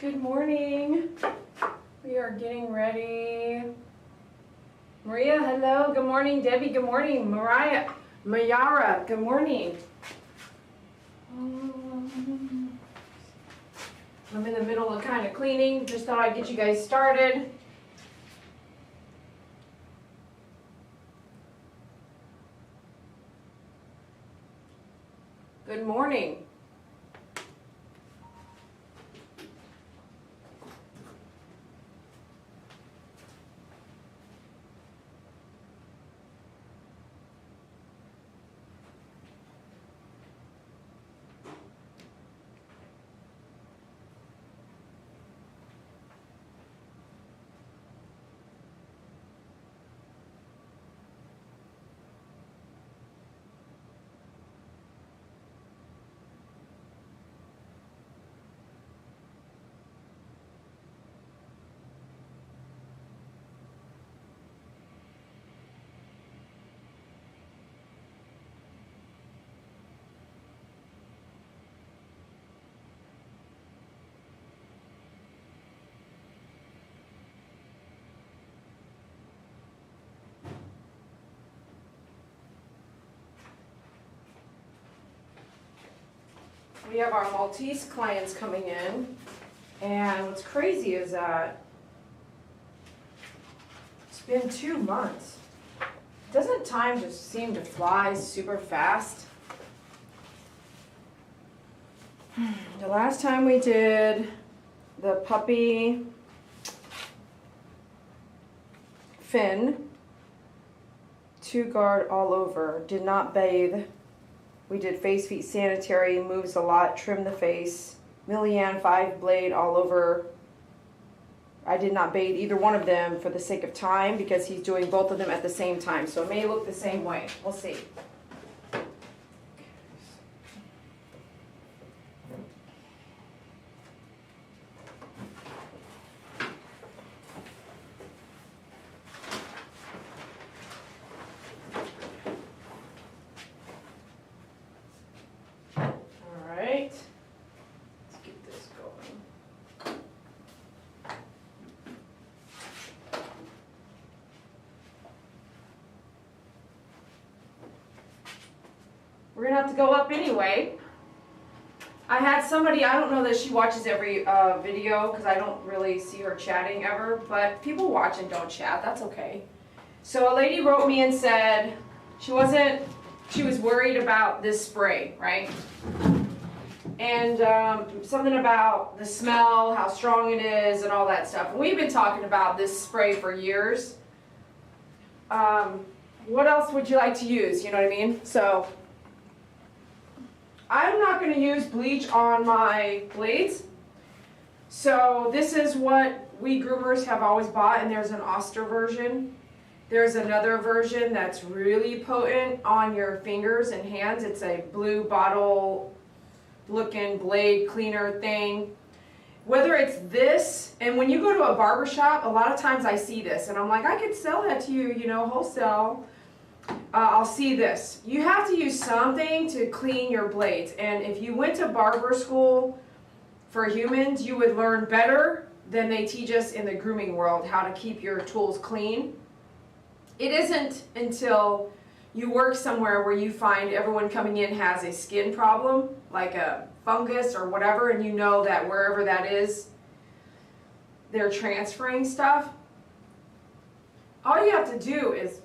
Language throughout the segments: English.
Good morning. We are getting ready. Maria, hello. Good morning. Debbie, good morning. Mayara, good morning. I'm in the middle of kind of cleaning. Just thought I'd get you guys started. Good morning. We have our Maltese clients coming in, and what's crazy is that it's been 2 months. Doesn't time just seem to fly super fast? The last time we did the puppy fin, 2 guard all over, did not bathe. We did face, feet, sanitary, moves a lot, trim the face, Millian 5 blade all over. I did not bathe either one of them for the sake of time because he's doing both of them at the same time. So it may look the same way. We'll see. We're gonna have to go up anyway. I had somebody, I don't know that she watches every video because I don't really see her chatting ever, but people watch and don't chat, that's okay. So a lady wrote me and said she was worried about this spray, right? And something about the smell, how strong it is, and all that stuff. And we've been talking about this spray for years. What else would you like to use, you know what I mean? So I'm not going to use bleach on my blades. So this is what we groomers have always bought, and there's an Oster version. There's another version that's really potent on your fingers and hands. It's a blue bottle looking blade cleaner thing. Whether it's this, and when you go to a barber shop, a lot of times I see this, and I'm like, I could sell that to you, you know, wholesale. I'll see this. You have to use something to clean your blades, and if you went to barber school for humans, you would learn better than they teach us in the grooming world how to keep your tools clean. It isn't until you work somewhere where you find everyone coming in has a skin problem, like a fungus or whatever, and you know that wherever that is, they're transferring stuff. All you have to do is,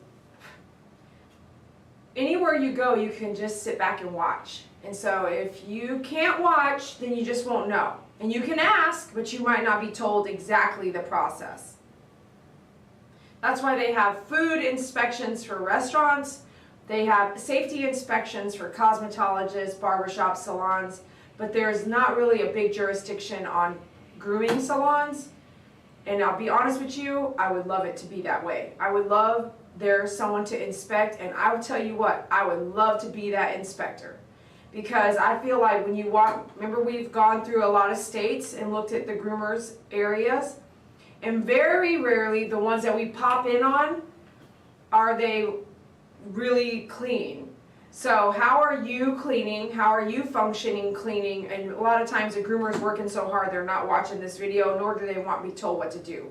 anywhere you go, you can just sit back and watch. And so if you can't watch, then you just won't know. And you can ask, but you might not be told exactly the process. That's why they have food inspections for restaurants. They have safety inspections for cosmetologists, barbershop salons, but there's not really a big jurisdiction on grooming salons. And I'll be honest with you, I would love it to be that way. I would love there's someone to inspect, and I would tell you what, I would love to be that inspector. Because I feel like when you walk, remember we've gone through a lot of states and looked at the groomers areas, and very rarely the ones that we pop in on, are they really clean. So how are you cleaning? How are you functioning cleaning? And a lot of times the groomer's working so hard they're not watching this video, nor do they want to be told what to do.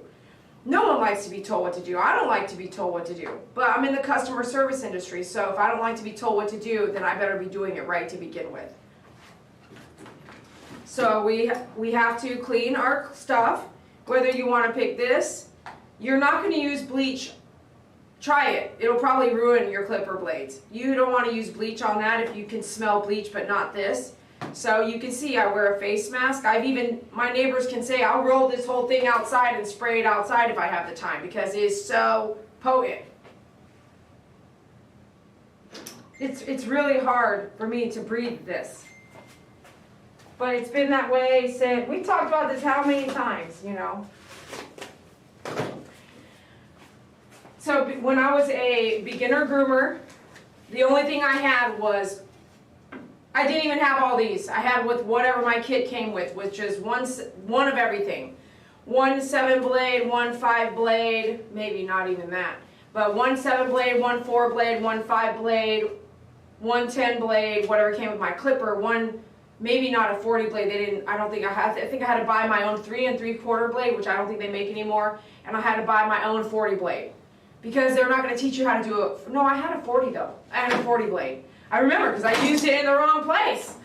No one likes to be told what to do. I don't like to be told what to do. But I'm in the customer service industry, so if I don't like to be told what to do, then I better be doing it right to begin with. So we have to clean our stuff. Whether you want to pick this, you're not going to use bleach. Try it. It'll probably ruin your clipper blades. You don't want to use bleach on that if you can smell bleach, but not this. So you can see I wear a face mask. My neighbors can say I'll roll this whole thing outside and spray it outside if I have the time because it is so potent. It's really hard for me to breathe this. But it's been that way since, we talked about this how many times, you know. So when I was a beginner groomer, the only thing I had was, I didn't even have all these. I had with whatever my kit came with, which is one of everything. 1 7-blade, 1 5-blade, maybe not even that. But 1 7-blade, 1 4-blade, 1 5-blade, 1 10-blade, whatever came with my clipper, one, maybe not a 40-blade, I think I had to buy my own 3 3/4 blade, which I don't think they make anymore, and I had to buy my own 40-blade. Because they're not going to teach you how to do it. No, I had a 40 though. I had a 40-blade. I remember because I used it in the wrong place.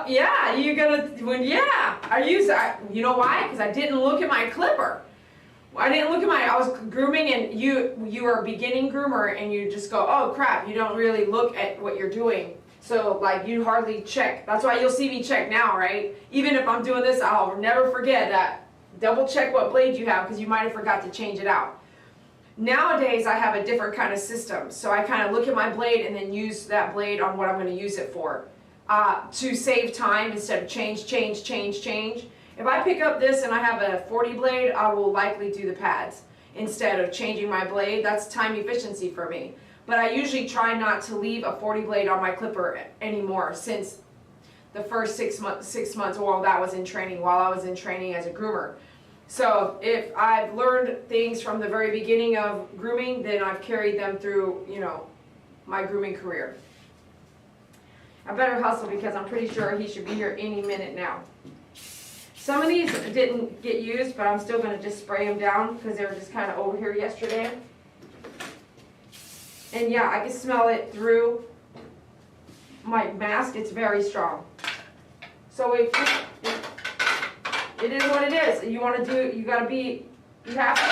Yeah, you know why? Because I didn't look at my clipper. I was grooming and you are a beginning groomer and you just go, oh crap, you don't really look at what you're doing. So like you hardly check. That's why you'll see me check now, right? Even if I'm doing this, I'll never forget that. Double check what blade you have because you might have forgot to change it out. Nowadays, I have a different kind of system. So I kind of look at my blade and then use that blade on what I'm going to use it for. To save time instead of change. If I pick up this and I have a 40 blade, I will likely do the pads instead of changing my blade. That's time efficiency for me. But I usually try not to leave a 40 blade on my clipper anymore since the first 6 months while I was in training as a groomer. So if I've learned things from the very beginning of grooming, then I've carried them through, you know, my grooming career. I better hustle because I'm pretty sure he should be here any minute now. Some of these didn't get used, but I'm still going to just spray them down because they were just kind of over here yesterday. And yeah, I can smell it through my mask. It's very strong. So it is what it is. You want to do, you have to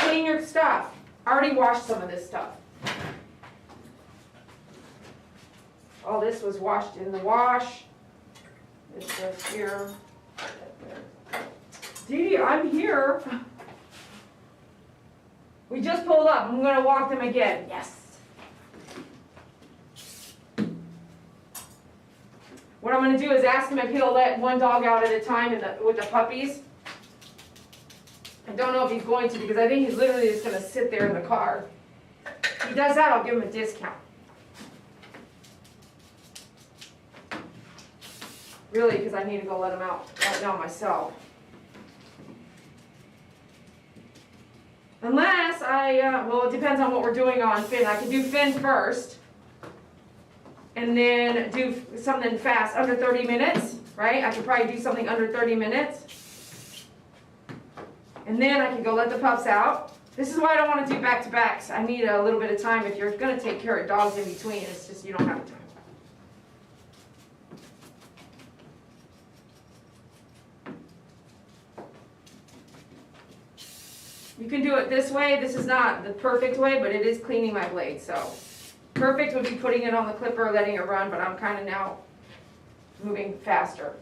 clean your stuff. I already washed some of this stuff. All this was washed in the wash. It's just here. Dee, I'm here. We just pulled up. I'm going to walk them again. Yes. What I'm going to do is ask him if he'll let one dog out at a time with the puppies. I don't know if he's going to because I think he's literally just going to sit there in the car. If he does that, I'll give him a discount. Really, because I need to go let him out right now myself. Unless well, it depends on what we're doing on Finn. I can do Finn first. And then do something fast, under 30 minutes, right? I could probably do something under 30 minutes. And then I can go let the pups out. This is why I don't want to do back-to-backs. I need a little bit of time. If you're going to take care of dogs in between, it's just you don't have time. You can do it this way. This is not the perfect way, but it is cleaning my blade. So perfect would be putting it on the clipper, letting it run, but I'm kind of now moving faster.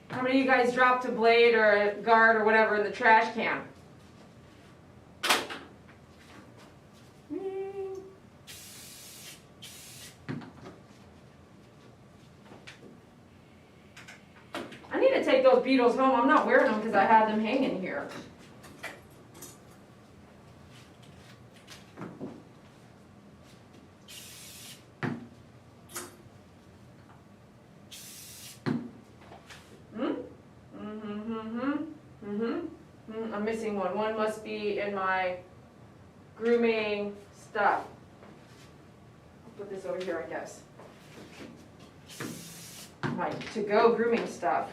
How many of you guys dropped a blade or a guard or whatever in the trash can? I need to take those beetles home. I'm not wearing them because I had them hanging here. missing one. One must be in my grooming stuff. I'll put this over here, I guess. My to-go grooming stuff.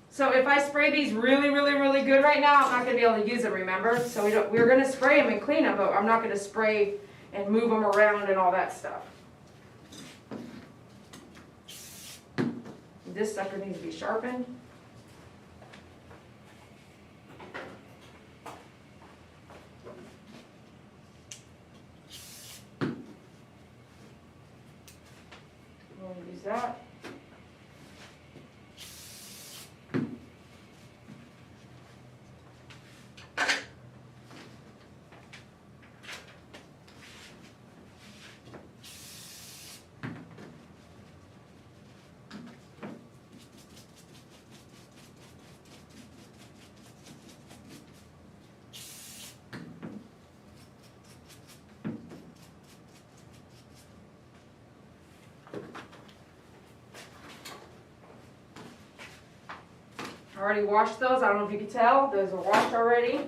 So if I spray these really, really, really good right now, I'm not going to be able to use them, remember? So we're going to spray them and clean them, but I'm not going to spray and move them around and all that stuff. This sucker needs to be sharpened. We'll use that. I already washed those. I don't know if you can tell. Those are washed already.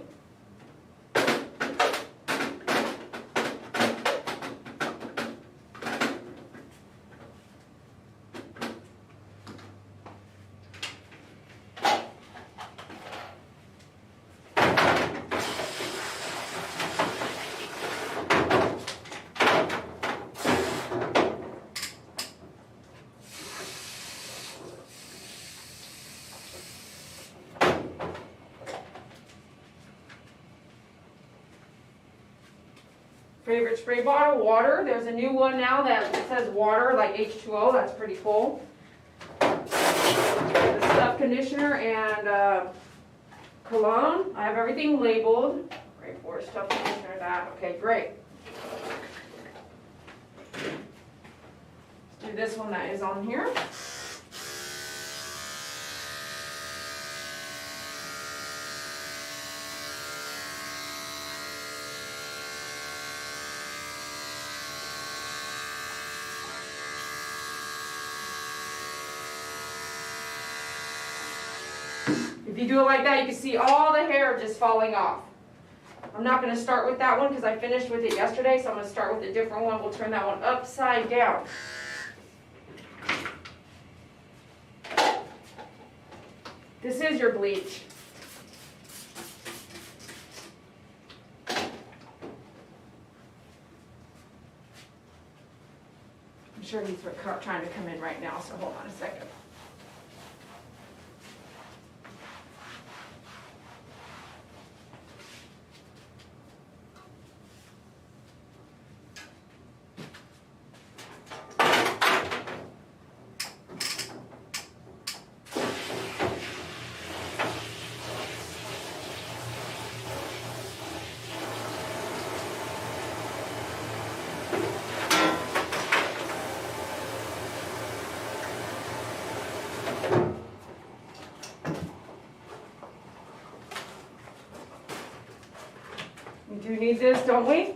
Favorite spray bottle, water. There's a new one now that says water, like H2O. That's pretty cool. The stuff conditioner and cologne. I have everything labeled. Right for stuff conditioner, that. Okay, great. Let's do this one that is on here. If you do it like that, you can see all the hair just falling off. I'm not going to start with that one because I finished with it yesterday, so I'm going to start with a different one. We'll turn that one upside down. This is your bleach. I'm sure he's trying to come in right now, so hold on a second. We do need this, don't we?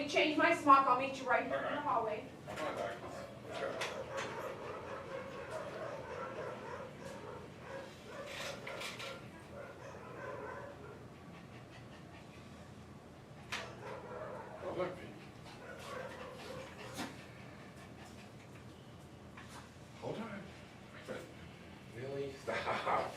me change my smock. I'll meet you right here in the hallway. Come on, Doc. Let's go. Oh, look, Pete. Hold on. Really? Stop.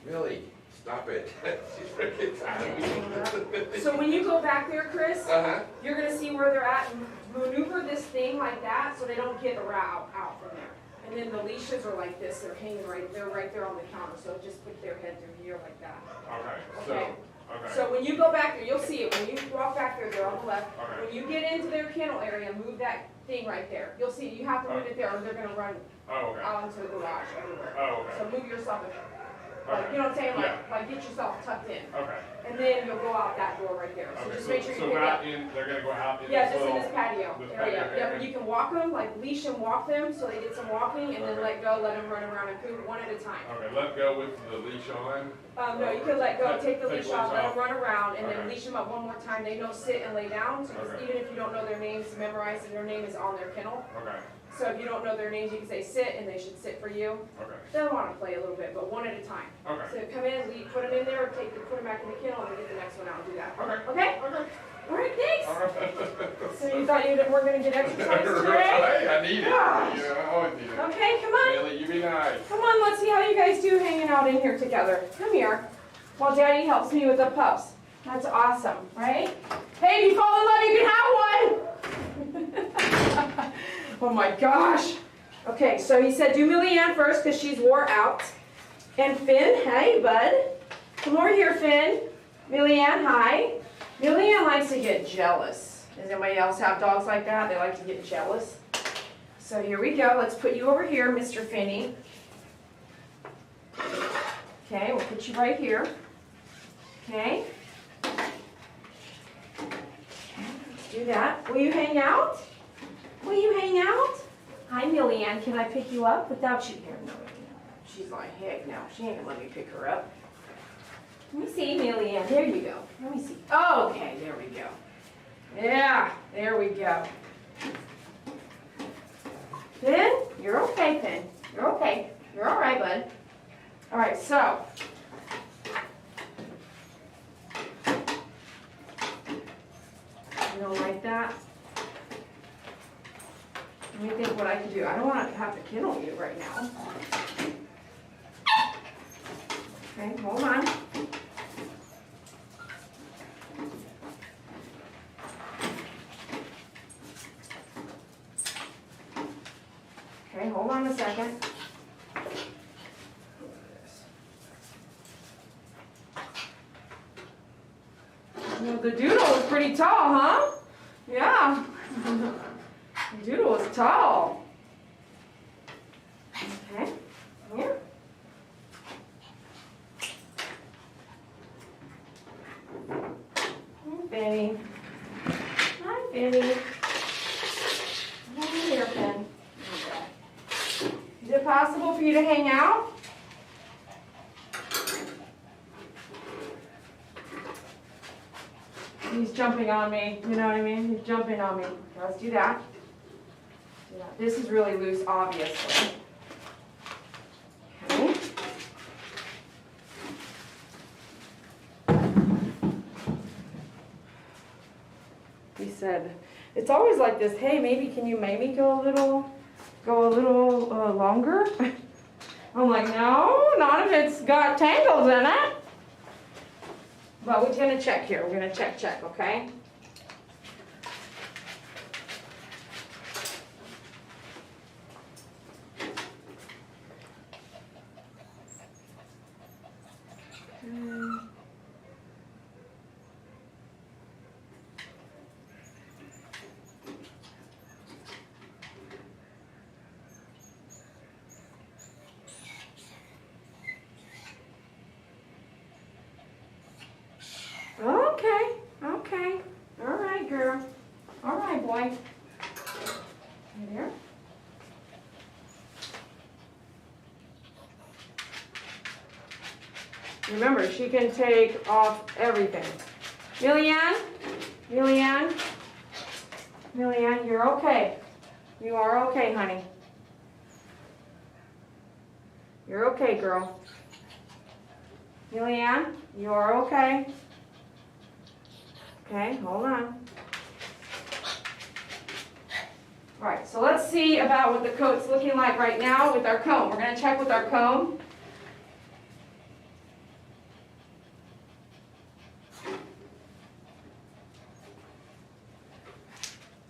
Really? Stop it. She's freaking tired. So when you go back there, Chris, Uh-huh. you're gonna see where they're at and maneuver this thing like that so they don't get out from there. And then the leashes are like this, they're hanging they're right there on the counter, so just put their head through here like that. Okay, Okay. So when you go back there, you'll see it. When you walk back there, they're on the left. Okay. When you get into their kennel area, move that thing right there. You'll see, you have to move it there or they're gonna run Oh, okay. out into the garage everywhere. Oh, okay. So move yourself, like, Okay. you know what I'm saying? Yeah. Like get yourself tucked in. Okay. And then you'll go out that door right there. So Okay, just make sure you so pick not up. in, they're gonna go out in Yeah, this just in little. this patio this area. patio Yeah, area. but you can walk them, like leash and walk them so they get some walking and then Okay. let go, let them run around and poop one at a time. Okay, let go with the leash on. No, you can let go, take the Take leash off, let them run around and then Okay. leash them up one more time. They know sit and lay down, so just Okay. even if you don't know their names, memorize and their name is on their kennel. Okay, So if you don't know their names, you can say sit and they should sit for you. okay, They'll want to play a little bit, but one at a time. okay. So come in, put them in there, put them back in the kennel and get the next one out and do that. Okay. Okay? Okay. All right, thanks. All right. So you thought you weren't going to get exercise today? Hey, I need it. Gosh. You know, I always need it. Okay, come on. Bailey, you be nice. Come on, let's see how you guys do hanging out in here together. Come here. While Daddy helps me with the pups. That's awesome, right? Hey, if you fall in love, you can have one. Oh my gosh. Okay, so he said do Millie Ann first because she's wore out. And Finn, hey, bud. Come over here, Finn. Millie Ann, hi. Millie Ann likes to get jealous. Does anybody else have dogs like that? They like to get jealous. So here we go. Let's put you over here, Mr. Finney. Okay, we'll put you right here. Okay. Let's do that. Will you hang out? Will you hang out? Hi, Millie Ann. Can I pick you up without you here? No, she's like, heck no. She ain't gonna let me pick her up. Let me see, Millie Ann. There you go. Let me see. Oh, okay, there we go. Yeah, there we go. Finn, you're okay, Finn. You're okay. You're all right, bud. All right, so. You don't like that? Let me think what I can do. I don't want to have to kennel you right now. Okay, hold on. Okay, hold on a second. Well, the doodle was pretty tall, huh? Yeah. The doodle was tall. Okay, here. Hi, Benny. Hi, Benny. Come over here, Ben. Is it possible for you to hang out? He's jumping on me, you know what I mean? He's jumping on me. Let's do that. Yeah, this is really loose, obviously. Okay. He said, it's always like this, hey, maybe can you maybe go a little longer? I'm like, no, not if it's got tangles in it. But we're gonna check here. We're gonna check, okay? Okay. All right, girl. All right, boy. You there? Remember, she can take off everything. Millie Ann? Millyanne, you're okay. You are okay, honey. You're okay, girl. Millyanne, you are okay. Okay, hold on. All right, so let's see about what the coat's looking like right now with our comb. We're going to check with our comb.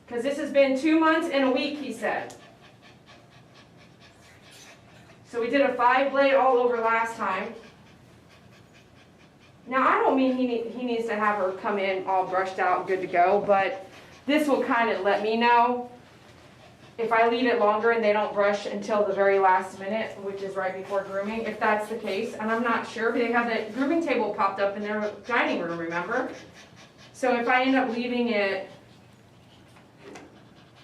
Because this has been 2 months and a week, he said. So we did a 5-blade all over last time. Now, I don't mean he needs to have her come in all brushed out, good to go, but this will kind of let me know if I leave it longer and they don't brush until the very last minute, which is right before grooming, if that's the case. And I'm not sure, but they have the grooming table popped up in their dining room, remember? So if I end up leaving it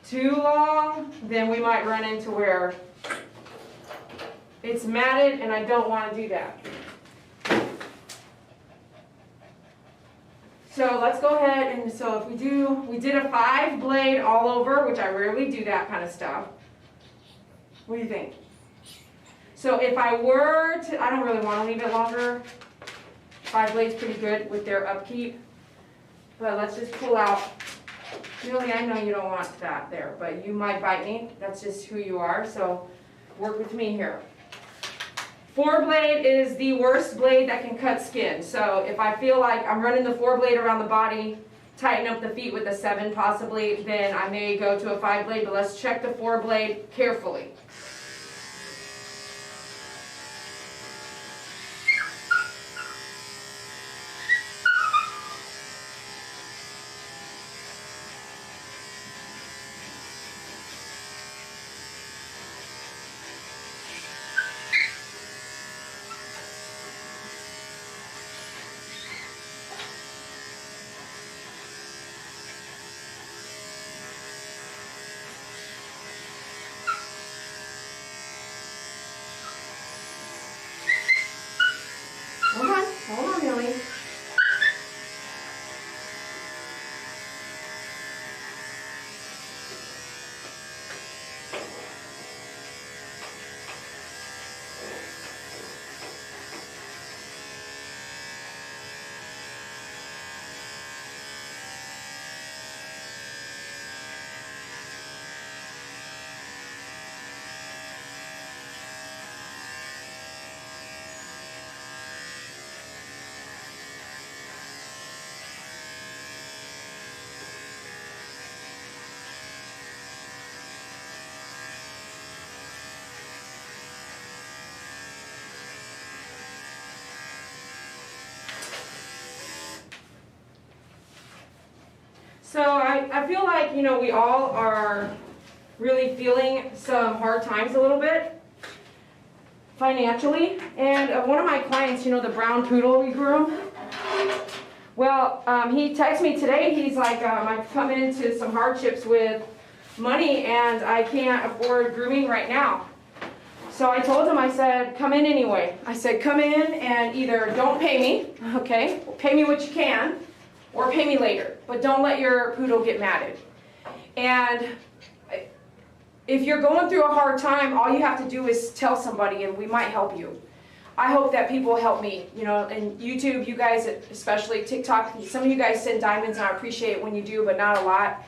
too long, then we might run into where it's matted, and I don't want to do that. So let's go ahead and, so if we did a 5-blade all over, which I rarely do that kind of stuff. What do you think? So if I were to, I don't really want to leave it longer. 5 blades pretty good with their upkeep. But let's just pull out. Really, I know you don't want that there, but you might bite me. That's just who you are, so work with me here. 4-blade is the worst blade that can cut skin. So if I feel like I'm running the 4-blade around the body, tighten up the feet with a 7 possibly, then I may go to a 5-blade, but let's check the 4-blade carefully. Hold on, Millie. So I feel like, you know, we all are really feeling some hard times a little bit financially. And one of my clients, you know, the brown poodle we groom, well, he texted me today. He's like, I'm coming into some hardships with money and I can't afford grooming right now. So I told him, I said, come in anyway. I said, come in and either don't pay me, okay, pay me what you can, or pay me later, but don't let your poodle get matted. And if you're going through a hard time, all you have to do is tell somebody and we might help you. I hope that people help me, you know, and YouTube, you guys, especially TikTok, some of you guys send diamonds and I appreciate it when you do, but not a lot.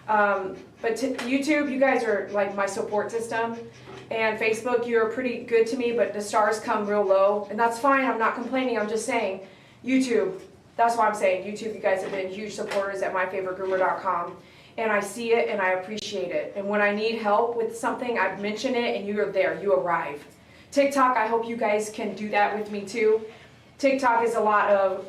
But YouTube, you guys are like my support system. And Facebook, you're pretty good to me, but the stars come real low. And that's fine, I'm not complaining, I'm just saying, YouTube, that's why I'm saying YouTube, you guys have been huge supporters at myfavoritegroomer.com. And I see it and I appreciate it. And when I need help with something, I've mentioned it and you're there, you arrive. TikTok, I hope you guys can do that with me too. TikTok is a lot of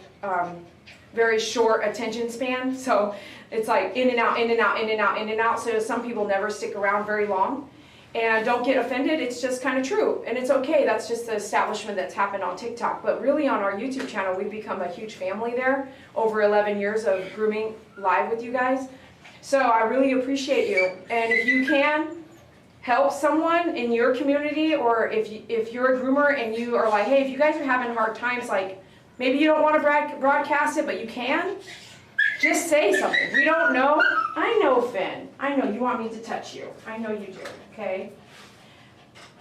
very short attention span. So it's like in and out, in and out, in and out, in and out. So some people never stick around very long. And don't get offended, it's just kind of true. And it's okay, that's just the establishment that's happened on TikTok. But really on our YouTube channel, we've become a huge family there. Over 11 years of grooming live with you guys. So I really appreciate you. And if you can help someone in your community, or if you're a groomer and you are like, hey, if you guys are having hard times, like maybe you don't want to broadcast it, but you can, just say something. We don't know. I know, Finn. I know you want me to touch you. I know you do, okay?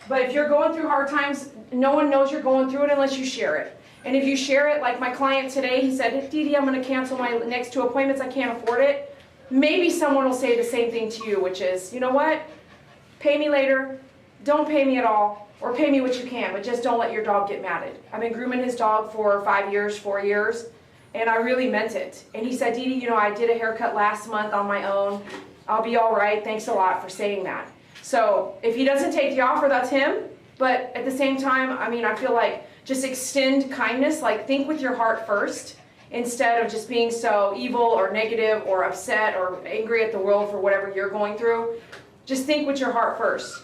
But if you're going through hard times, no one knows you're going through it unless you share it. And if you share it, like my client today, he said, Dee, I'm going to cancel my next 2 appointments. I can't afford it. Maybe someone will say the same thing to you, which is, you know what? Pay me later. Don't pay me at all. Or pay me what you can, but just don't let your dog get matted. I've been grooming his dog for 5 years, 4 years, and I really meant it. And he said, Dee, I did a haircut last month on my own. I'll be all right. Thanks a lot for saying that. So if he doesn't take the offer, that's him. But at the same time, I feel like just extend kindness, like think with your heart first, instead of just being so evil or negative or upset or angry at the world for whatever you're going through. Just think with your heart first,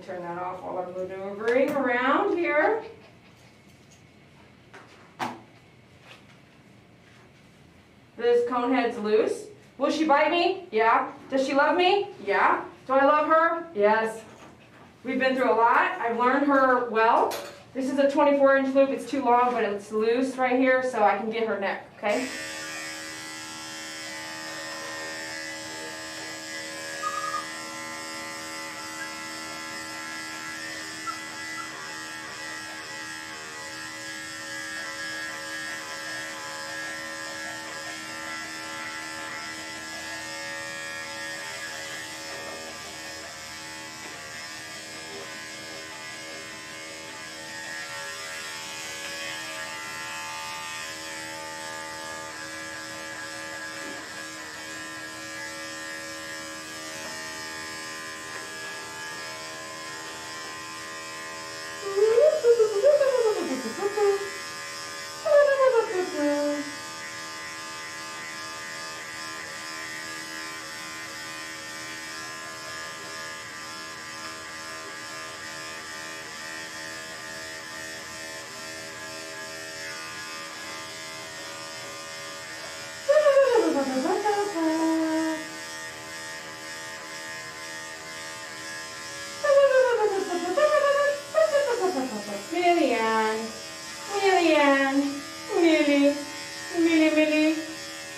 Turn that off while I'm maneuvering around here. This cone head's loose. Will she bite me? Yeah. Does she love me? Yeah. Do I love her? Yes. We've been through a lot. I've learned her well. This is a 24-inch loop. It's too long, but it's loose right here, so I can get her neck, okay?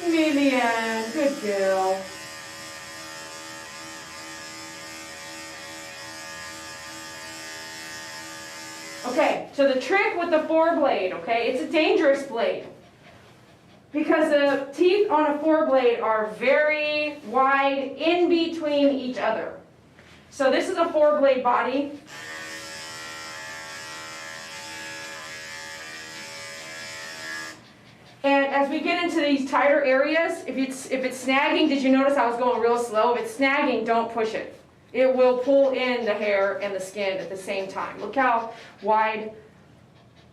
Millian, good girl. Okay, so the trick with the 4-blade, okay, it's a dangerous blade because the teeth on a 4-blade are very wide in between each other. So this is a 4-blade body. And as we get into these tighter areas, if it's snagging, did you notice I was going real slow? If it's snagging, don't push it. It will pull in the hair and the skin at the same time. Look how wide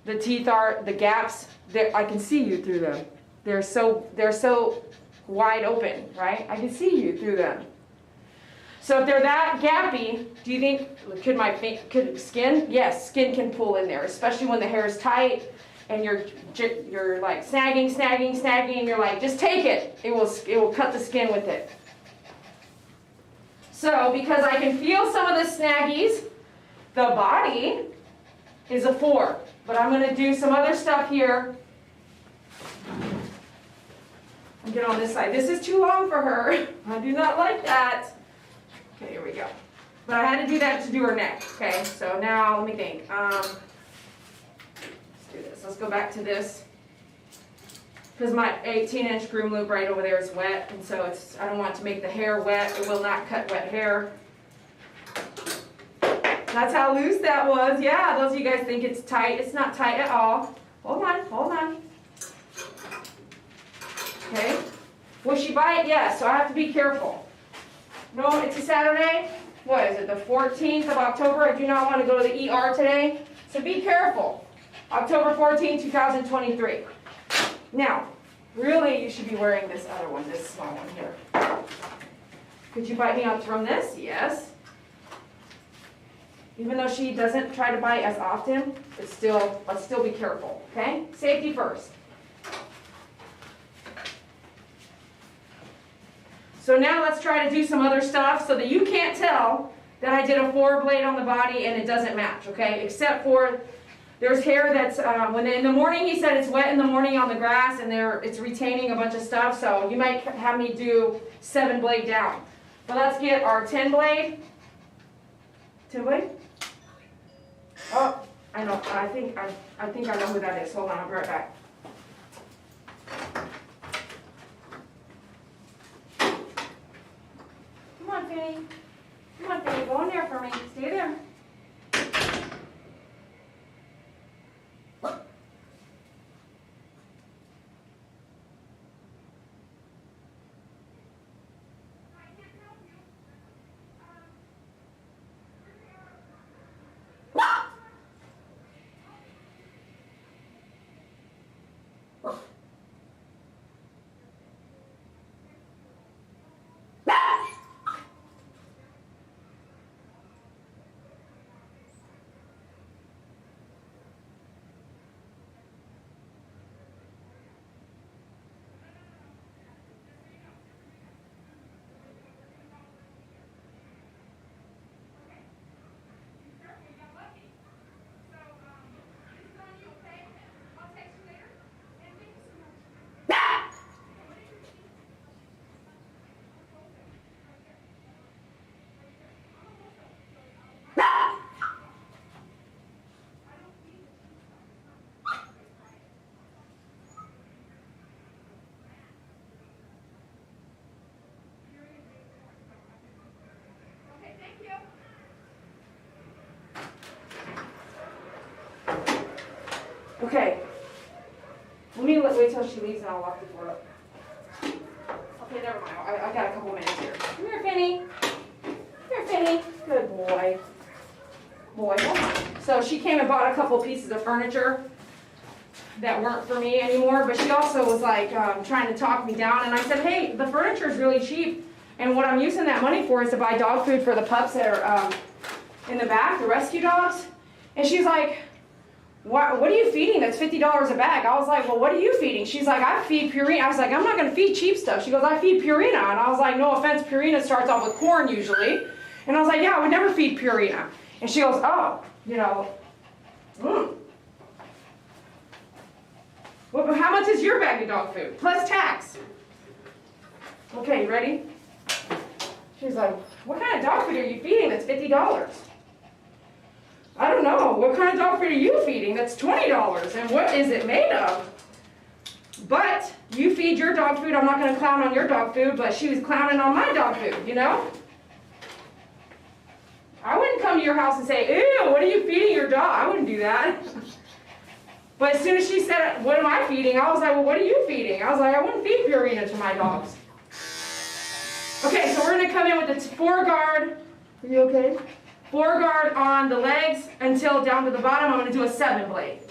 the teeth are, the gaps. I can see you through them. They're so wide open, right? I can see you through them. So if they're that gappy, do you think, could skin? Yes, skin can pull in there, especially when the hair is tight and you're like snagging, and you're like, just take it. It will cut the skin with it. So because I can feel some of the snaggies, the body is a 4. But I'm going to do some other stuff here. And get on this side. This is too long for her. I do not like that. Okay, here we go. But I had to do that to do her neck. Okay, so now let me think. Let's do this. Let's go back to this. Because my 18-inch groom loop right over there is wet, and so I don't want to make the hair wet. It will not cut wet hair. That's how loose that was. Yeah, those of you guys think it's tight. It's not tight at all. Hold on. Okay. Will she bite? Yes, so I have to be careful. No, it's a Saturday. What is it, the 14th of October? I do not want to go to the ER today. So be careful. October 14, 2023. Now, really you should be wearing this other one, this small one here. Could you bite me out from this? Yes. Even though she doesn't try to bite as often, let's still be careful, okay? Safety first. So now let's try to do some other stuff so that you can't tell that I did a 4-blade on the body and it doesn't match, okay? Except for there's hair that's, when in the morning he said it's wet in the morning on the grass and it's retaining a bunch of stuff, so you might have me do 7-blade down. But let's get our 10-blade. 10-blade? Oh, I know, I think I know who that is. Hold on, I'll be right back. Come on, Fanny. Come on, Fanny, go in there for me. Stay there. Okay, let me wait till she leaves and I'll lock the door up. Okay, never mind, I got a couple minutes here. Come here, Finny. Come here, Finny. Good boy. Boy, hold on. So she came and bought a couple pieces of furniture that weren't for me anymore, but she also was like trying to talk me down, and I said, hey, the furniture is really cheap, and what I'm using that money for is to buy dog food for the pups that are in the back, the rescue dogs. And she's like, what are you feeding that's $50 a bag? I was like, well, what are you feeding? She's like, I feed Purina. I was like, I'm not going to feed cheap stuff. She goes, I feed Purina. And I was like, no offense, Purina starts off with corn usually. And I was like, yeah, I would never feed Purina. And she goes, oh, you know, Well, how much is your bag of dog food? Plus tax. Okay, you ready? She's like, what kind of dog food are you feeding that's $50? I don't know. What kind of dog food are you feeding that's $20? And what is it made of? But you feed your dog food. I'm not going to clown on your dog food, but she was clowning on my dog food, you know? I wouldn't come to your house and say, ew, what are you feeding your dog? I wouldn't do that. But as soon as she said, what am I feeding? I was like, well, what are you feeding? I was like, I wouldn't feed Purina to my dogs. Okay, so we're going to come in with the 4-guard. Are you okay? 4-guard on the legs until down to the bottom. I'm going to do a 7-blade.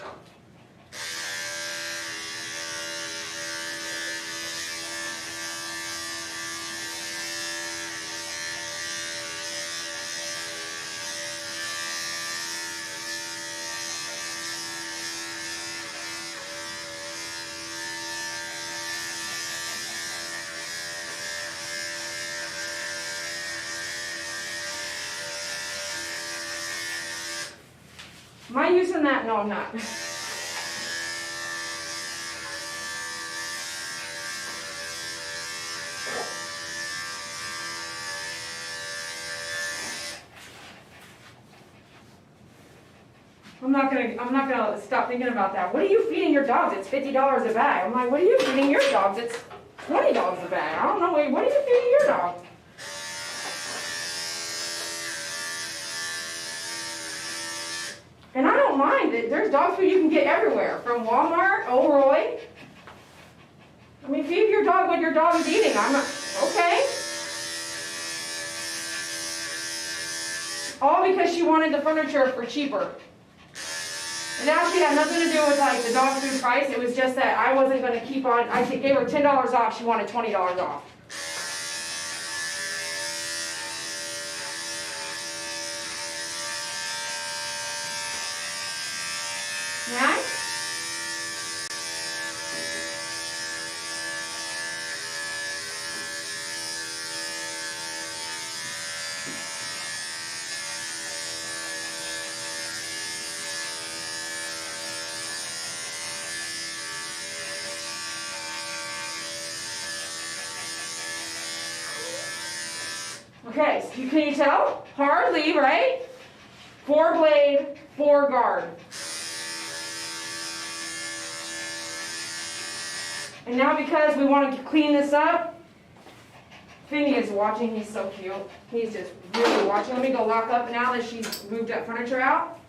Am I using that? No, I'm not. I'm not gonna stop thinking about that. What are you feeding your dogs? It's $50 a bag. I'm like, what are you feeding your dogs? It's $20 a bag. I don't know. Wait, what are you feeding your dog? And I don't mind it. There's dog food you can get everywhere, from Walmart, O'Roy. I mean, feed your dog what your dog is eating. I'm not, okay. All because she wanted the furniture for cheaper. And actually had nothing to do with like the dog food price. It was just that I wasn't going to keep on. I gave her $10 off. She wanted $20 off. Yeah? Okay, so can you tell? Hardly, right? 4 blade, 4 guard. And now because we want to clean this up, Finny is watching. He's so cute. He's just really watching. Let me go lock up now that she's moved that furniture out.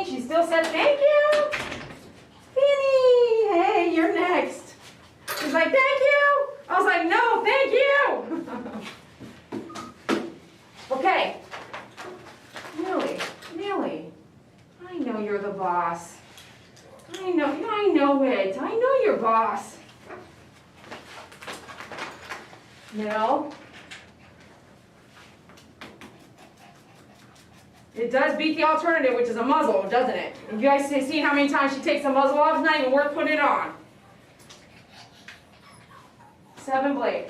She still said thank you. Finny, hey, you're next. She's like, thank you. I was like, no, thank you. Okay. Millie, I know you're the boss. I know it. I know you're boss. No. It does beat the alternative, which is a muzzle, doesn't it? You guys see how many times she takes the muzzle off? It's not even worth putting it on. 7 blade.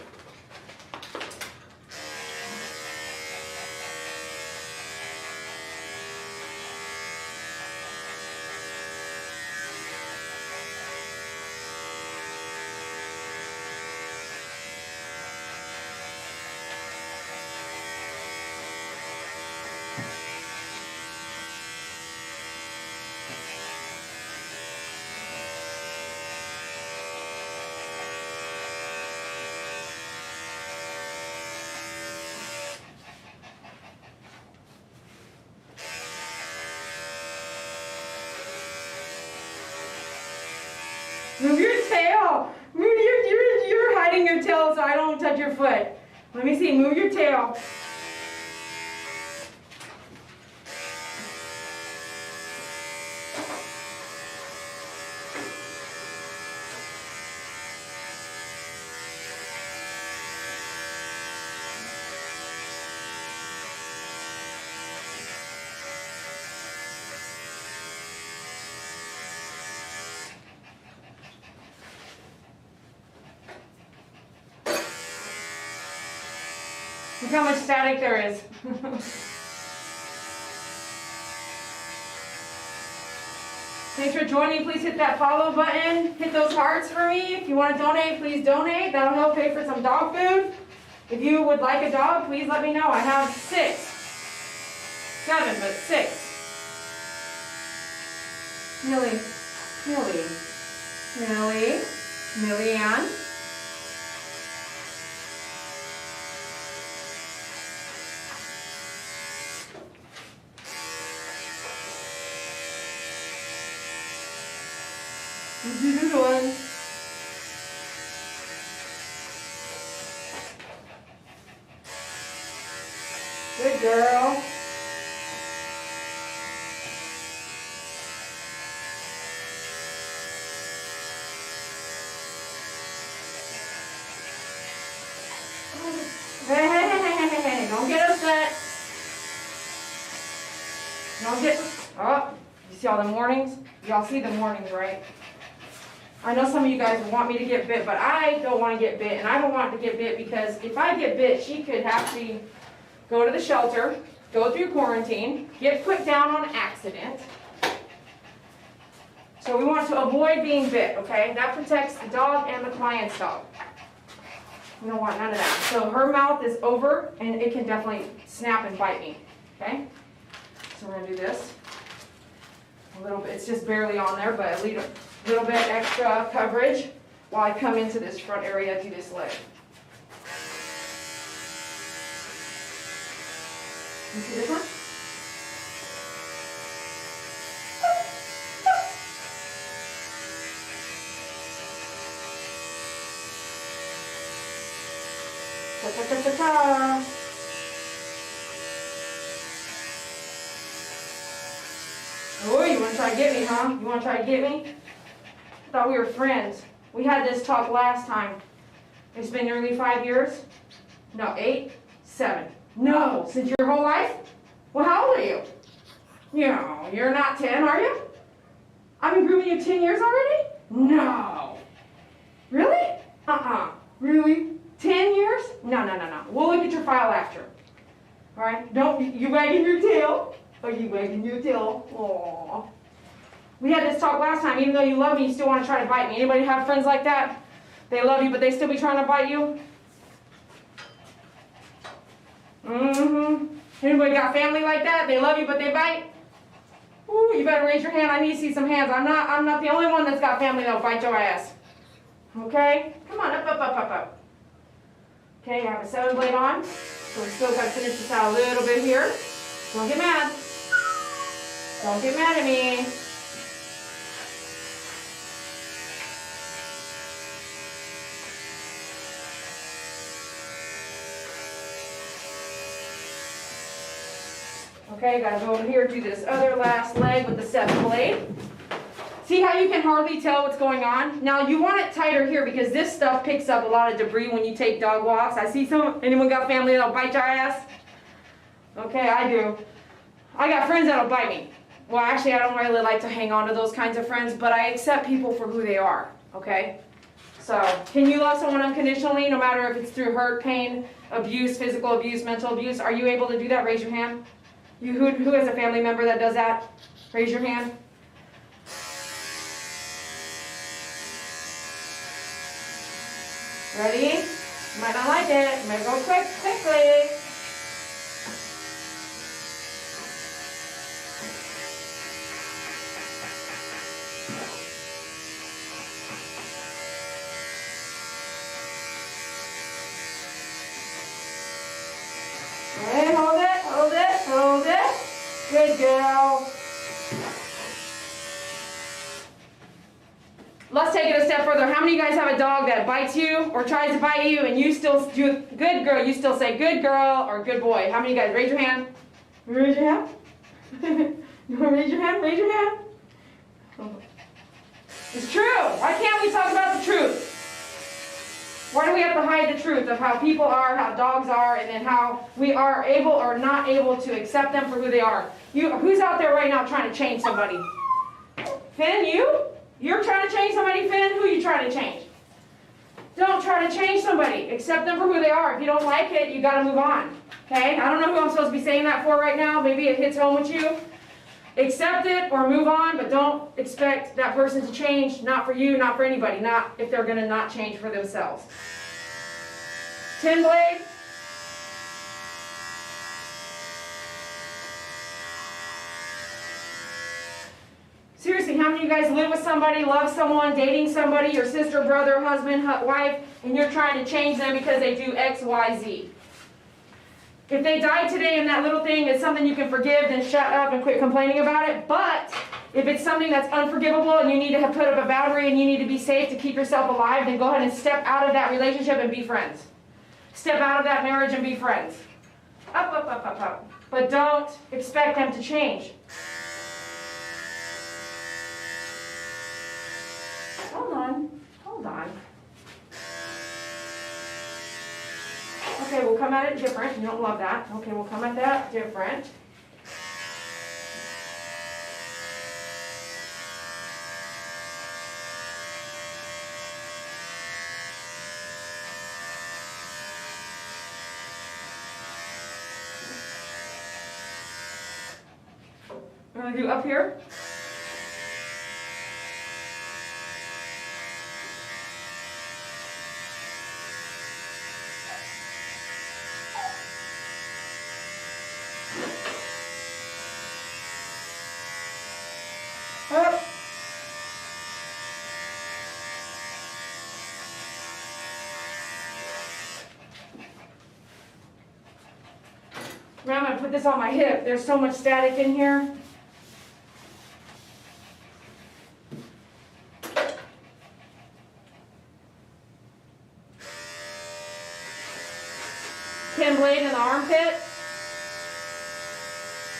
Move your tail. You're hiding your tail so I don't touch your foot. Let me see. Move your tail. Look how much static there is. Thanks for joining. Please hit that follow button. Hit those hearts for me. If you want to donate, please donate. That'll help pay for some dog food. If you would like a dog, please let me know. I have 6. 7, but 6. Millie-Ann. Good one. Good girl. Hey, don't get upset. Don't get, oh, you see all the warnings? Y'all see the warnings, right? I know some of you guys want me to get bit, but I don't want to get bit, and I don't want to get bit because if I get bit, she could actually go to the shelter, go through quarantine, get put down on accident. So we want to avoid being bit, okay? That protects the dog and the client's dog. We don't want none of that. So her mouth is over, and it can definitely snap and bite me, okay? So we're gonna do this. A little bit, it's just barely on there, but a little bit extra coverage while I come into this front area to this leg. You see this one? Ta-ta-ta-ta-ta. Oh, you want to try to get me, huh? You want to try to get me? I thought we were friends. We had this talk last time. It's been nearly 5 years. No, 8, 7. No, since your whole life? Well, how old are you? No, you're not 10, are you? I've been grooming you 10 years already? No. Really? Really? 10 years? No. We'll look at your file after. All right? Don't, you wagging your tail? Are you wagging your tail? Aww. We had this talk last time. Even though you love me, you still want to try to bite me. Anybody have friends like that? They love you, but they still be trying to bite you? Anybody got family like that? They love you, but they bite? Ooh, you better raise your hand. I need to see some hands. I'm not the only one that's got family that'll bite your ass. Okay? Come on, up. Okay, I have a 7 blade on. So we still got to finish this out a little bit here. Don't get mad. Don't get mad at me. Okay, gotta go over here, do this other last leg with the 7 blade. See how you can hardly tell what's going on? Now you want it tighter here because this stuff picks up a lot of debris when you take dog walks. I see anyone got family that'll bite your ass? Okay, I do. I got friends that'll bite me. Well, actually, I don't really like to hang on to those kinds of friends, but I accept people for who they are, okay? So, can you love someone unconditionally, no matter if it's through hurt, pain, abuse, physical abuse, mental abuse? Are you able to do that? Raise your hand. Who has a family member that does that? Raise your hand. Ready? You might not like it. You might go quickly. Okay, hold it. Good girl. Let's take it a step further. How many of you guys have a dog that bites you or tries to bite you and you still do good girl, you still say good girl or good boy? How many of you guys? Raise your hand. Raise your hand. You want to raise your hand? Raise your hand. It's true. Why can't we talk about the truth? Why do we have to hide the truth of how people are, how dogs are, and then how we are able or not able to accept them for who they are? Who's out there right now trying to change somebody? Finn, you? You're trying to change somebody, Finn? Who are you trying to change? Don't try to change somebody. Accept them for who they are. If you don't like it, you got to move on. Okay? I don't know who I'm supposed to be saying that for right now. Maybe it hits home with you. Accept it or move on, but don't expect that person to change. Not for you, not for anybody. Not if they're going to not change for themselves. 10 blade. Seriously, how many of you guys live with somebody, love someone, dating somebody, your sister, brother, husband, wife, and you're trying to change them because they do X, Y, Z? If they died today and that little thing is something you can forgive, then shut up and quit complaining about it. But if it's something that's unforgivable and you need to have put up a boundary and you need to be safe to keep yourself alive, then go ahead and step out of that relationship and be friends. Step out of that marriage and be friends. Up. But don't expect them to change. Hold on. Okay, we'll come at it different. You don't love that. Okay, we'll come at that different. We're going to do up here. Now I'm gonna put this on my hip. There's so much static in here. Pin blade in the armpit.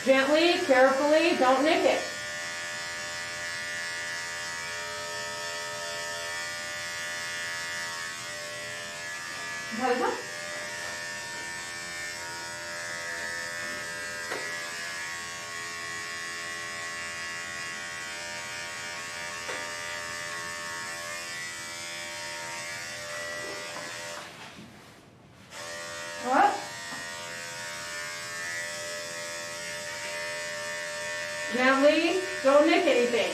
Gently, carefully, don't nick it. What? Gently, don't nick anything.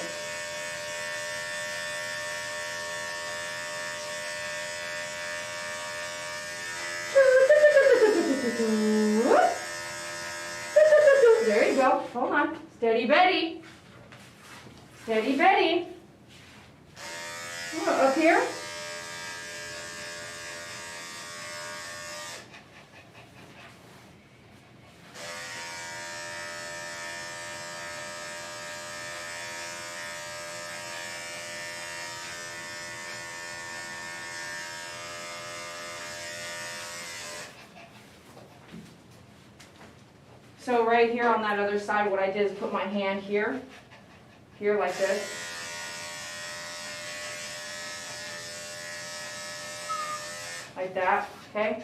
There you go. Hold on. Steady Betty. Steady Betty. Up here. So right here on that other side, what I did is put my hand here like this. Like that, okay?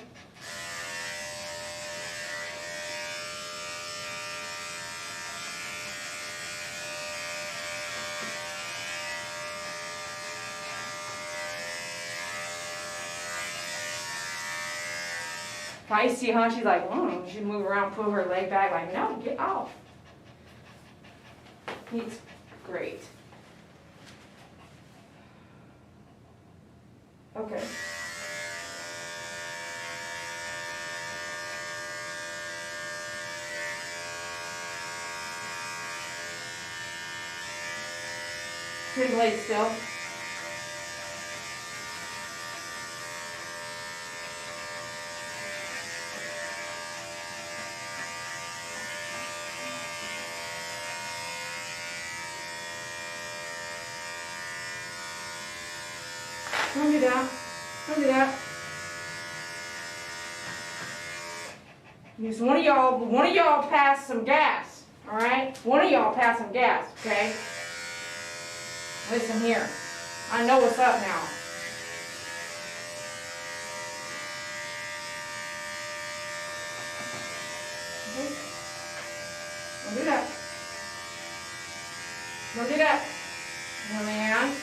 Feisty, huh? She's like, you should move around, put her leg back. Like, no, get off. He's great. Okay. Pin blade still. Don't do that. Don't do that. Just one of y'all pass some gas, all right? One of y'all pass some gas, okay? Listen here. I know what's up now. Okay. Don't do that. Don't do that. No, man.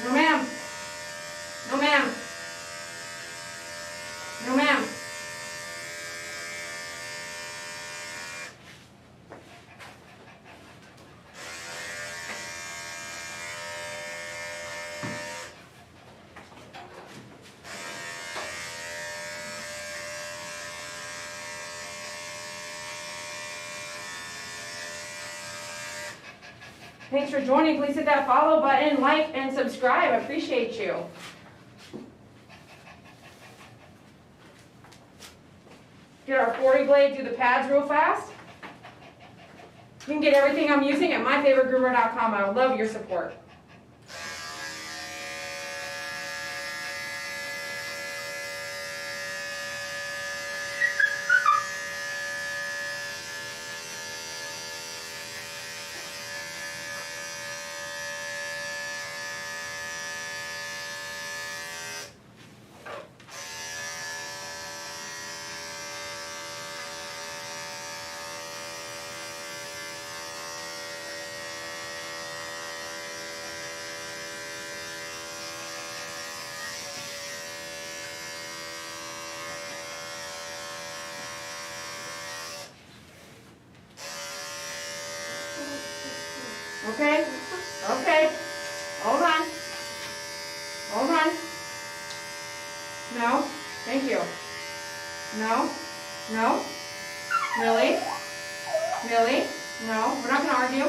No, ma'am. No, ma'am. No, ma'am. Thanks for joining. Please hit that follow button, like, and subscribe. I appreciate you. Get our 40 blade through the pads real fast. You can get everything I'm using at myfavoritegroomer.com. I would love your support. Okay? Okay. Hold on. Hold on. No. Thank you. No. No. Millie. Millie. No. We're not going to argue.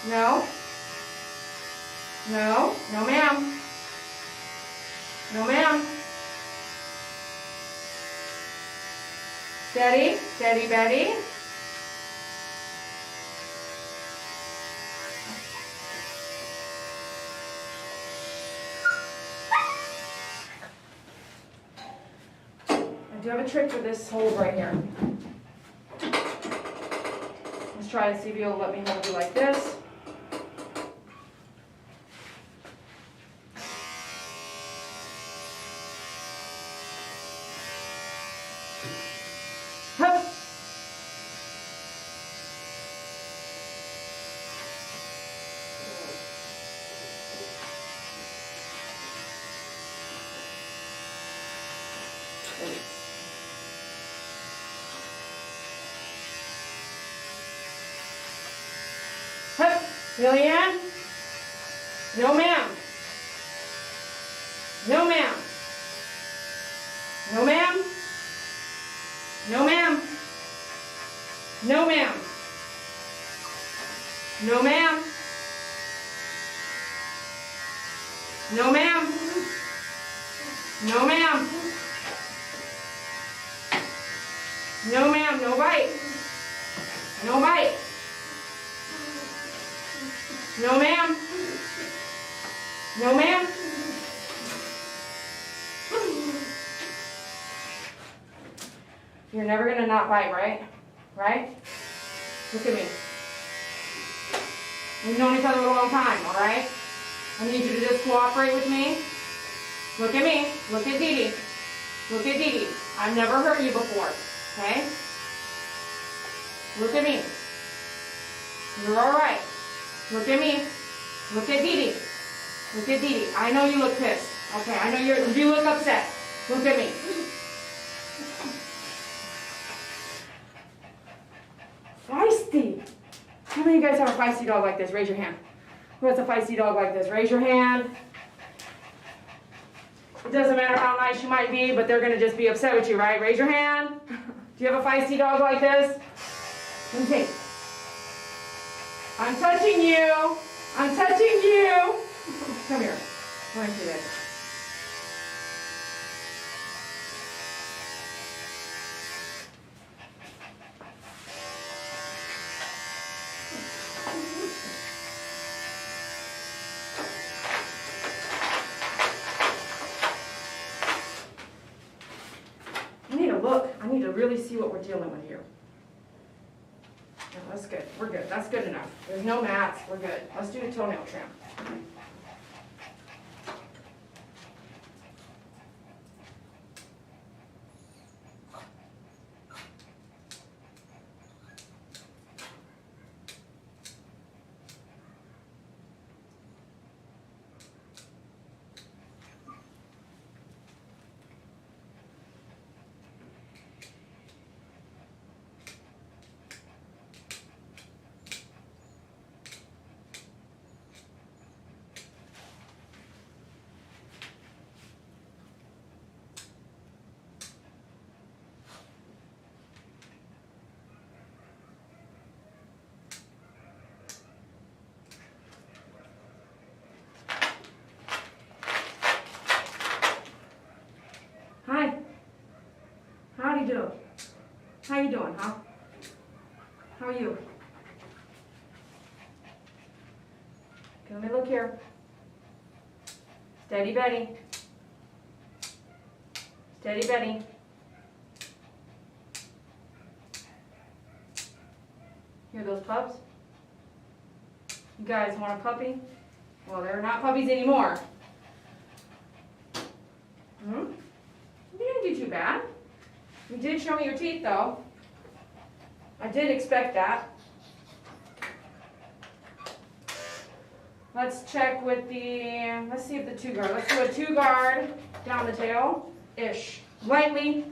No. No. No, ma'am. No, ma'am. Steady. Steady, Betty. I do have a trick for this hold right here. Let's try and see if you'll let me hold you like this. Hup. Hup. Lillian? No, ma'am. No, ma'am. No, ma'am. No, ma'am. No, ma'am. No, ma'am. No, ma'am. No, ma'am. No, ma'am. No bite. No bite. No, ma'am. No, ma'am. You're never gonna not bite, right? Right? Look at me. We've known each other a long time, all right? I need you to just cooperate with me. Look at me. Look at Dee Dee. Look at Dee Dee. I've never hurt you before, okay? Look at me. You're all right. Look at me. Look at Dee Dee. Look at Dee Dee. I know you look pissed. Okay, I know you look upset. Look at me. Feisty. How many of you guys have a feisty dog like this? Raise your hand. Who has a feisty dog like this? Raise your hand. It doesn't matter how nice you might be, but they're going to just be upset with you, right? Raise your hand. Do you have a feisty dog like this? Let me see. I'm touching you. I'm touching you. Come here. Let me see this. I need to look. I need to really see what we're dealing with here. No, that's good. We're good. That's good enough. There's no mats. We're good. Let's do a toenail trim. Hi. How you doing? How you doing, huh? How are you? Okay, let me look here. Steady Betty. Steady Betty. Hear those pups? You guys want a puppy? Well, they're not puppies anymore. Hmm? You didn't do too bad. You did show me your teeth, though. I did expect that. Let's check with the, let's see if the 2-guard. Let's do a 2-guard down the tail-ish. Lightly.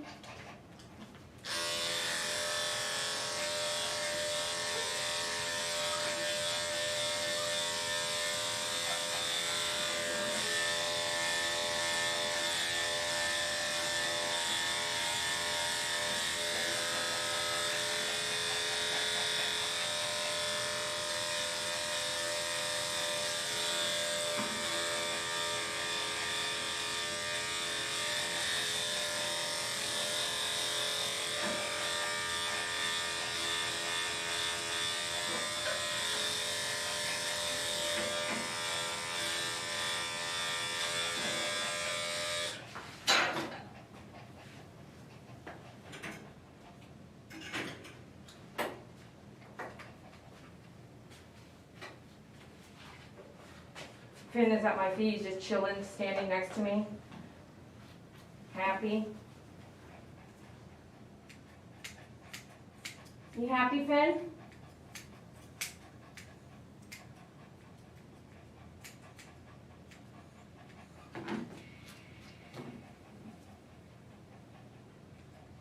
Finn is at my feet, he's just chilling, standing next to me. Happy. You happy, Finn?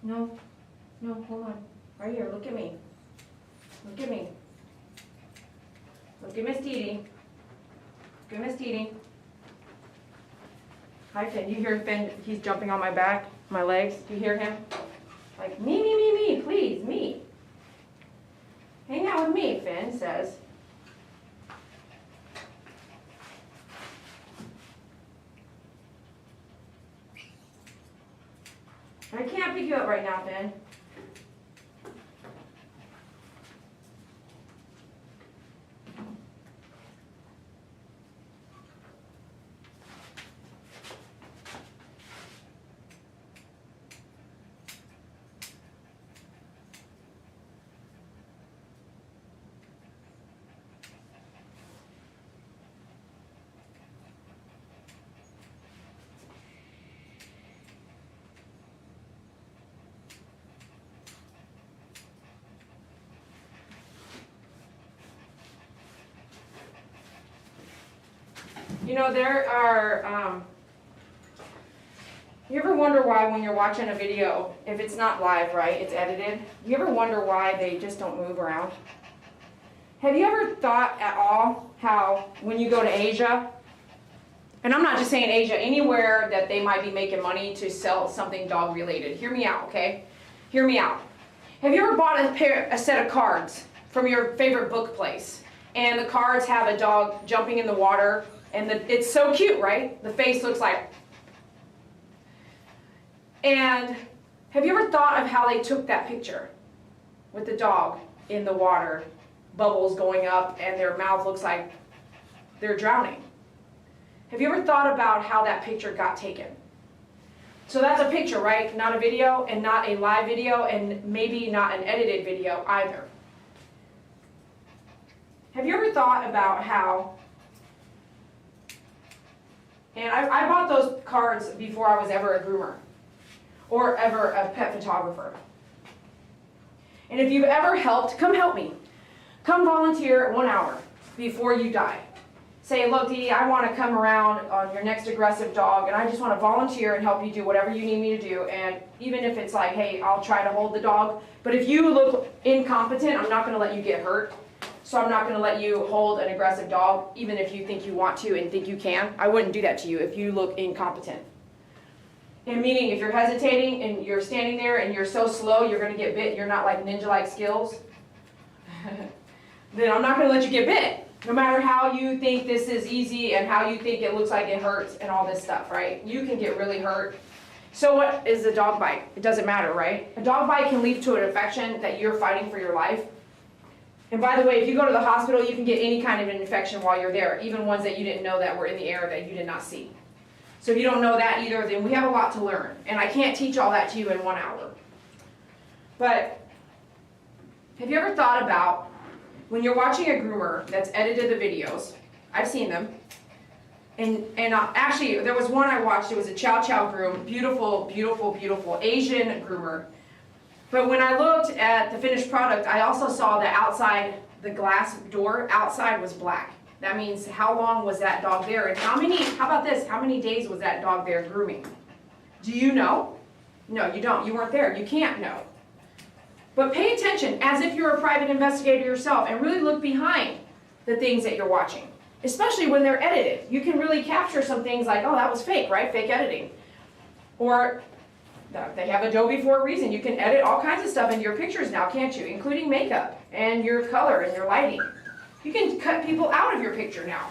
No, hold on. Right here, look at me. Look at me. Look at Miss Dee. Look at Miss Dee. Hi, Finn. You hear Finn? He's jumping on my back, my legs. Do you hear him? Like, me, please, me. Hang out with me, Finn says. I can't pick you up right now, Finn. You know, there are, you ever wonder why when you're watching a video, if it's not live, right, it's edited, you ever wonder why they just don't move around? Have you ever thought at all how when you go to Asia, and I'm not just saying Asia, anywhere that they might be making money to sell something dog related, hear me out, okay? Hear me out. Have you ever bought a set of cards from your favorite book place, and the cards have a dog jumping in the water, and it's so cute, right? The face looks like. And have you ever thought of how they took that picture with the dog in the water, bubbles going up, and their mouth looks like they're drowning? Have you ever thought about how that picture got taken? So that's a picture, right? Not a video, and not a live video, and maybe not an edited video either. Have you ever thought about how, and I bought those cards before I was ever a groomer or ever a pet photographer. And if you've ever helped, come help me. Come volunteer 1 hour before you die. Say, look, Dee, I want to come around on your next aggressive dog, and I just want to volunteer and help you do whatever you need me to do. And even if it's like, hey, I'll try to hold the dog, but if you look incompetent, I'm not going to let you get hurt. So I'm not going to let you hold an aggressive dog, even if you think you want to and think you can. I wouldn't do that to you if you look incompetent. And meaning, if you're hesitating and you're standing there and you're so slow, you're going to get bit, you're not like ninja-like skills, then I'm not going to let you get bit. No matter how you think this is easy and how you think it looks like it hurts and all this stuff, right? You can get really hurt. So what is a dog bite? It doesn't matter, right? A dog bite can lead to an infection that you're fighting for your life. And by the way, if you go to the hospital, you can get any kind of an infection while you're there, even ones that you didn't know that were in the air that you did not see. So if you don't know that either, then we have a lot to learn. And I can't teach all that to you in 1 hour. But have you ever thought about when you're watching a groomer that's edited the videos? I've seen them. And actually, there was one I watched. It was a Chow Chow groom. Beautiful, beautiful, beautiful Asian groomer. But when I looked at the finished product, I also saw that outside, the glass door outside was black. That means how long was that dog there? And how about this, how many days was that dog there grooming? Do you know? No, you don't. You weren't there. You can't know. But pay attention as if you're a private investigator yourself and really look behind the things that you're watching, especially when they're edited. You can really capture some things like, oh, that was fake, right? Fake editing. Or they have Adobe for a reason. You can edit all kinds of stuff into your pictures now, can't you? Including makeup and your color and your lighting. You can cut people out of your picture now.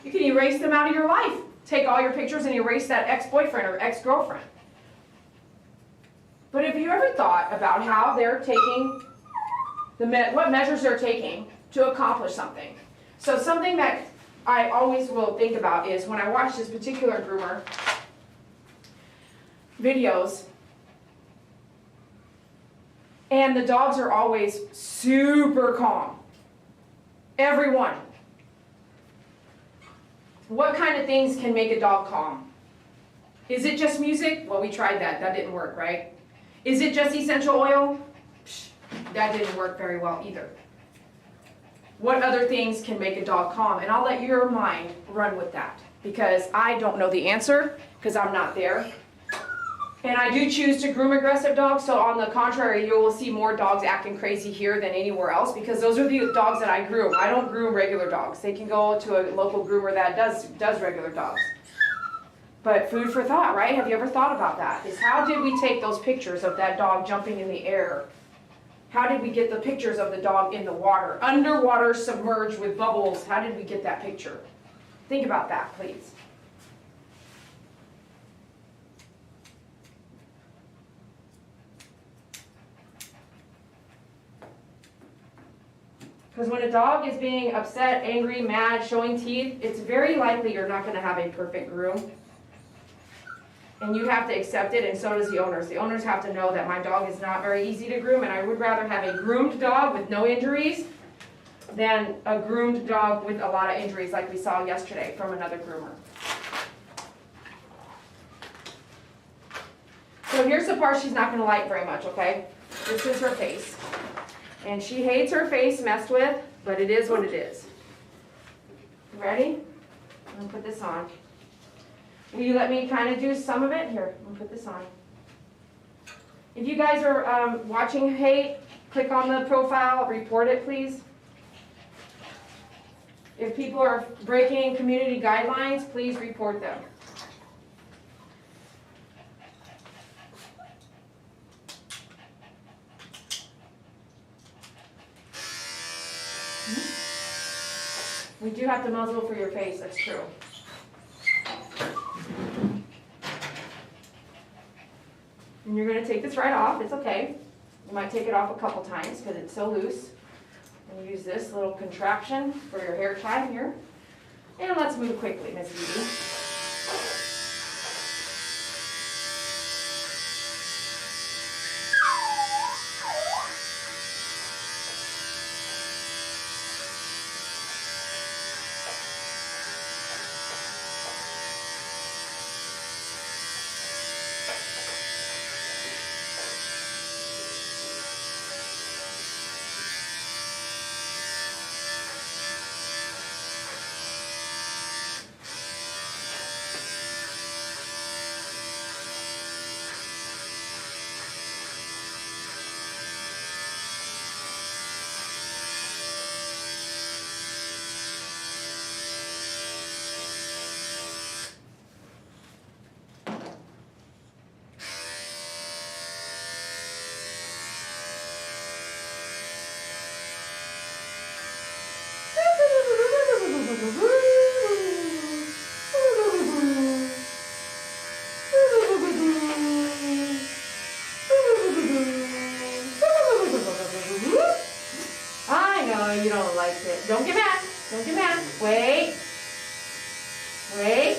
You can erase them out of your life. Take all your pictures and erase that ex-boyfriend or ex-girlfriend. But have you ever thought about how they're taking, what measures they're taking to accomplish something? So something that I always will think about is when I watch this particular groomer videos, and the dogs are always super calm. Everyone. what kind of things can make a dog calm? Is it just music? Well, we tried that. That didn't work, right? Is it just essential oil? Psh, that didn't work very well either. What other things can make a dog calm? And I'll let your mind run with that, because I don't know the answer, because I'm not there. And I do choose to groom aggressive dogs, so on the contrary, you will see more dogs acting crazy here than anywhere else, because those are the dogs that I groom. I don't groom regular dogs. They can go to a local groomer that does regular dogs. But food for thought, right? Have you ever thought about that? Is how did we take those pictures of that dog jumping in the air? How did we get the pictures of the dog in the water, underwater, submerged with bubbles? How did we get that picture? Think about that, please. Because when a dog is being upset, angry, mad, showing teeth, it's very likely you're not going to have a perfect groom. And you have to accept it, and so does the owners. The owners have to know that my dog is not very easy to groom, and I would rather have a groomed dog with no injuries than a groomed dog with a lot of injuries like we saw yesterday from another groomer. So here's the part she's not going to like very much, okay? This is her face. And she hates her face messed with, but it is what it is. Ready? I'm going to put this on. Will you let me kind of do some of it? Here, I'm going to put this on. If you guys are watching hate, click on the profile, report it, please. If people are breaking community guidelines, please report them. We do have to muzzle for your face, that's true. And you're going to take this right off, it's okay. You might take it off a couple times because it's so loose. And use this little contraption for your hair tie here. And let's move quickly, Miss Blvd. I know you don't like it. Don't get mad. Don't get mad. Wait. Wait.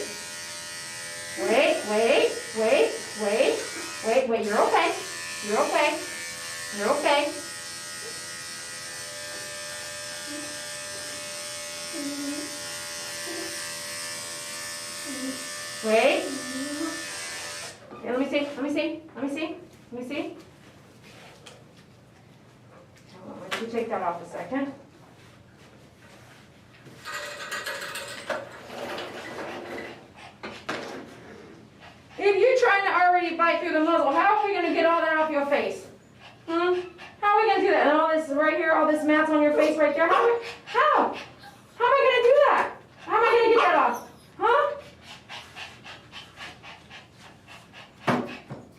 Wait, wait, wait, wait, wait, wait. You're okay. You're okay. You're okay. Wait. Okay, let me see. Let me see. Let me see. Let me see. Why don't you take that off a second? If you're trying to already bite through the muzzle, how are we going to get all that off your face? How are we going to do that? And all this right here, all this mat's on your face right there? How? How am I going to do that? How am I going to get that off? Huh?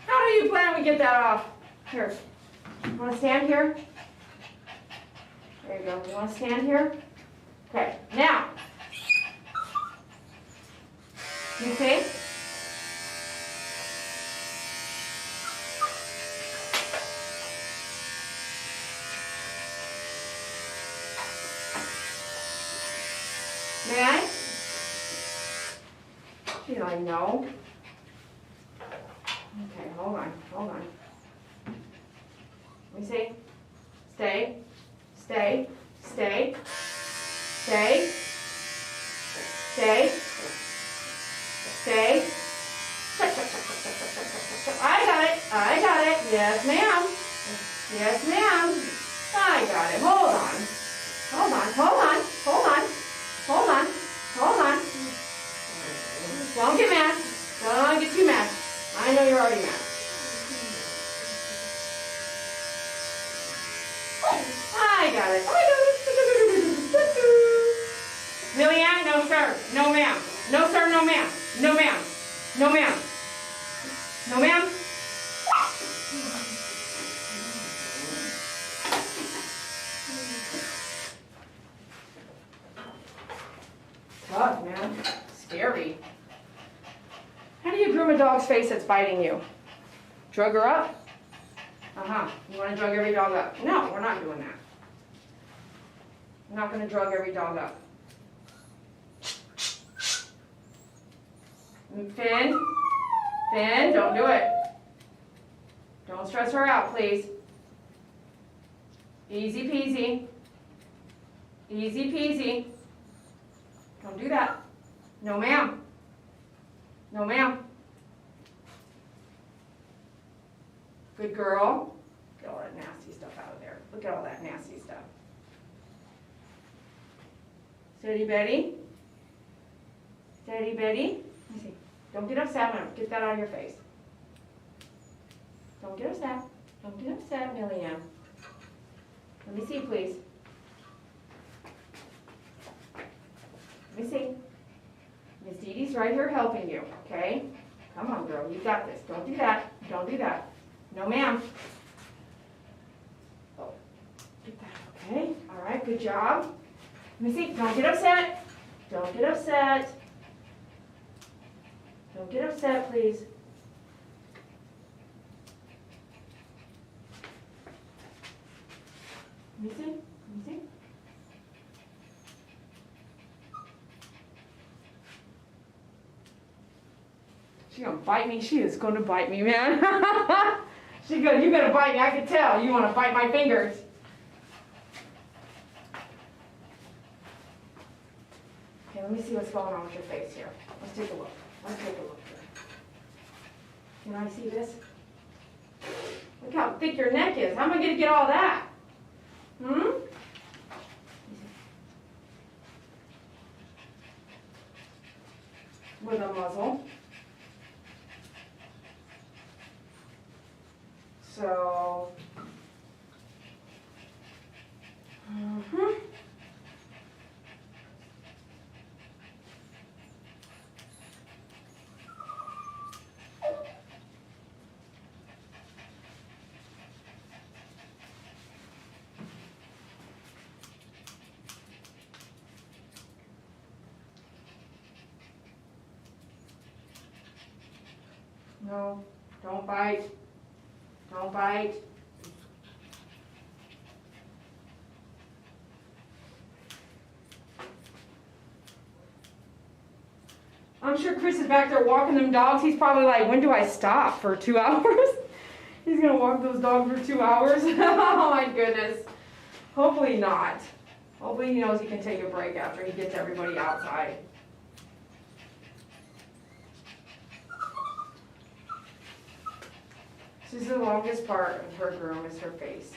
How do you plan to get that off? Here. You want to stand here? There you go. You want to stand here? Okay. Now. You see? May I? She's like, no. Okay, hold on, hold on. Let me see. Stay, stay, stay, stay, stay. Okay? I got it. I got it. Yes, ma'am. Yes, ma'am. I got it. Hold on. Hold on. Hold on. Hold on. Hold on. Hold on. Don't get mad. Don't get too mad. I know you're already mad. I got it. Lillian, no sir. No ma'am. No sir, no ma'am. No ma'am. No ma'am. No ma'am. Tough, man. Scary. How do you groom a dog's face that's biting you? Drug her up? Uh-huh. You want to drug every dog up? No, we're not doing that. I'm not going to drug every dog up. Finn, Finn, don't do it. Don't stress her out, please. Easy peasy. Easy peasy. Don't do that. No, ma'am. No, ma'am. Good girl. Get all that nasty stuff out of there. Look at all that nasty stuff. Steady Betty. Steady Betty. Let me see. Don't get upset, man. Get that out of your face. Don't get upset. Don't get upset, Milliam. Let me see, please. Let me see. Miss Dee Dee's right here helping you, okay? Come on, girl. You got this. Don't do that. Don't do that. No, ma'am. Oh, get that, okay? All right, good job. Let me see. Don't get upset. Don't get upset. Don't get upset, please. Let me see. Let me see. She's gonna bite me. She is gonna bite me, man. You're gonna bite me. I can tell. You wanna bite my fingers. Okay, let me see what's going on with your face here. Let's take a look. Let's take a look here. Can I see this? Look how thick your neck is. How am I gonna get all that? With a muzzle. So, no, don't bite. Don't bite. I'm sure Chris is back there walking them dogs. He's probably like, when do I stop for 2 hours? He's gonna walk those dogs for 2 hours. Oh my goodness. Hopefully not. Hopefully he knows he can take a break after he gets everybody outside. This is the longest part of her groom is her face.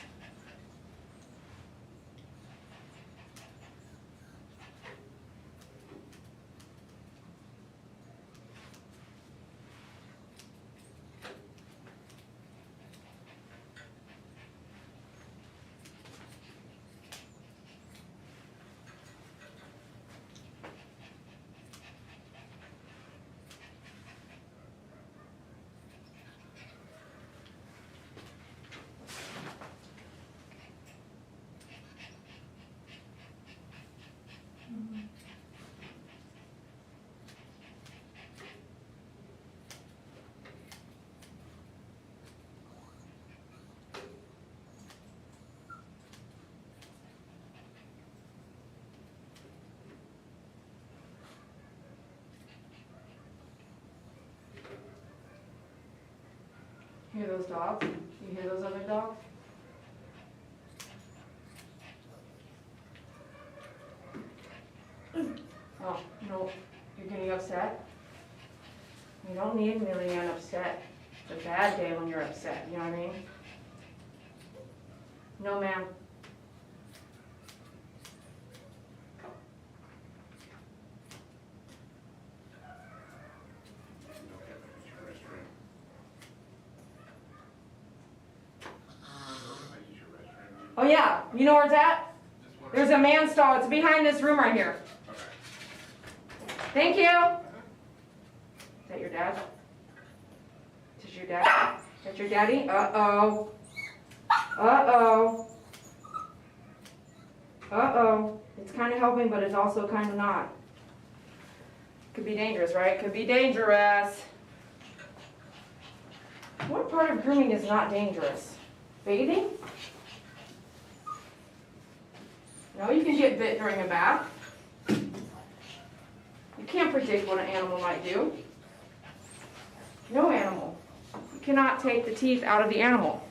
You hear those dogs? You hear those other dogs? Oh, no. You're getting upset? You don't need Millyanne upset. It's a bad day when you're upset, you know what I mean? No, ma'am. Oh yeah, you know where it's at? There's a man stall. It's behind this room right here. Thank you. Is that your dad? Is this your dad? Is that your daddy? Uh-oh. Uh-oh. Uh-oh. It's kind of helping, but it's also kind of not. Could be dangerous, right? Could be dangerous. What part of grooming is not dangerous? Bathing? No, you can get bit during a bath. You can't predict what an animal might do. No animal. You cannot take the teeth out of the animal.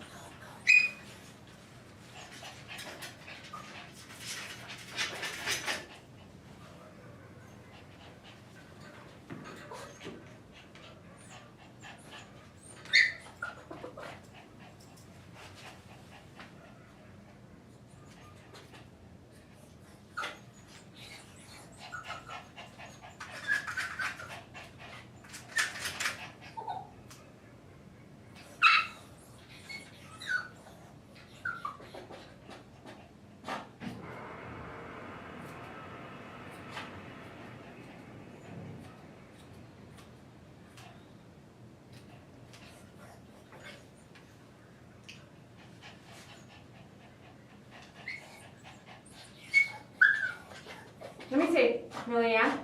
Let me see. Millyanne?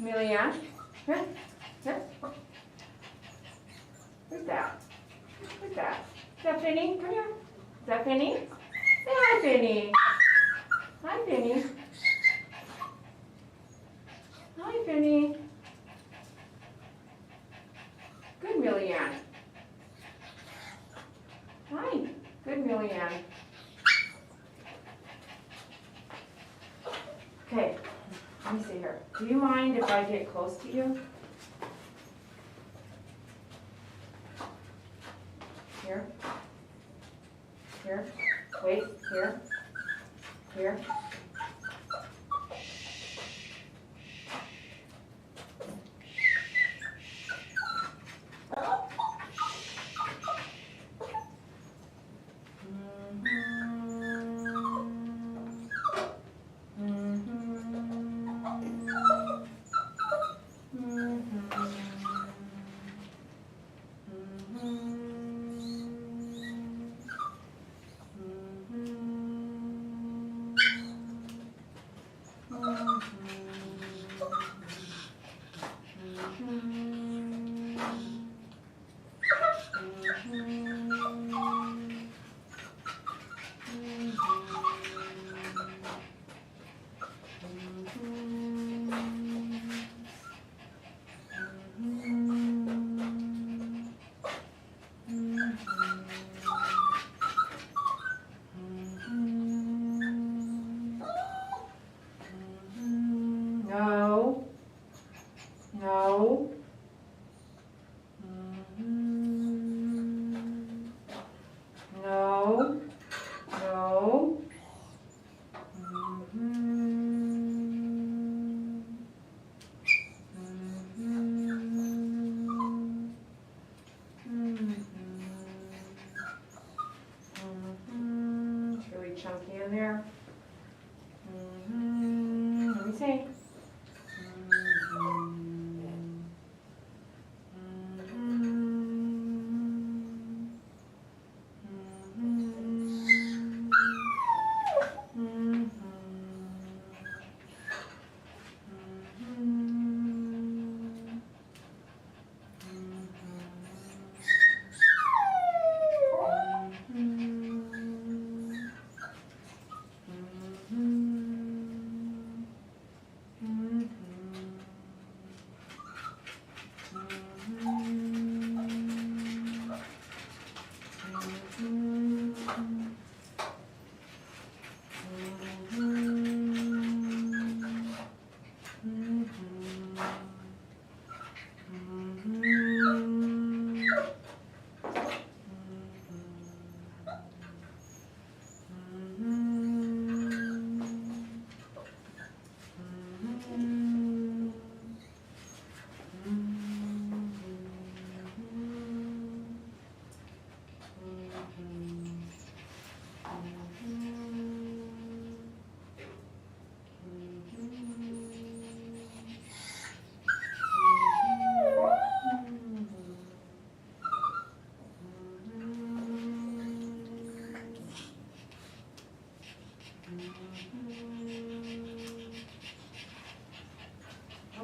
Millyanne? Here? Here? Who's that? Who's that? Is that Finny? Come here. Is that Finny? Say hi, Finny. Hi, Finny. Hi, Finny. Good, Millyanne. Hi. Good, Millyanne. Okay, let me see here. Do you mind if I get close to you? Here. Here. Wait, here. Here.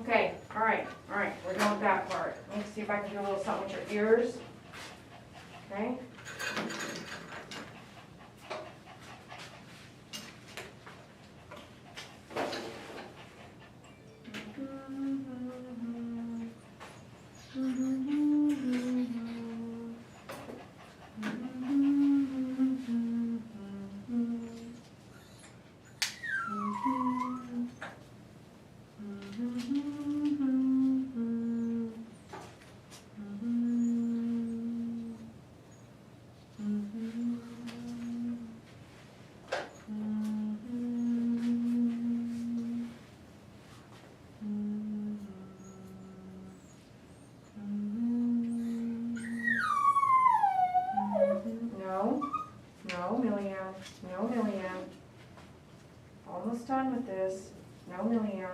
Okay, all right, we're done with that part. Let me see if I can do a little something with your ears. Okay. No, Milliam. No, Milliam. Almost done with this. No, Milliam.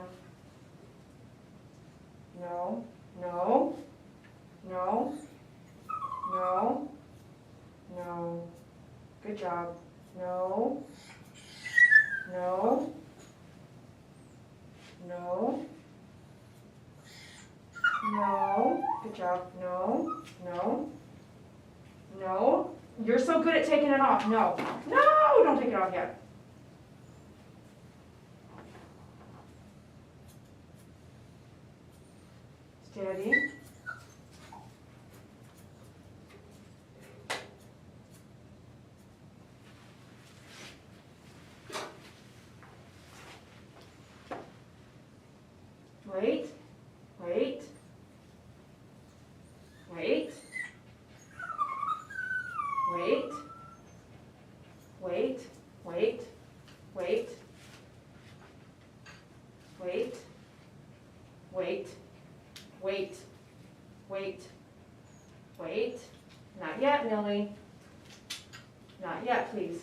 No, no, no, no, no. Good job. No, no, no, no. Good job. No, no, no. You're so good at taking it off. No, no, don't take it off yet. Steady. Wait, wait, wait, wait, wait, wait, wait, wait, wait, wait, wait, wait. Not yet, Millie. Not yet, please.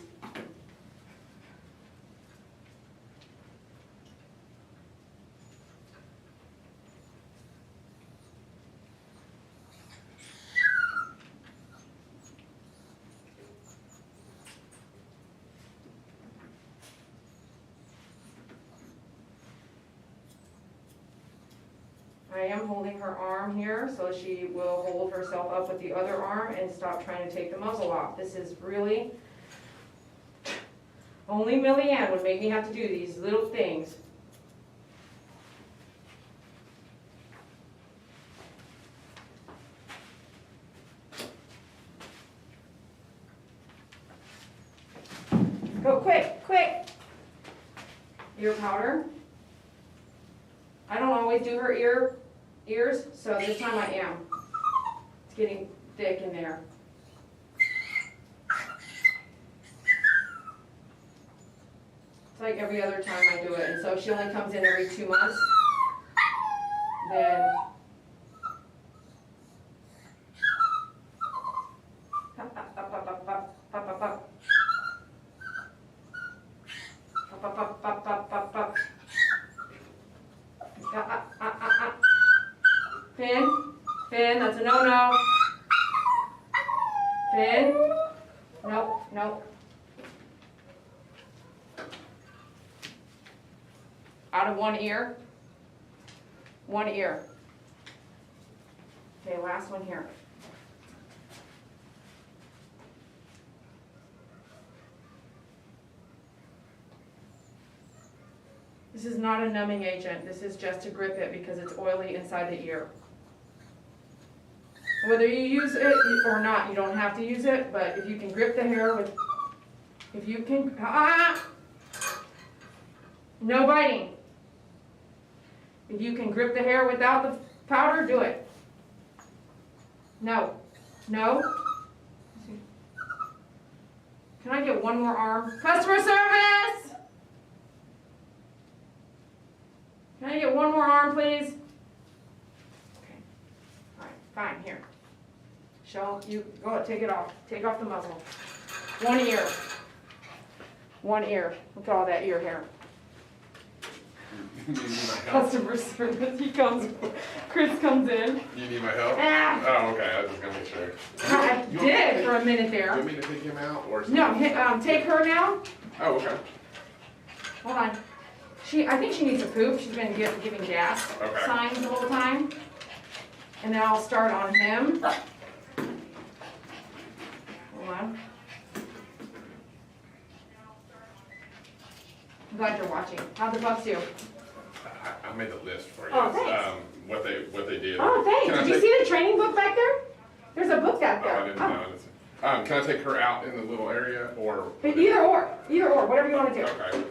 I am holding her arm here so she will hold herself up with the other arm and stop trying to take the muzzle off. This is really, only Millie Ann would make me have to do these little things. Go quick, quick. Ear powder. I don't always do her ears, so this time I am. It's getting thick in there. It's like every other time I do it, and so if she only comes in every 2 months, then up, up, up, up, up, up, up, up, up. Up, up, up, up, up, up, up. Finn, Finn, that's a no-no. Finn, nope, nope. Out of one ear. One ear. Okay, last one here. This is not a numbing agent. This is just to grip it because it's oily inside the ear. Whether you use it or not, you don't have to use it, but if you can grip the hair with, if you can, no biting. If you can grip the hair without the powder, do it. No, no. Can I get one more arm? Customer service! Can I get one more arm, please? Okay. All right, fine, here. Show, you, go, take it off. Take off the muzzle. One ear. One ear. Look at all that ear hair. You need my help? Customer service, he comes, Chris comes in. You need my help? Ah. Oh, okay, I was just gonna make sure. I You did for a minute You there. want me to take him out or? No, take her now. Oh, okay. Hold on. I think she needs a poop. She's been giving gas Okay. signs the whole time. And then I'll start on him. Hold on. I'm glad you're watching. How'd the pups do? I made the list for you. Oh, thanks. What they did. Oh, thanks. Can I Did you take- see the training book back there? There's a book out Oh, I there. didn't know. Can I take her out in the little area or? Either or, whatever you want to do. Okay.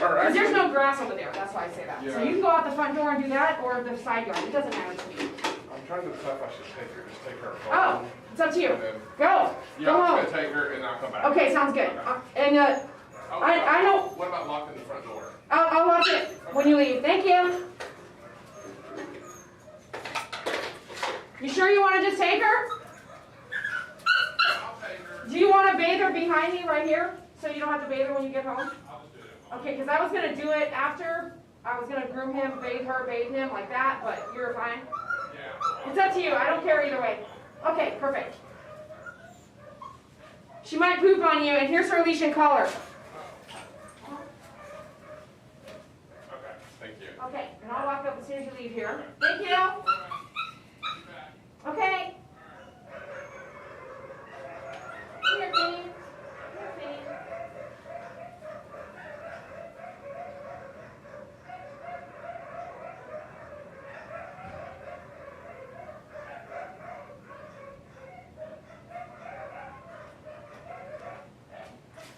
All right. Because there's no grass over there, that's why I say that. So Yeah. you can go out the front door and do that, or the side yard, it doesn't matter to me. I'm trying to decide if I should take her. Just take her Oh, home. it's up to you. And then, Go, yeah, go I'm home. gonna take her and I'll come back. Okay, sounds good. And Oh, I know, What about locking the front door? I'll lock it when you leave. Thank you. You sure you want to just take her? I'll take her. Do you want to bathe her behind me right here? So you don't have to bathe her when you get home? I'll just do it. Okay, because I was going to do it after. I was going to groom him, bathe her, bathe him like that, but you're fine. Yeah. It's up to you. I don't care either way. Okay, perfect. She might poop on you, and here's her leash and collar. Okay. Thank you. Okay, and I'll lock up as soon as you leave here. Thank you. Okay. Here, Penny. Here, Penny.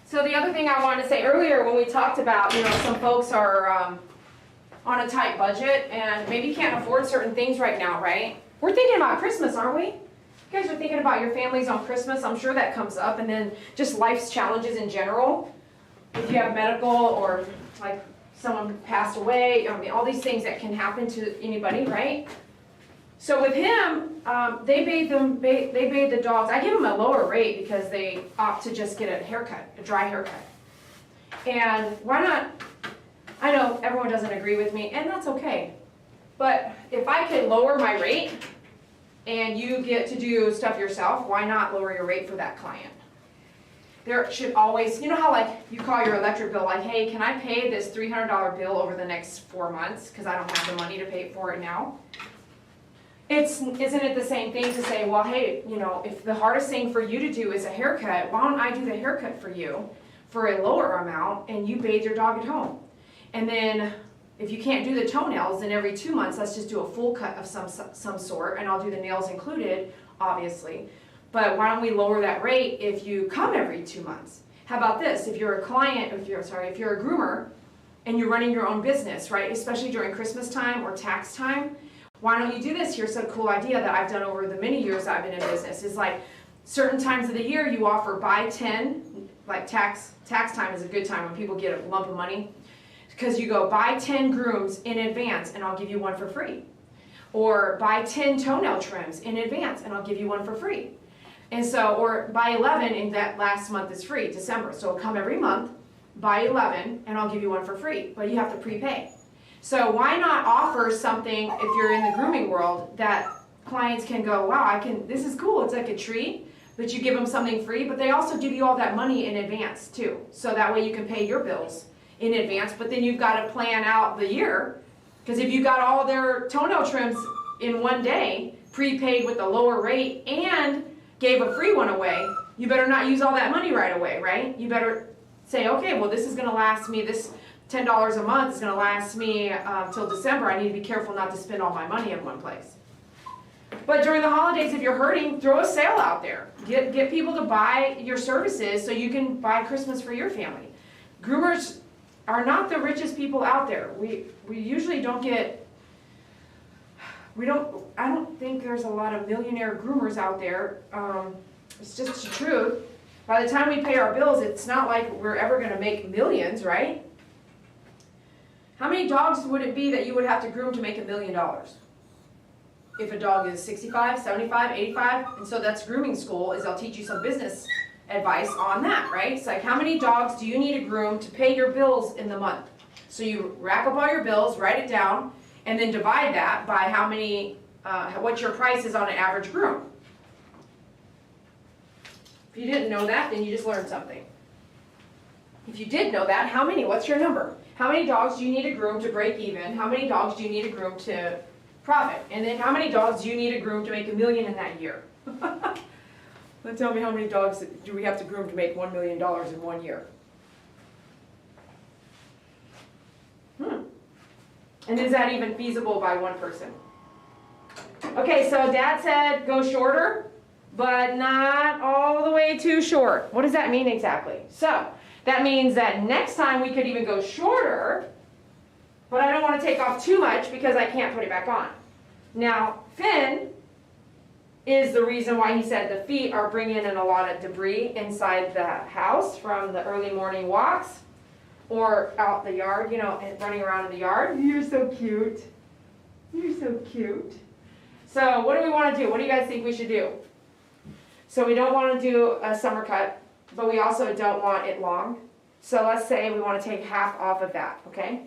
So the other thing I wanted to say earlier when we talked about, some folks are on a tight budget and maybe can't afford certain things right now, right? We're thinking about Christmas, aren't we? You guys are thinking about your families on Christmas. I'm sure that comes up. And then just life's challenges in general. If you have medical or like someone passed away, I mean, all these things that can happen to anybody, right? So with him, they bathe the dogs. I give them a lower rate because they opt to just get a haircut, a dry haircut. And why not? I know everyone doesn't agree with me, and that's okay. But if I can lower my rate and you get to do stuff yourself, why not lower your rate for that client? There should always, you know how like you call your electric bill like, hey, can I pay this $300 bill over the next 4 months because I don't have the money to pay for it now? Isn't it the same thing to say, well, hey, if the hardest thing for you to do is a haircut, why don't I do the haircut for you for a lower amount and you bathe your dog at home? And then if you can't do the toenails, then every 2 months, let's just do a full cut of some sort, and I'll do the nails included, obviously. But why don't we lower that rate if you come every 2 months? How about this? If you're a client, if you're a groomer and you're running your own business, right? Especially during Christmas time or tax time, why don't you do this? Here's a cool idea that I've done over the many years I've been in business. Is like certain times of the year you offer buy 10, like tax time is a good time when people get a lump of money. Because you go buy 10 grooms in advance and I'll give you one for free. Or buy 10 toenail trims in advance and I'll give you one for free. And so, or buy 11 and that last month is free, December. So come every month, buy 11 and I'll give you one for free, but you have to prepay. So why not offer something if you're in the grooming world that clients can go, wow, this is cool, it's like a treat, but you give them something free, but they also give you all that money in advance too. So that way you can pay your bills in advance, but then you've got to plan out the year. Because if you got all their toenail trims in one day, prepaid with a lower rate, and gave a free one away, you better not use all that money right away, right? You better say, okay, well, this is going to last me, this $10 a month is going to last me till December. I need to be careful not to spend all my money in one place. But during the holidays, if you're hurting, throw a sale out there. Get people to buy your services so you can buy Christmas for your family. Groomers are not the richest people out there. We usually don't get, I don't think there's a lot of millionaire groomers out there. It's just the truth. By the time we pay our bills, it's not like we're ever going to make millions, right? How many dogs would it be that you would have to groom to make $1 million? If a dog is 65, 75, 85, and so that's grooming school, is they'll teach you some business advice on that, right? It's like, how many dogs do you need to groom to pay your bills in the month? So you rack up all your bills, write it down, and then divide that by how many, what your price is on an average groom. If you didn't know that, then you just learned something. If you did know that, what's your number? how many dogs do you need to groom to break even? How many dogs do you need to groom to profit? And then how many dogs do you need to groom to make $1 million in that year? Tell me how many dogs do we have to groom to make $1 million in 1 year? And is that even feasible by one person? Okay, so Dad said go shorter, but not all the way too short. What does that mean exactly? So that means that next time we could even go shorter, but I don't want to take off too much because I can't put it back on. Now, Finn is the reason why he said the feet are bringing in a lot of debris inside the house from the early morning walks or out the yard, you know, and running around in the yard. You're so cute. You're so cute. So what do we want to do? What do you guys think we should do? So we don't want to do a summer cut, but we also don't want it long. So let's say we want to take half off of that, okay?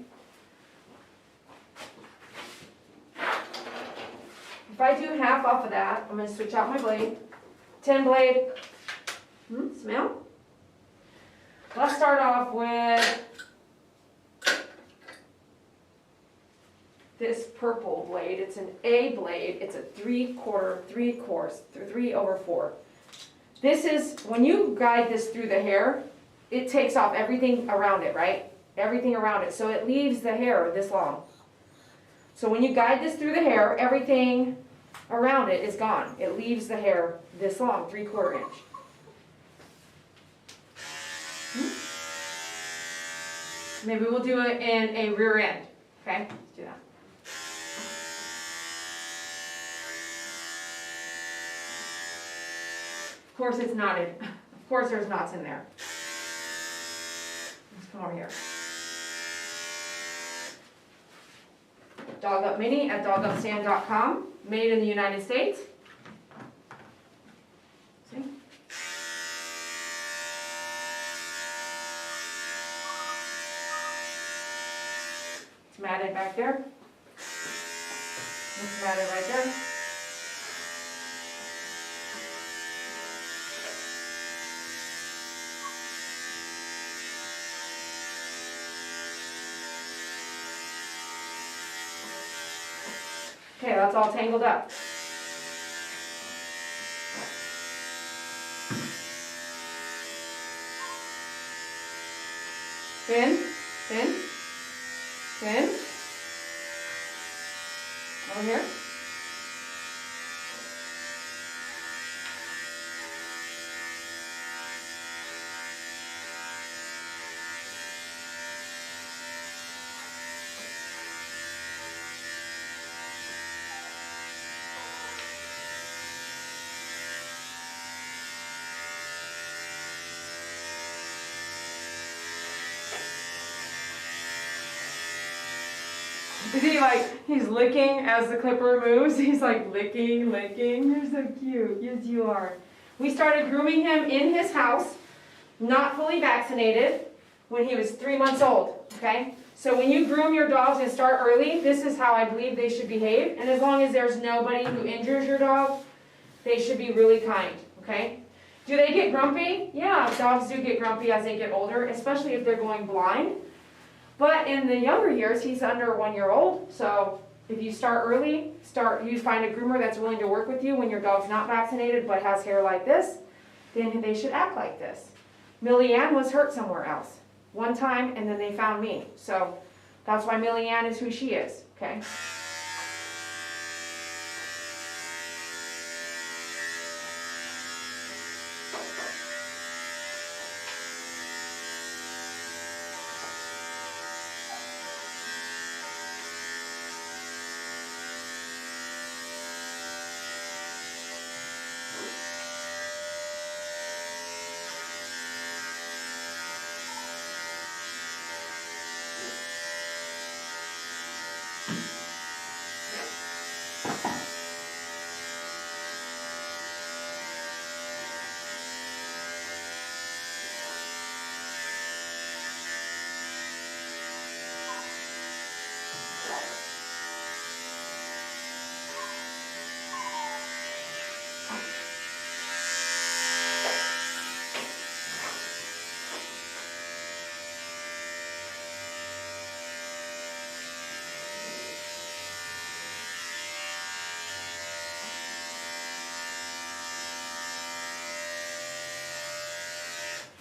If I do half off of that, I'm going to switch out my blade. 10 blade. Smell? Let's start off with this purple blade. It's an A blade. It's a 3/4. This is, when you guide this through the hair, it takes off everything around it, right? Everything around it. So it leaves the hair this long. So when you guide this through the hair, everything around it is gone. It leaves the hair this long, 3/4 inch. Maybe we'll do it in a rear end. Okay, let's do that. Of course it's knotted. Of course there's knots in there. Let's come over here. Dog Up Mini at dogupstand.com. Made in the United States. See? It's matted back there. It's matted right there. Okay, that's all tangled up. Finn, Finn, Finn. Over here. Is he like, he's licking as the clipper moves? He's like licking, licking. You're so cute. Yes, you are. We started grooming him in his house, not fully vaccinated, when he was 3 months old, okay? So when you groom your dogs and start early, this is how I believe they should behave. And as long as there's nobody who injures your dog, they should be really kind, okay? Do they get grumpy? Yeah, dogs do get grumpy as they get older, especially if they're going blind. But in the younger years, he's under 1 year old, so if you start early, you find a groomer that's willing to work with you when your dog's not vaccinated but has hair like this, then they should act like this. Millie Ann was hurt somewhere else one time, and then they found me. So that's why Millie Ann is who she is, okay?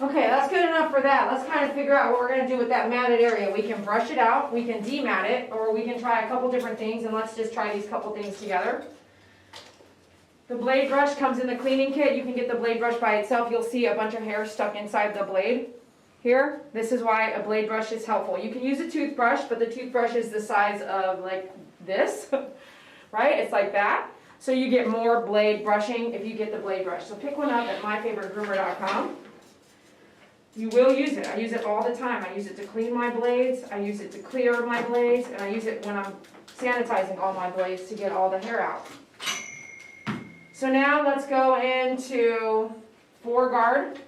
Okay, that's good enough for that. Let's kind of figure out what we're gonna do with that matted area. We can brush it out, we can demat it, or we can try a couple different things, and let's just try these couple things together. The blade brush comes in the cleaning kit. You can get the blade brush by itself. You'll see a bunch of hair stuck inside the blade here. This is why a blade brush is helpful. You can use a toothbrush, but the toothbrush is the size of like this, right? It's like that. So you get more blade brushing if you get the blade brush. So pick one up at myfavoritegroomer.com. You will use it. I use it all the time. I use it to clean my blades, I use it to clear my blades, and I use it when I'm sanitizing all my blades to get all the hair out. So now let's go into 4-guard.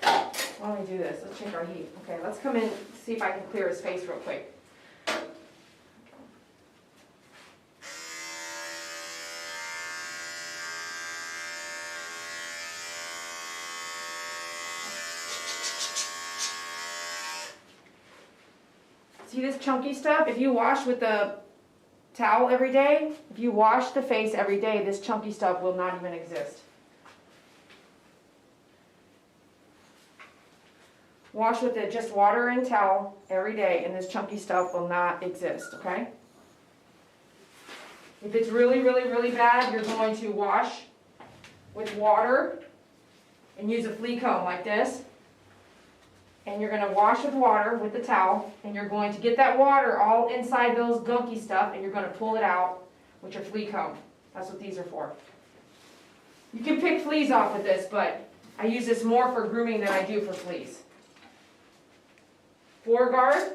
Why don't we do this? Let's check our heat. Okay, let's come in, see if I can clear his face real quick. See this chunky stuff? If you wash with the towel every day, if you wash the face every day, this chunky stuff will not even exist. Wash with just water and towel every day, and this chunky stuff will not exist, okay? If it's really, really, really bad, you're going to wash with water and use a flea comb like this. And you're going to wash with water with the towel, and you're going to get that water all inside those gunky stuff, and you're going to pull it out with your flea comb. That's what these are for. You can pick fleas off with this, but I use this more for grooming than I do for fleas. 4-guard.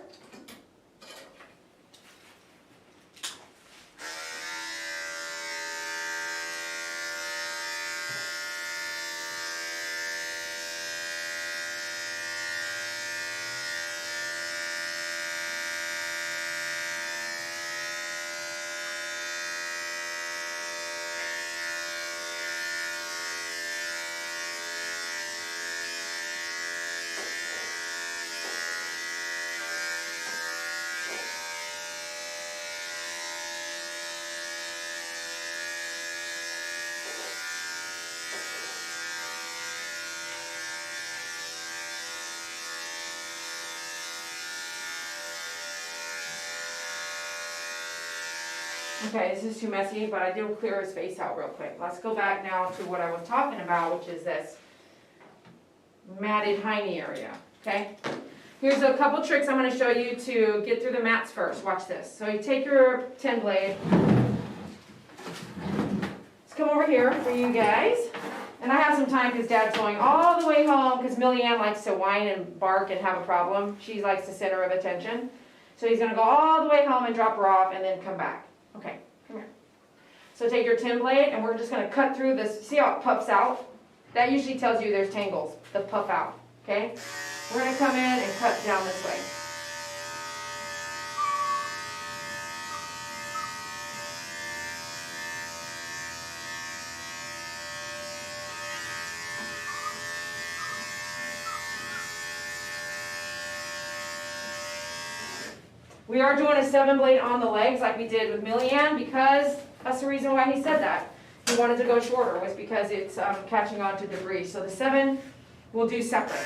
Okay, this is too messy, but I did clear his face out real quick. Let's go back now to what I was talking about, which is this matted hiney area, okay? Here's a couple tricks I'm going to show you to get through the mats first. Watch this. So you take your 10 blade. Let's come over here for you guys. And I have some time because Dad's going all the way home because Millie Ann likes to whine and bark and have a problem. She likes the center of attention. So he's going to go all the way home and drop her off and then come back. Okay, come here. So take your 10 blade and we're just going to cut through this. See how it puffs out? That usually tells you there's tangles that puff out, okay? We're going to come in and cut down this way. We are doing a 7-blade on the legs like we did with Millie Ann because that's the reason why he said that. He wanted to go shorter was because it's catching on to debris. So the 7 we'll do separate.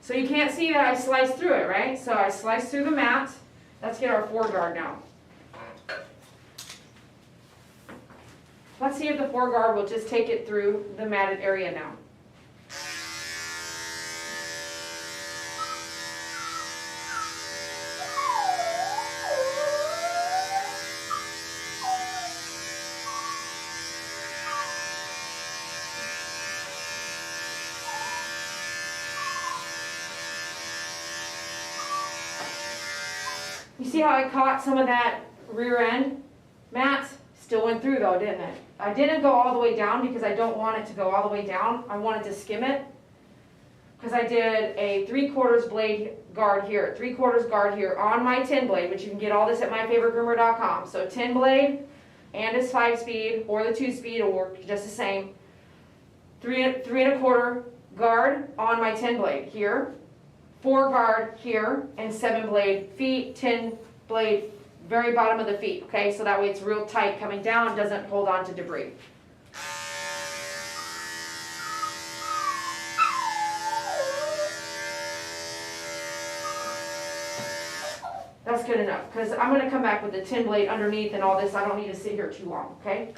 So you can't see that I sliced through it, right? So I sliced through the mat. Let's get our 4-guard now. Let's see if the 4-guard will just take it through the matted area now. You see how I caught some of that rear end mat? Still went through though, didn't it? I didn't go all the way down because I don't want it to go all the way down. I wanted to skim it because I did a 3/4 blade guard here, 3/4 guard here on my 10 blade, which you can get all this at myfavoritegroomer.com. So 10 blade and it's 5-speed or the 2-speed will work just the same. 3 1/4 guard on my 10 blade here, 4 guard here, and 7 blade feet, 10 blade very bottom of the feet, okay? So that way it's real tight coming down, doesn't hold on to debris. That's good enough, because I'm going to come back with the 10 blade underneath and all this. I don't need to sit here too long, okay?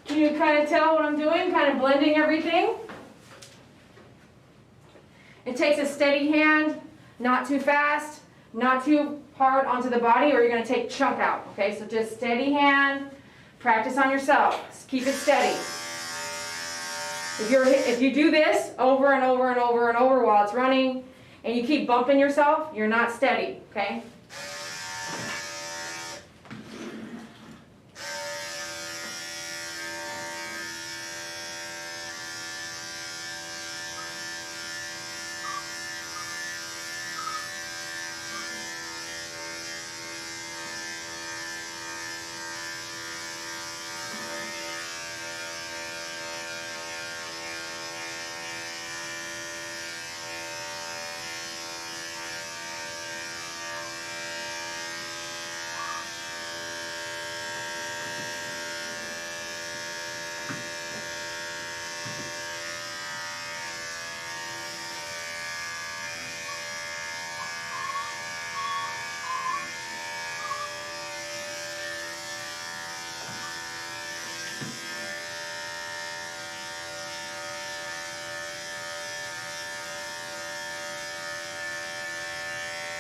Can you kind of tell what I'm doing? Kind of blending everything. It takes a steady hand, not too fast, not too hard onto the body, or you're going to take chunk out. Okay, so just steady hand. Practice on yourself. Just keep it steady. If you do this over and over and over and over while it's running, and you keep bumping yourself, you're not steady. Okay.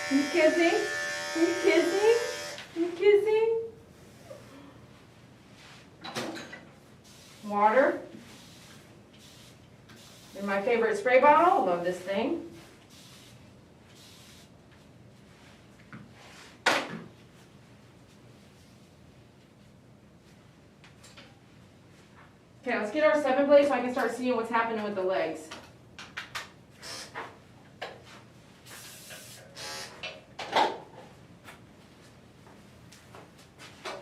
Are you kissing? Are you kissing? Are you kissing? Water. In my favorite spray bottle. Love this thing. Okay, let's get our 7 blades so I can start seeing what's happening with the legs.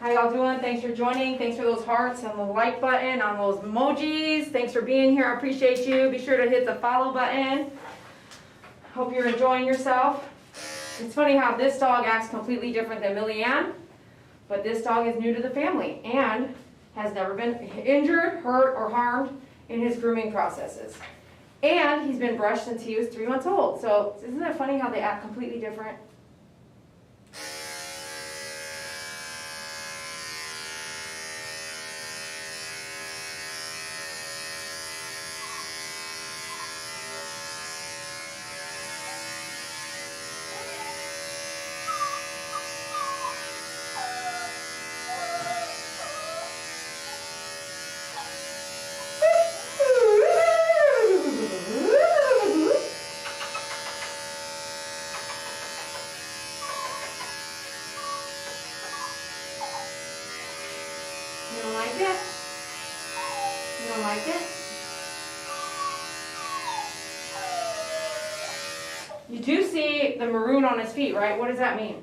How y'all doing? Thanks for joining. Thanks for those hearts and the like button, on those emojis. Thanks for being here. I appreciate you. Be sure to hit the follow button. Hope you're enjoying yourself. It's funny how this dog acts completely different than Millie Ann, but this dog is new to the family and has never been injured, hurt, or harmed in his grooming processes. And he's been brushed since he was 3 months old. So isn't it funny how they act completely different? You don't like it? You don't like it? You do see the maroon on his feet, right? What does that mean?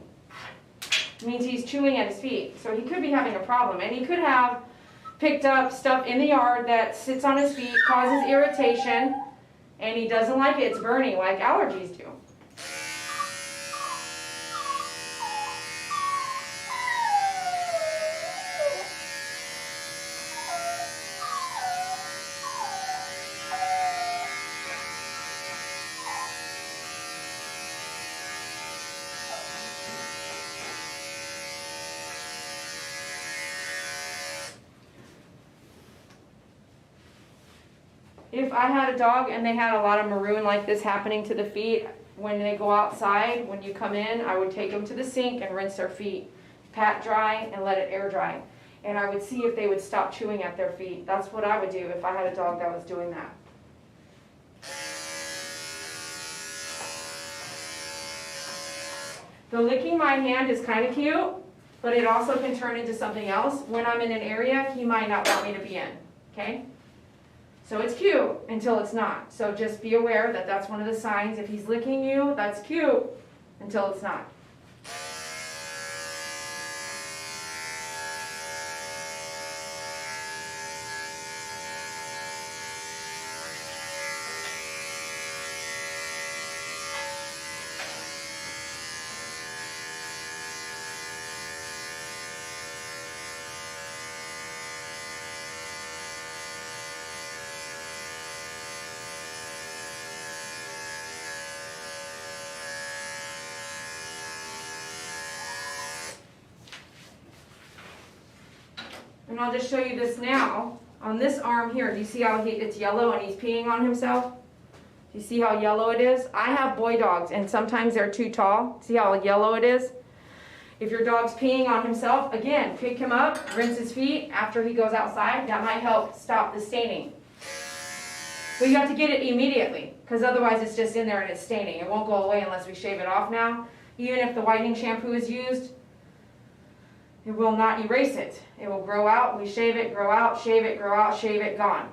It means he's chewing at his feet. So he could be having a problem. And he could have picked up stuff in the yard that sits on his feet, causes irritation, and he doesn't like it. It's burning like allergies do. if I had a dog and they had a lot of maroon like this happening to the feet, when they go outside, when you come in, I would take them to the sink and rinse their feet, pat dry and let it air dry. And I would see if they would stop chewing at their feet. That's what I would do if I had a dog that was doing that. The licking my hand is kind of cute, but it also can turn into something else. When I'm in an area he might not want me to be in, okay? So it's cute until it's not. So just be aware that that's one of the signs. If he's licking you, that's cute until it's not. And I'll just show you this now. On this arm here, do you see how it's yellow and he's peeing on himself? Do you see how yellow it is? I have boy dogs and sometimes they're too tall. See how yellow it is? If your dog's peeing on himself, again, pick him up, rinse his feet after he goes outside. That might help stop the staining. But you have to get it immediately because otherwise it's just in there and it's staining. It won't go away unless we shave it off now. Even if the whitening shampoo is used, it will not erase it. It will grow out, we shave it, grow out, shave it, grow out, shave it, gone.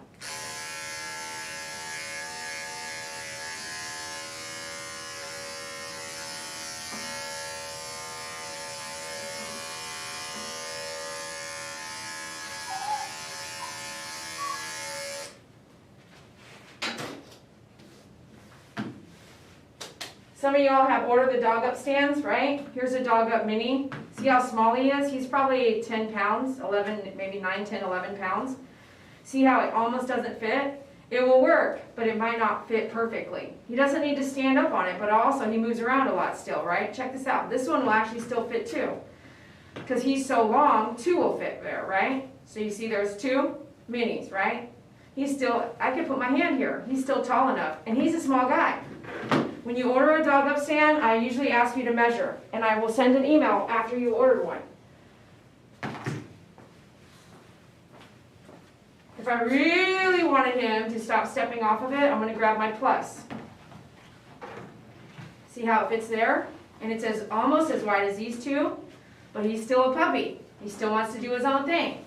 Some of y'all have ordered the dog up stands, right? Here's a dog up mini. See how small he is? He's probably 10 pounds, 11, maybe 9, 10, 11 pounds. See how it almost doesn't fit? It will work, but it might not fit perfectly. He doesn't need to stand up on it, but also he moves around a lot still, right? Check this out. This one will actually still fit too. Because he's so long, 2 will fit there, right? So you see there's 2 minis, right? He's still, I could put my hand here. He's still tall enough, and he's a small guy. When you order a dog up stand, I usually ask you to measure, and I will send an email after you ordered one. If I really wanted him to stop stepping off of it, I'm going to grab my plus. See how it fits there? And it's almost as wide as these 2, but he's still a puppy. He still wants to do his own thing.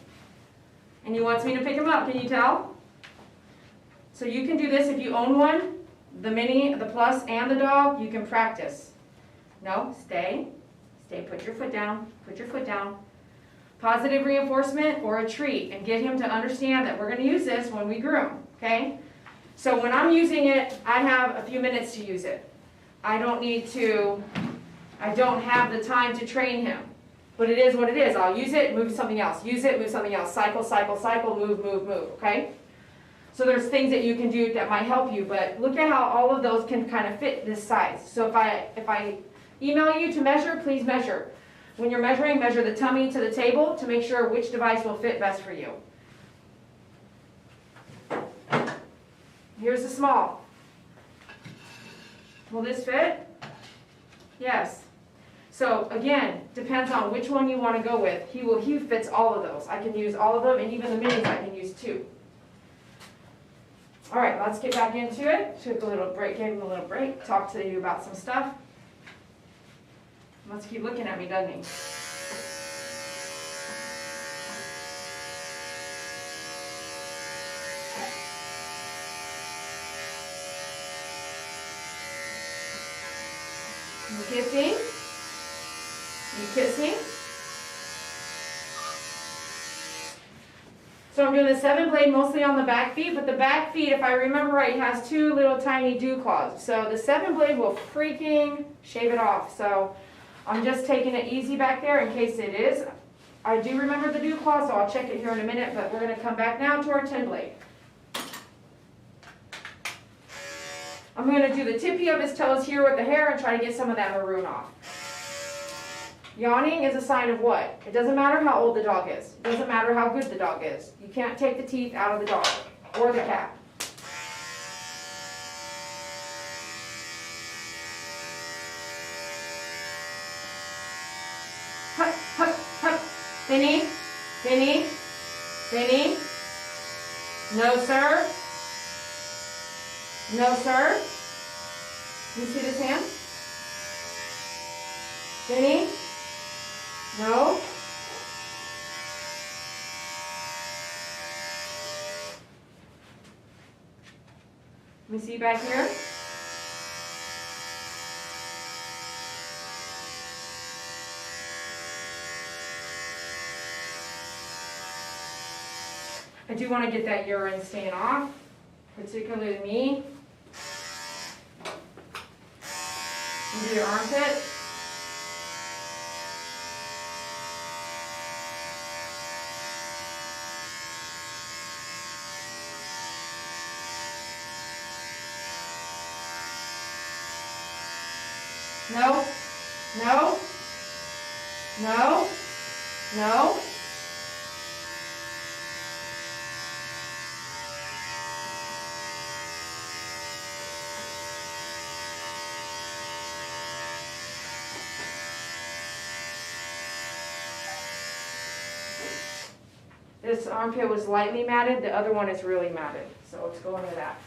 And he wants me to pick him up, can you tell? So you can do this if you own one. The mini, the plus, and the dog, you can practice. No, stay, put your foot down, put your foot down. Positive reinforcement or a treat, and get him to understand that we're going to use this when we groom, okay? So when I'm using it, I have a few minutes to use it. I don't have the time to train him. But it is what it is. I'll use it, move something else. Use it, move something else. Cycle, cycle, cycle, move, move, move, okay? So there's things that you can do that might help you, but look at how all of those can kind of fit this size. So if I email you to measure, please measure. When you're measuring, measure the tummy to the table to make sure which device will fit best for you. Here's the small. Will this fit? Yes. So again, depends on which one you want to go with. He fits all of those. I can use all of them, and even the minis I can use too. All right, let's get back into it. Took a little break, gave him a little break, talked to you about some stuff. Let's keep looking at me, doesn't he? You kissing? You kissing? So I'm doing the 7 blade mostly on the back feet, but the back feet, if I remember right, has 2 little tiny dew claws. So the 7 blade will freaking shave it off. So I'm just taking it easy back there in case it is. I do remember the dew claw, so I'll check it here in a minute, but we're going to come back now to our 10 blade. I'm going to do the tippy of his toes here with the hair and try to get some of that maroon off. Yawning is a sign of what? It doesn't matter how old the dog is. It doesn't matter how good the dog is. You can't take the teeth out of the dog or the cat. Vinny? Vinny? No, sir. No, sir. You see this hand? Vinny? No. Let me see back here. I do want to get that urine stain off, particularly me. Into your armpit. No, no, no, no. This armpit was lightly matted, the other one is really matted, so let's go into that.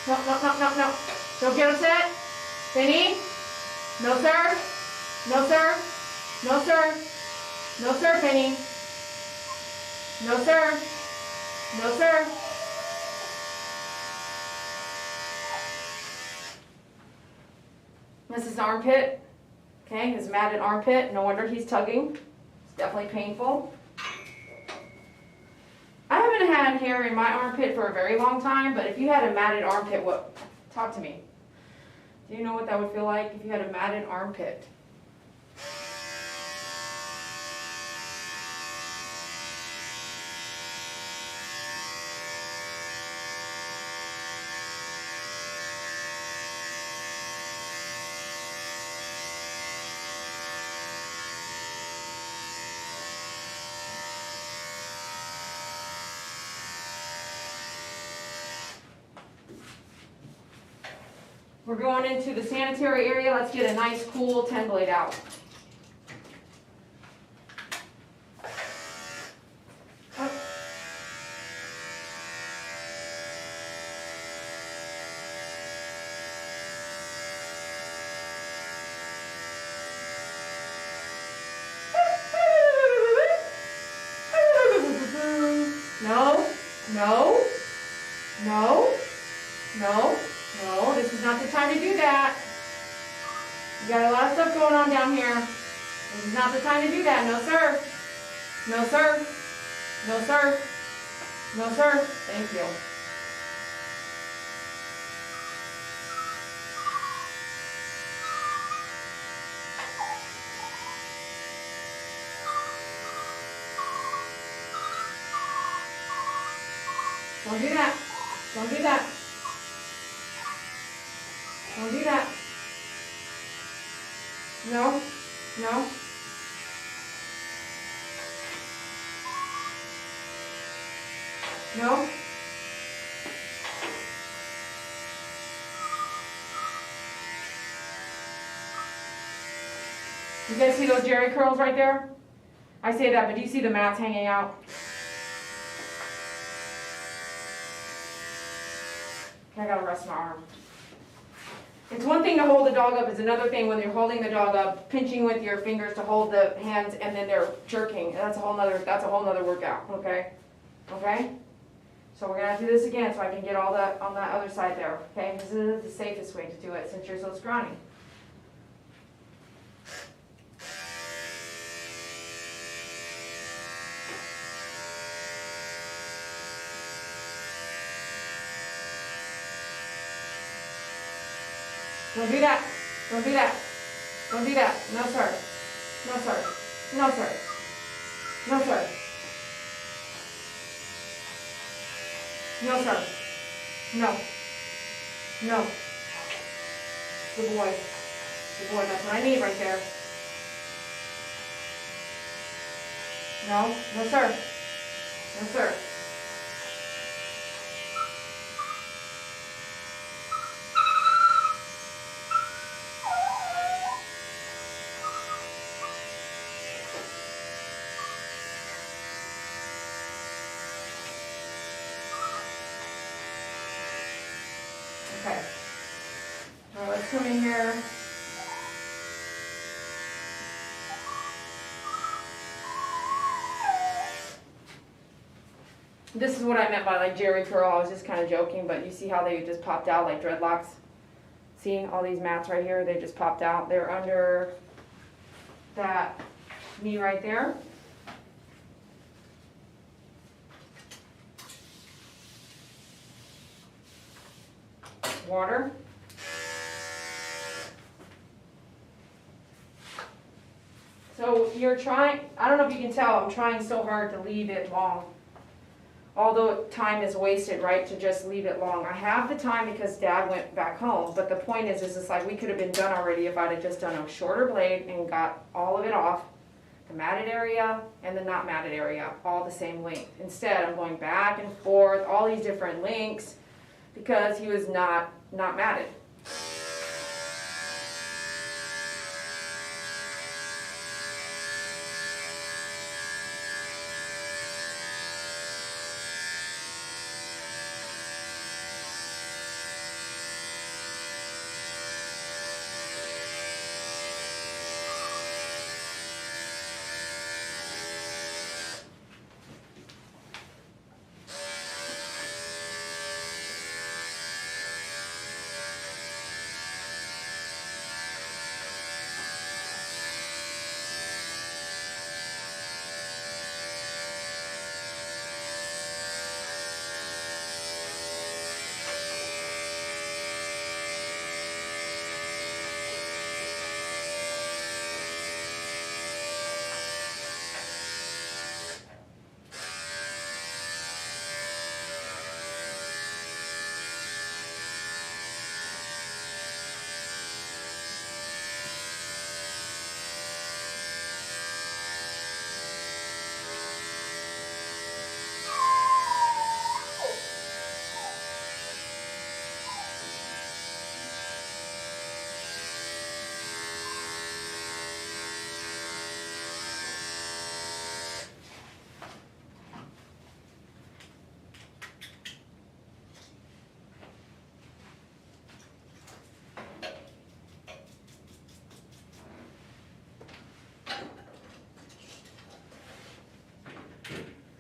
No, no, no, no, no. Don't get upset. Vinny? No, sir. No, sir. No, sir. No, sir, Vinny. No, sir. No, sir. This is armpit. Okay, his matted armpit. No wonder he's tugging. It's definitely painful. I haven't had hair in my armpit for a very long time, but if you had a matted armpit, what? Talk to me. Do you know what that would feel like if you had a matted armpit? We're going into the sanitary area. Let's get a nice cool 10 blade out. No, no, no, no. No, this is not the time to do that. You got a lot of stuff going on down here. This is not the time to do that. No, sir. No, sir. No, sir. No, sir. Thank you. Don't do that. Don't do that. Don't do that. No, no. No. You guys see those Jerry curls right there? I say that, but do you see the mats hanging out? I gotta rest my arm. It's one thing to hold the dog up, it's another thing when you're holding the dog up, pinching with your fingers to hold the hands, and then they're jerking. That's a whole nother workout, okay? Okay? So we're gonna do this again so I can get all that on that other side there, okay? This is the safest way to do it since you're so scrawny. Don't do that. Don't do that. Don't do that. No, sir. No, sir. No, sir. No, sir. No, sir. No. No. Good boy. Good boy. That's what I need right there. No. No, sir. No, sir. come in here. This is what I meant by like Jerry curl. I was just kind of joking, but you see how they just popped out like dreadlocks? See all these mats right here? They just popped out. They're under that knee right there. Water. So you're trying, I don't know if you can tell, I'm trying so hard to leave it long. Although time is wasted, right, to just leave it long. I have the time because Dad went back home, but the point is it's like we could have been done already if I'd have just done a shorter blade and got all of it off, the matted area and the not matted area, all the same length. Instead, I'm going back and forth, all these different lengths, because he was not matted.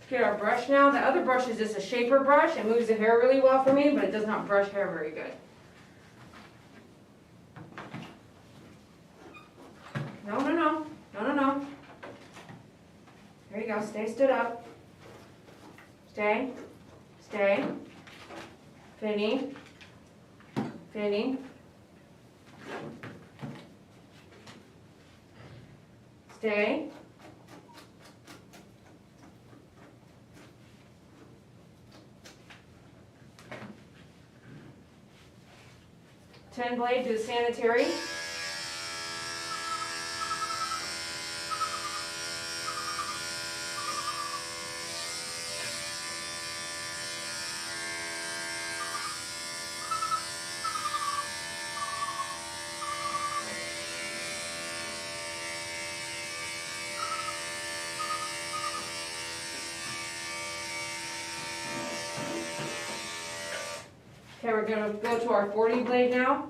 Get our brush now. The other brush is just a shaper brush. It moves the hair really well for me, but it does not brush hair very good. No, no, no. No, no, no. There you go. Stay stood up. Stay. Stay. Finny. Finny. Stay. Ten blade, do the sanitary. Okay, we're going to go to our 40 blade now.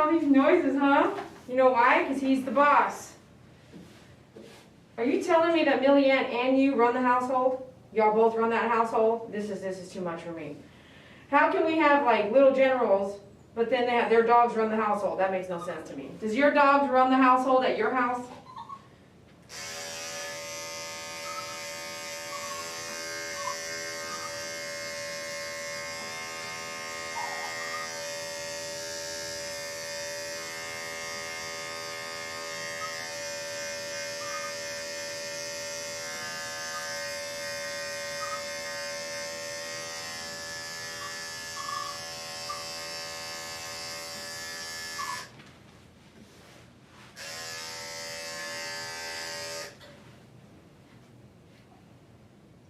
all these noises, huh? You know why? Because he's the boss. Are you telling me that Millie Ann and you run the household? Y'all both run that household? This is too much for me. How can we have like little generals, but then their dogs run the household? That makes no sense to me. Does your dogs run the household at your house?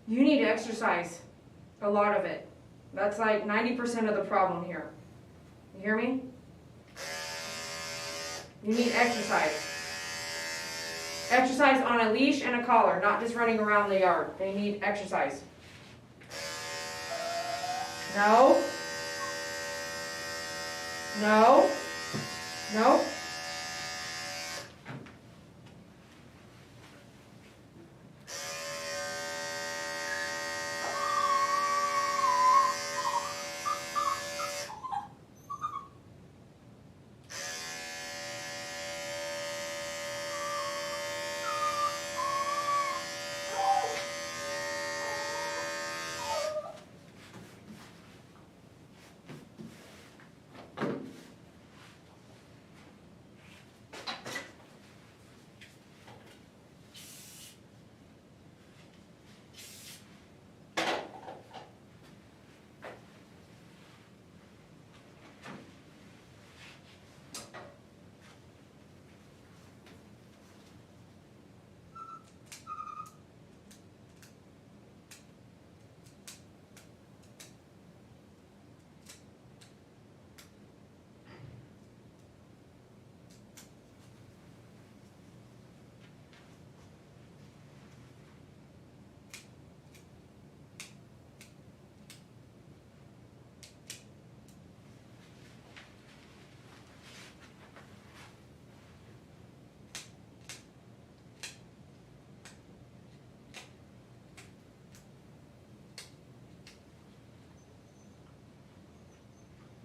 You need to exercise, a lot of it. That's like 90% of the problem here. You hear me? You need exercise. Exercise on a leash and a collar, not just running around the yard. They need exercise. No. No. No.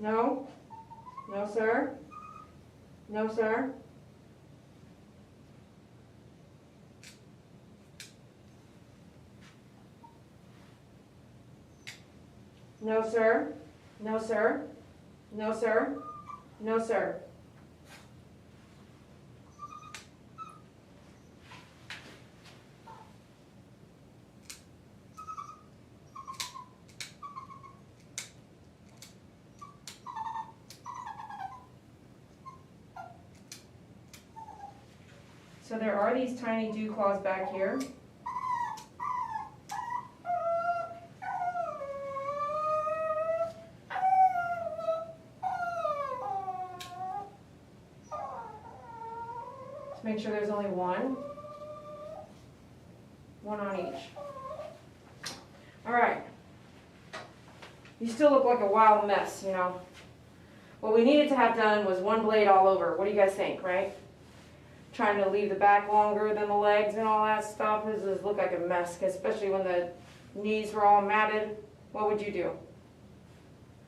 No. No, sir. No, sir. No, sir. No, sir. No, sir. No, sir. So there are these tiny dew claws back here. Let's make sure there's only one. One on each. All right. You still look like a wild mess, you know. What we needed to have done was one blade all over. What do you guys think, right? Trying to leave the back longer than the legs and all that stuff. This does look like a mess, especially when the knees were all matted. What would you do?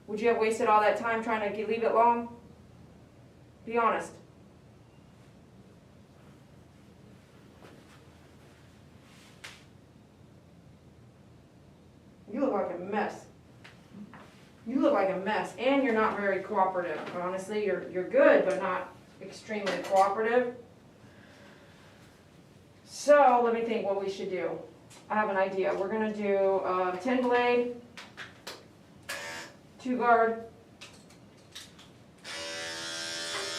Would you have wasted all that time trying to leave it long? Be honest. You look like a mess. You look like a mess, and you're not very cooperative. Honestly, you're good, but not extremely cooperative. So let me think what we should do. I have an idea. We're going to do 10 blade, 2 guard.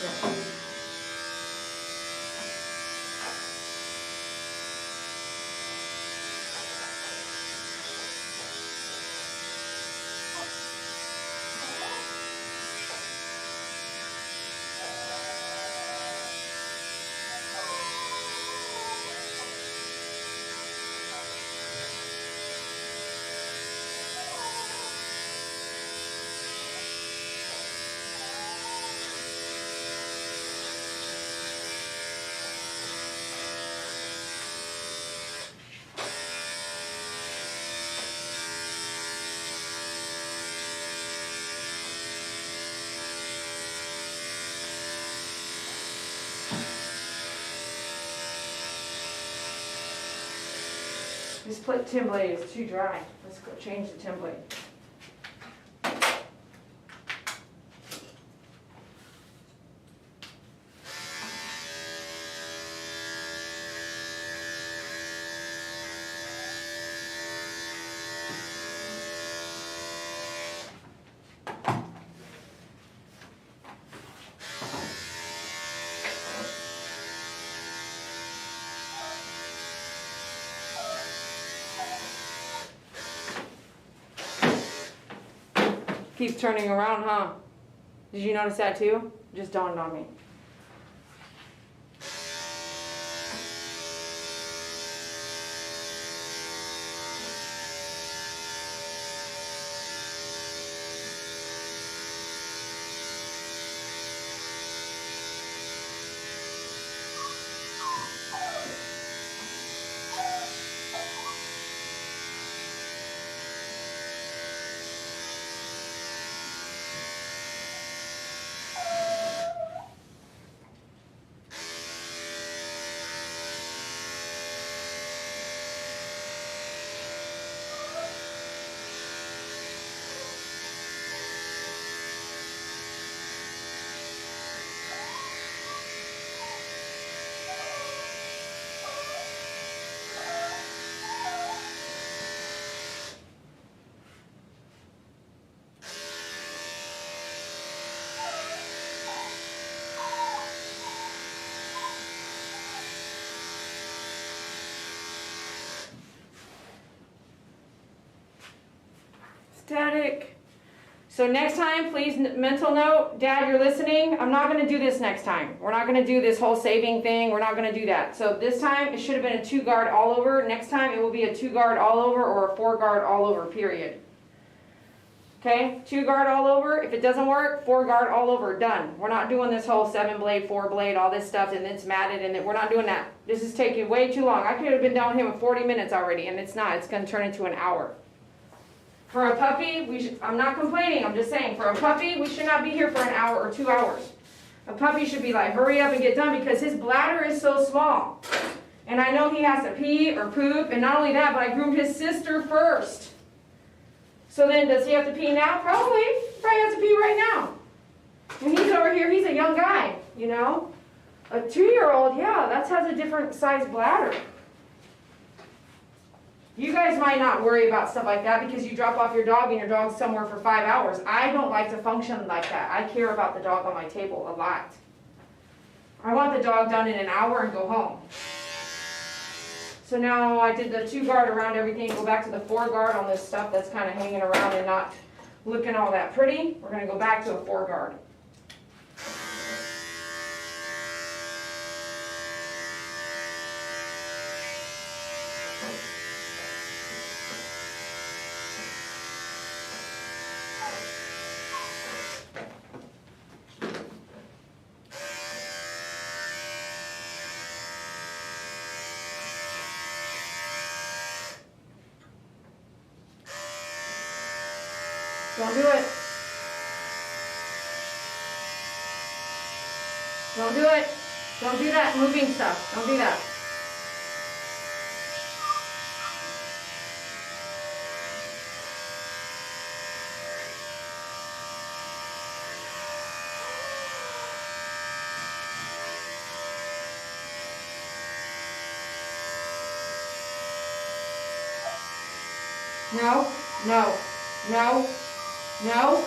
Yeah. This tin blade is too dry. Let's go change the tin blade. Keeps turning around, huh? Did you notice that too? Just dawned on me. Static. So next time, please, mental note, Dad, you're listening. I'm not going to do this next time. We're not going to do this whole saving thing. We're not going to do that. So this time, it should have been a 2-guard all over. Next time, it will be a 2-guard all over or a 4-guard all over, period. Okay, 2-guard all over. If it doesn't work, 4-guard all over, done. We're not doing this whole 7-blade, 4-blade, all this stuff, and it's matted, and we're not doing that. This is taking way too long. I could have been done with him in 40 minutes already, and it's not. It's going to turn into an hour. For a puppy, I'm not complaining, I'm just saying, for a puppy, we should not be here for an hour or 2 hours. A puppy should be like, hurry up and get done because his bladder is so small. And I know he has to pee or poop, and not only that, but I groomed his sister first. So then, does he have to pee now? Probably. He probably has to pee right now. And he's over here, he's a young guy, you know? A 2-year-old, yeah, that has a different size bladder. You guys might not worry about stuff like that because you drop off your dog and your dog's somewhere for 5 hours. I don't like to function like that. I care about the dog on my table a lot. I want the dog done in an hour and go home. So now I did the 2-guard around everything. Go back to the 4-guard on this stuff that's kind of hanging around and not looking all that pretty. We're going to go back to a 4-guard. Don't do it. Don't do it. Don't do that moving stuff. Don't do that. No, no, no. No?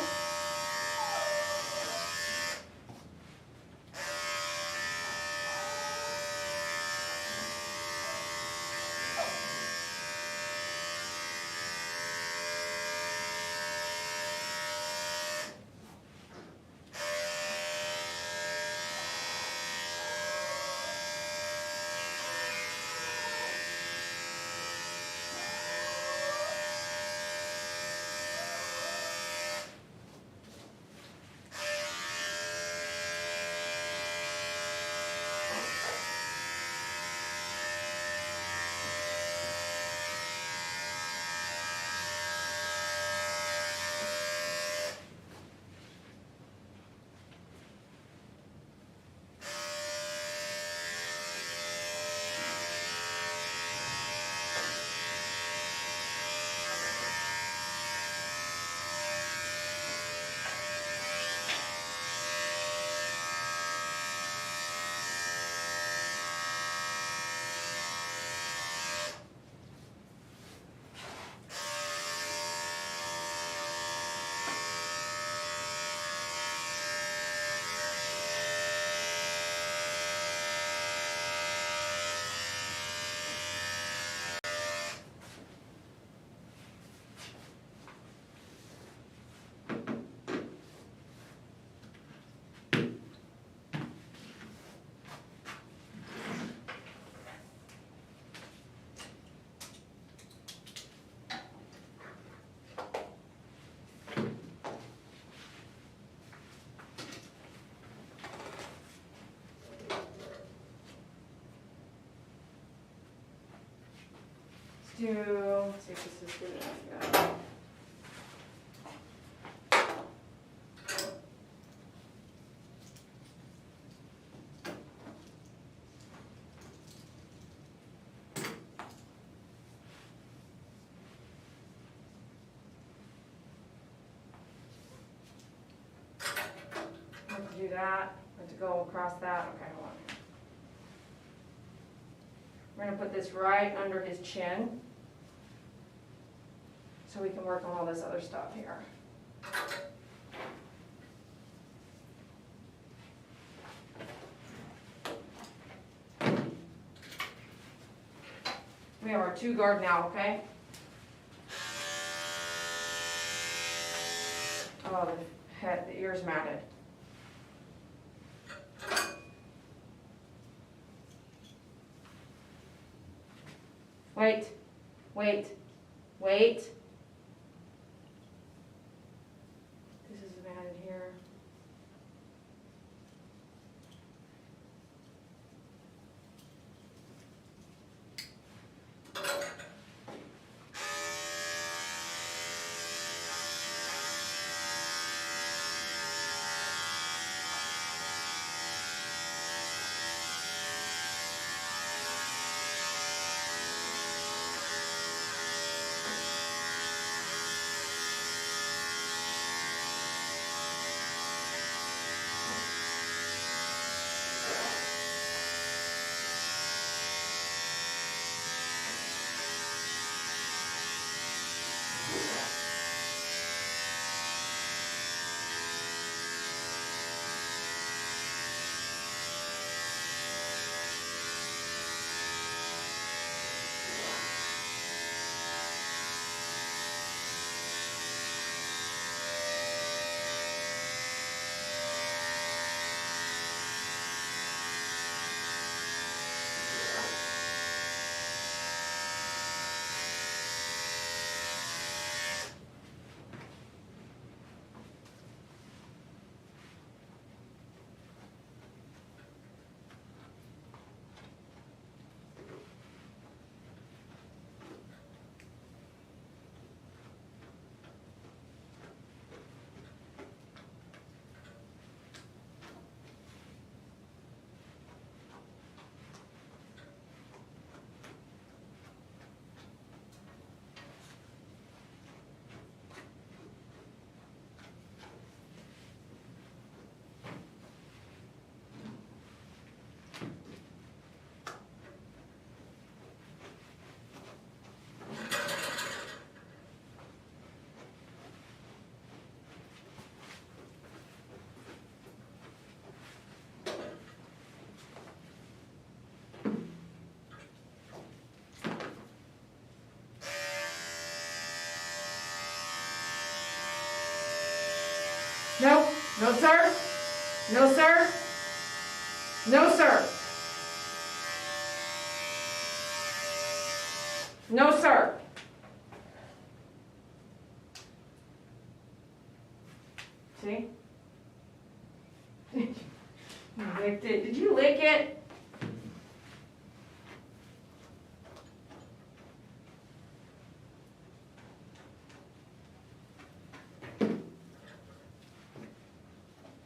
let's see if this is good enough. Yeah. I have to do that, I have to go across that, okay, hold on. We're gonna put this right under his chin, so we can work on all this other stuff here. We have our 2 guard now, okay? Oh, the ear's matted. Wait, wait, wait. This is matted here. No, no sir, no sir, no sir, no sir. See? You licked it. Did you lick it?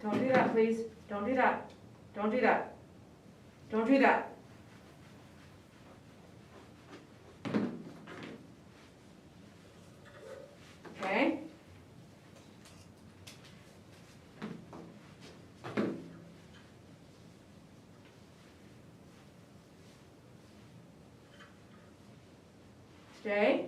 Don't do that, please. Don't do that. Don't do that. Don't do that. Okay? Stay.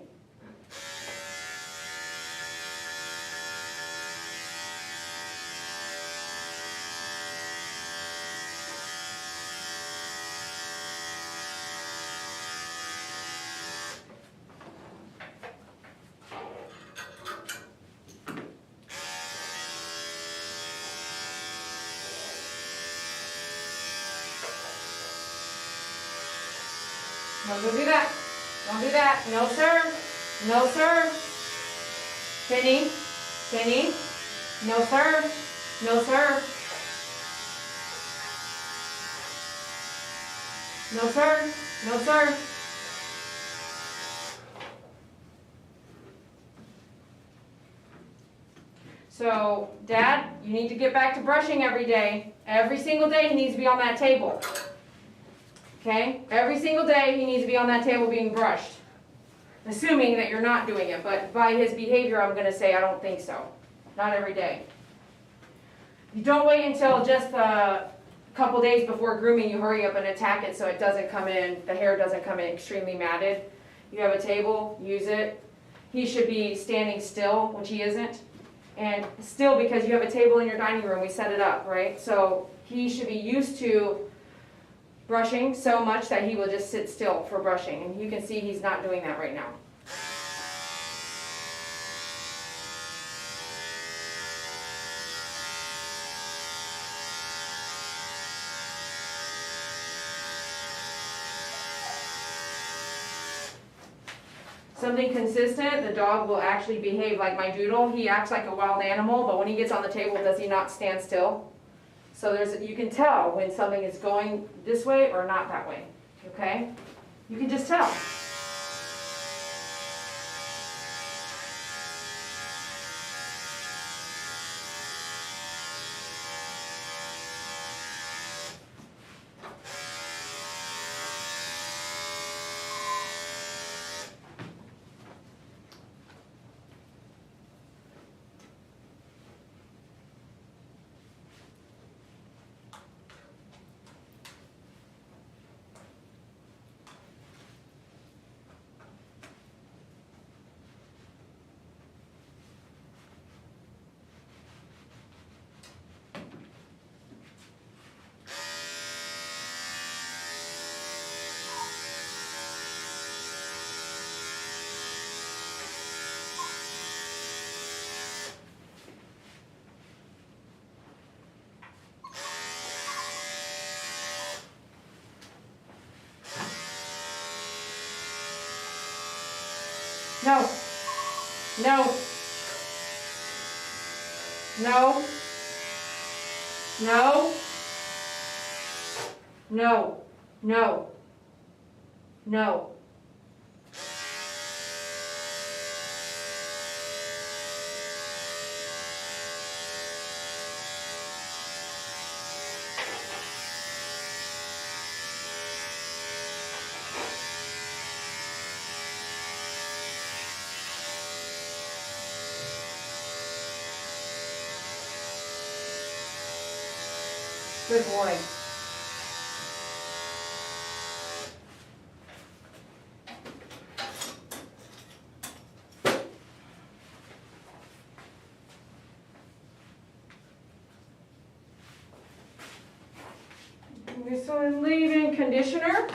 No, don't do that. Don't do that. No, sir. No, sir. Penny. Penny. No, sir. No, sir. No, sir. No, sir. So, Dad, you need to get back to brushing every day. Every single day he needs to be on that table. Okay? Every single day he needs to be on that table being brushed. Assuming that you're not doing it, but by his behavior I'm going to say I don't think so. Not every day. You don't wait until just a couple days before grooming, you hurry up and attack it so it doesn't come in, the hair doesn't come in extremely matted. You have a table, use it. He should be standing still, which he isn't. And still, because you have a table in your dining room, we set it up, right? So he should be used to brushing so much that he will just sit still for brushing. And you can see he's not doing that right now. Something consistent, the dog will actually behave like my doodle. He acts like a wild animal, but when he gets on the table, does he not stand still? So you can tell when something is going this way or not that way, okay? You can just tell. No. No. No. No. No. No. No. Good boy. This one, leave-in conditioner.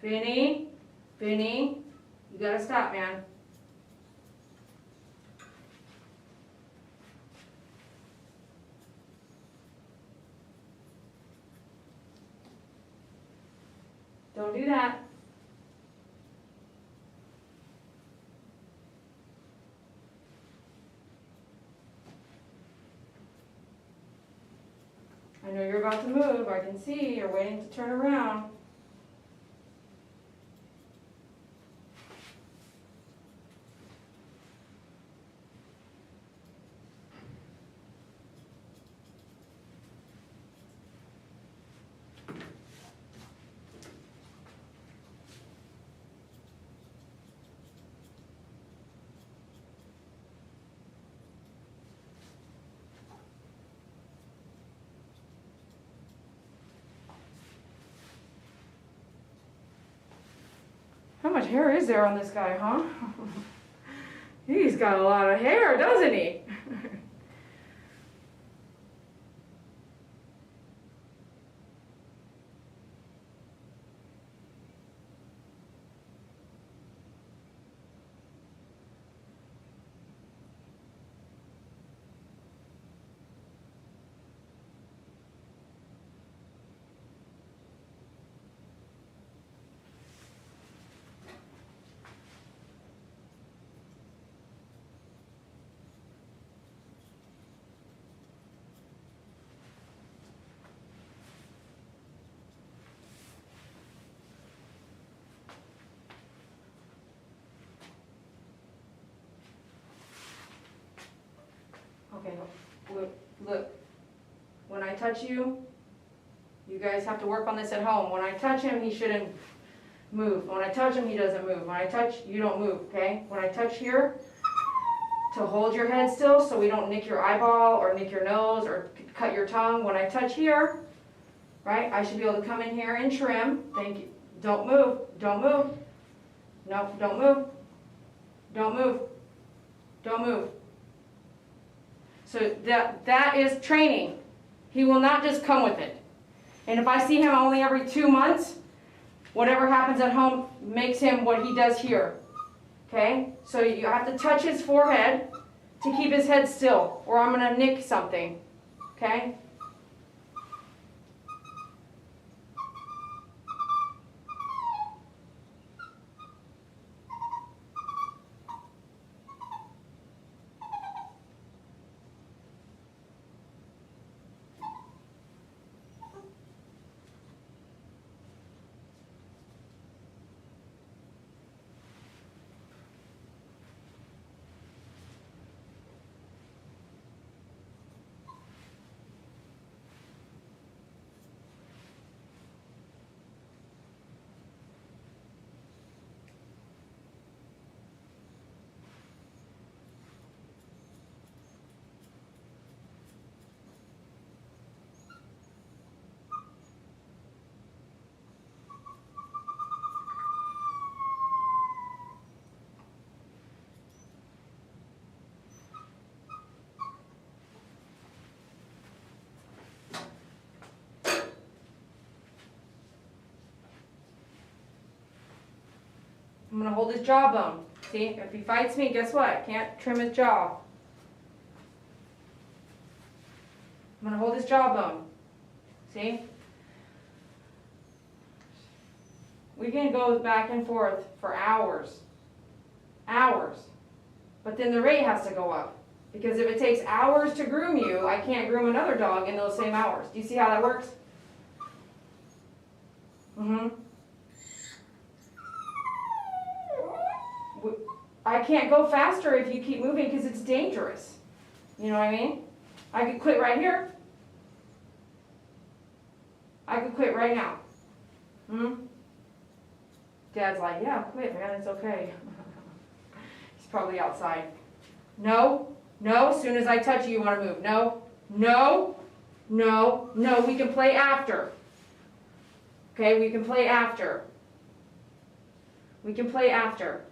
Vinny, Vinny, you gotta stop, man. Don't do that. I know you're about to move. I can see you're waiting to turn around. How much hair is there on this guy, huh? He's got a lot of hair, doesn't he? Okay, look. When I touch you, you guys have to work on this at home. When I touch him, he shouldn't move. When I touch him, he doesn't move. When I touch, you don't move, okay? When I touch here, to hold your head still so we don't nick your eyeball or nick your nose or cut your tongue. When I touch here, right, I should be able to come in here and trim. Thank you. Don't move. Don't move. No, don't move. Don't move. Don't move. So that is training. He will not just come with it. And if I see him only every 2 months, whatever happens at home makes him what he does here. Okay? So you have to touch his forehead to keep his head still, or I'm going to nick something. Okay? I'm going to hold his jawbone. See, if he fights me, guess what? I can't trim his jaw. I'm going to hold his jawbone. See? We can go back and forth for hours. Hours. But then the rate has to go up. Because if it takes hours to groom you, I can't groom another dog in those same hours. Do you see how that works? I can't go faster if you keep moving because it's dangerous. You know what I mean? I could quit right here. I could quit right now. Dad's like, yeah, quit, man, it's okay. He's probably outside. No, no, as soon as I touch you, you want to move. No, no, no, no, we can play after. Okay, we can play after. We can play after.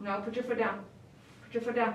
No, put your foot down. Put your foot down.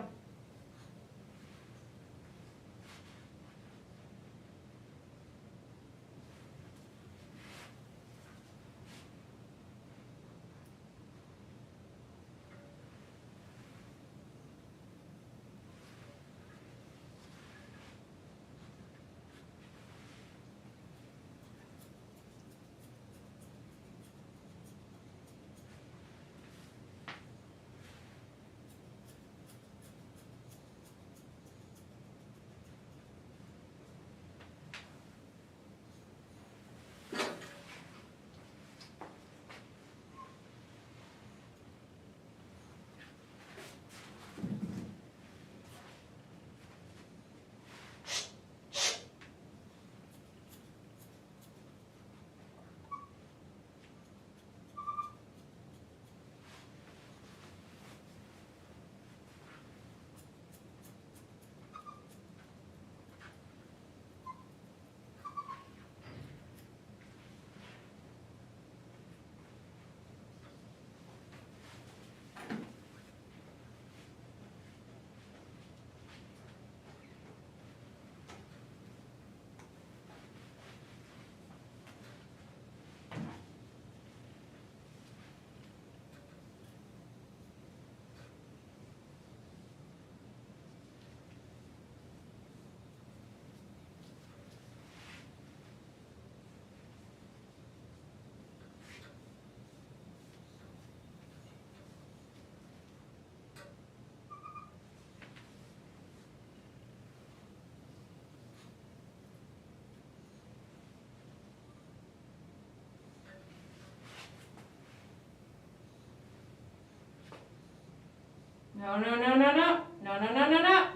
No, no, no, no, no. No, no, no, no, no.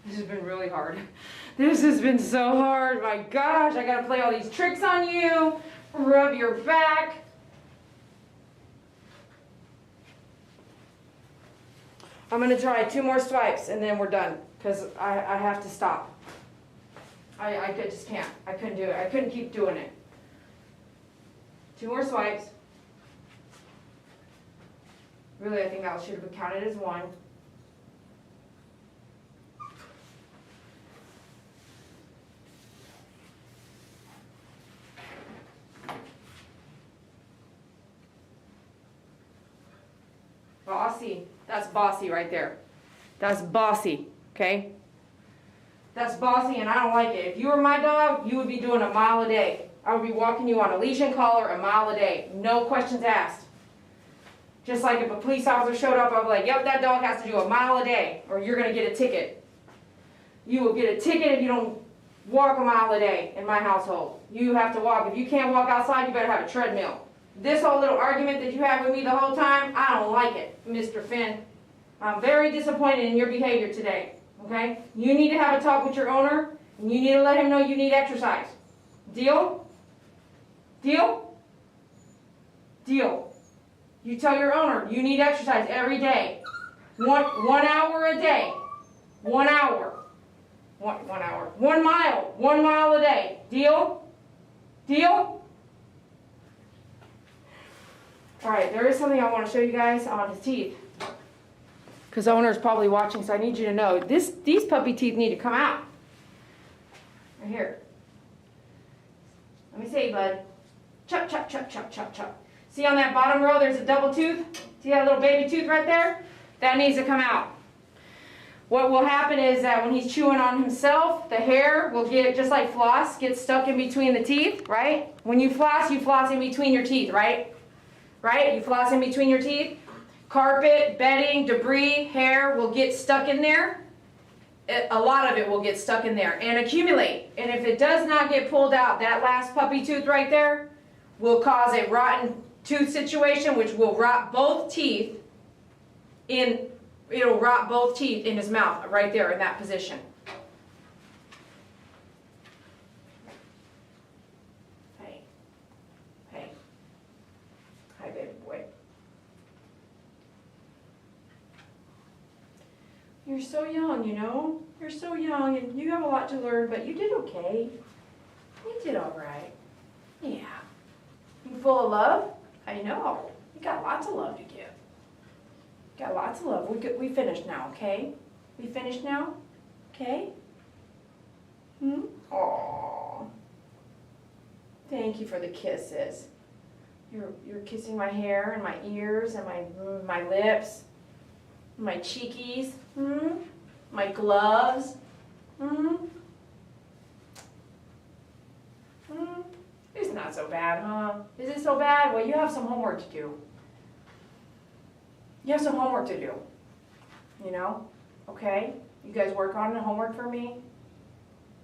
This has been really hard. This has been so hard. My gosh, I gotta play all these tricks on you, rub your back. I'm gonna try 2 more swipes and then we're done because I have to stop. I just can't. I couldn't do it. I couldn't keep doing it. 2 more swipes. Really, I think that should have been counted as 1. Bossy. That's bossy right there. That's bossy, okay? That's bossy and I don't like it. If you were my dog, you would be doing a mile a day. I would be walking you on a leash and collar a mile a day. No questions asked. Just like if a police officer showed up, I'd be like, yep, that dog has to do a mile a day or you're going to get a ticket. You will get a ticket if you don't walk a mile a day in my household. You have to walk. If you can't walk outside, you better have a treadmill. This whole little argument that you have with me the whole time, I don't like it, Mr. Finn. I'm very disappointed in your behavior today, okay? You need to have a talk with your owner, and you need to let him know you need exercise. Deal? Deal? Deal. You tell your owner you need exercise every day. One hour a day. 1 hour. 1 hour. 1 mile. 1 mile a day. Deal? Deal? Alright, there is something I want to show you guys on his teeth. Because the owner is probably watching, so I need you to know. These puppy teeth need to come out. Right here. Let me see, bud. Chop, chop, chop, chop, chop, chop. See on that bottom row, there's a double tooth? See that little baby tooth right there? That needs to come out. What will happen is that when he's chewing on himself, the hair will get, just like floss, get stuck in between the teeth, right? When you floss in between your teeth, right? Right? You floss in between your teeth. Carpet, bedding, debris, hair will get stuck in there. A lot of it will get stuck in there and accumulate. And if it does not get pulled out, that last puppy tooth right there will cause a rotten tooth situation, which will rot both teeth in, it'll rot both teeth in his mouth right there in that position. Hey. Hey. Hi, baby boy. You're so young, you know? You're so young and you have a lot to learn, but you did okay. You did all right. Yeah. You full of love? I know. You got lots of love to give. Got lots of love. We finished now, okay? We finished now? Okay? Aww. Thank you for the kisses. You're kissing my hair and my ears and my lips, my cheekies, my gloves. It's not so bad, huh? Is it so bad? Well, you have some homework to do. You have some homework to do. You know? Okay? You guys work on the homework for me?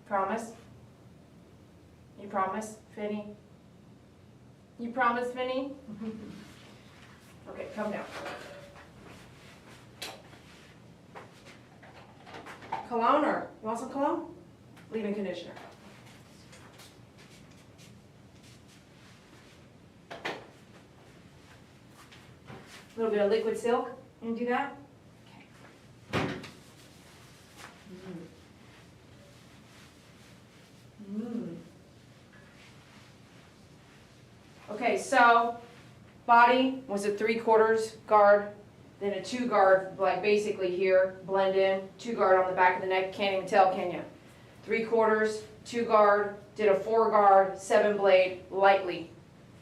Promise? You promise, Finny? You promise, Finny? Okay, come down. Cologne or? You want some cologne? Leave-in conditioner. A little bit of liquid silk. You want to do that? Okay. Okay, so body was a 3/4 guard, then a 2 guard, like basically here, blend in, 2 guard on the back of the neck. Can't even tell, can you? 3/4, 2 guard, did a 4 guard, 7 blade, lightly.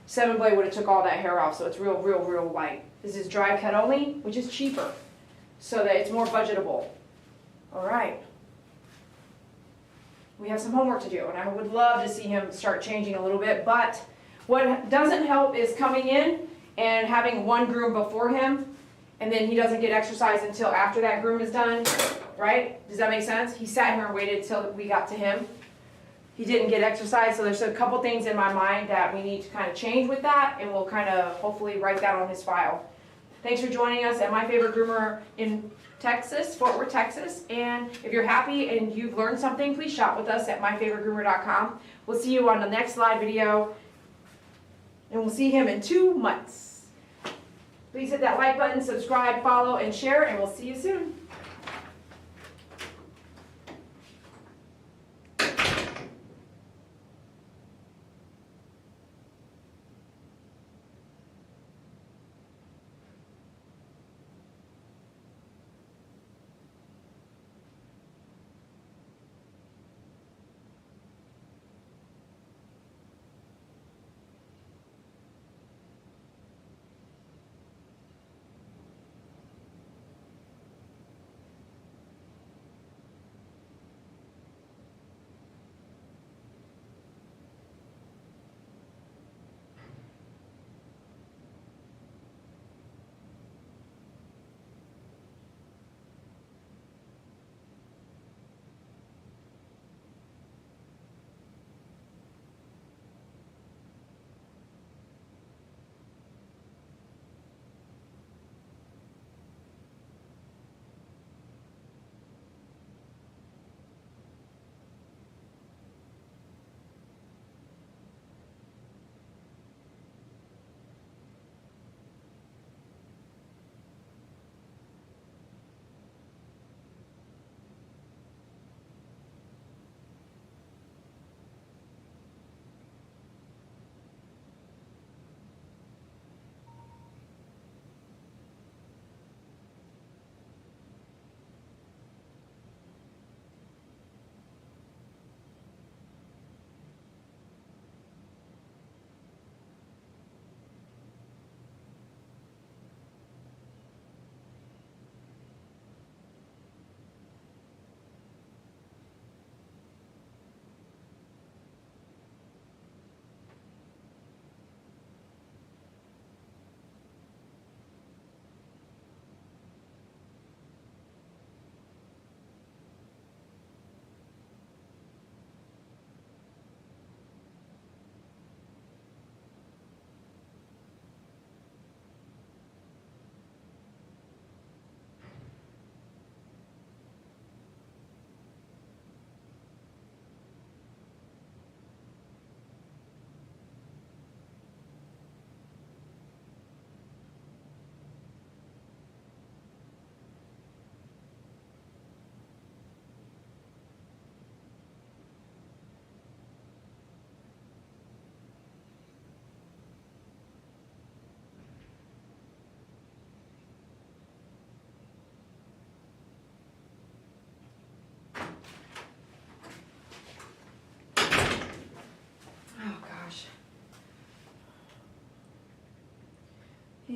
7 blade would have took all that hair off, so it's real light. This is dry cut only, which is cheaper, so that it's more budgetable. All right. We have some homework to do, and I would love to see him start changing a little bit, but what doesn't help is coming in and having one groom before him, and then he doesn't get exercise until after that groom is done, right? Does that make sense? He sat here and waited till we got to him. He didn't get exercise, so there's a couple things in my mind that we need to kind of change with that, and we'll kind of hopefully write that on his file. Thanks for joining us at My Favorite Groomer in Texas, Fort Worth, Texas. And if you're happy and you've learned something, please shop with us at myfavoritegroomer.com. We'll see you on the next live video, and we'll see him in 2 months. Please hit that like button, subscribe, follow, and share, and we'll see you soon.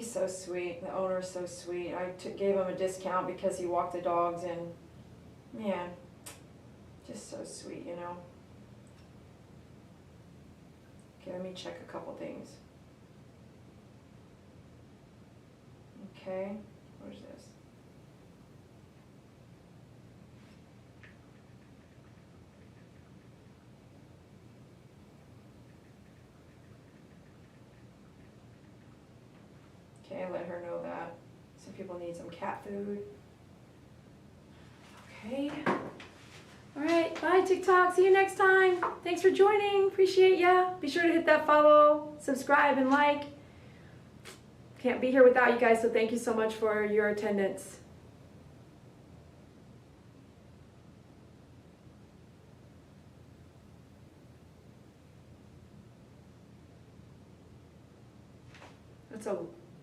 He's so sweet. The owner's so sweet. I gave him a discount because he walked the dogs, and man, just so sweet, you know. Okay, let me check a couple things. Okay, where's this? Okay, let her know that. Some people need some cat food. Okay. All right, bye TikTok. See you next time. Thanks for joining. Appreciate ya. Be sure to hit that follow, subscribe, and like. Can't be here without you guys, so thank you so much for your attendance.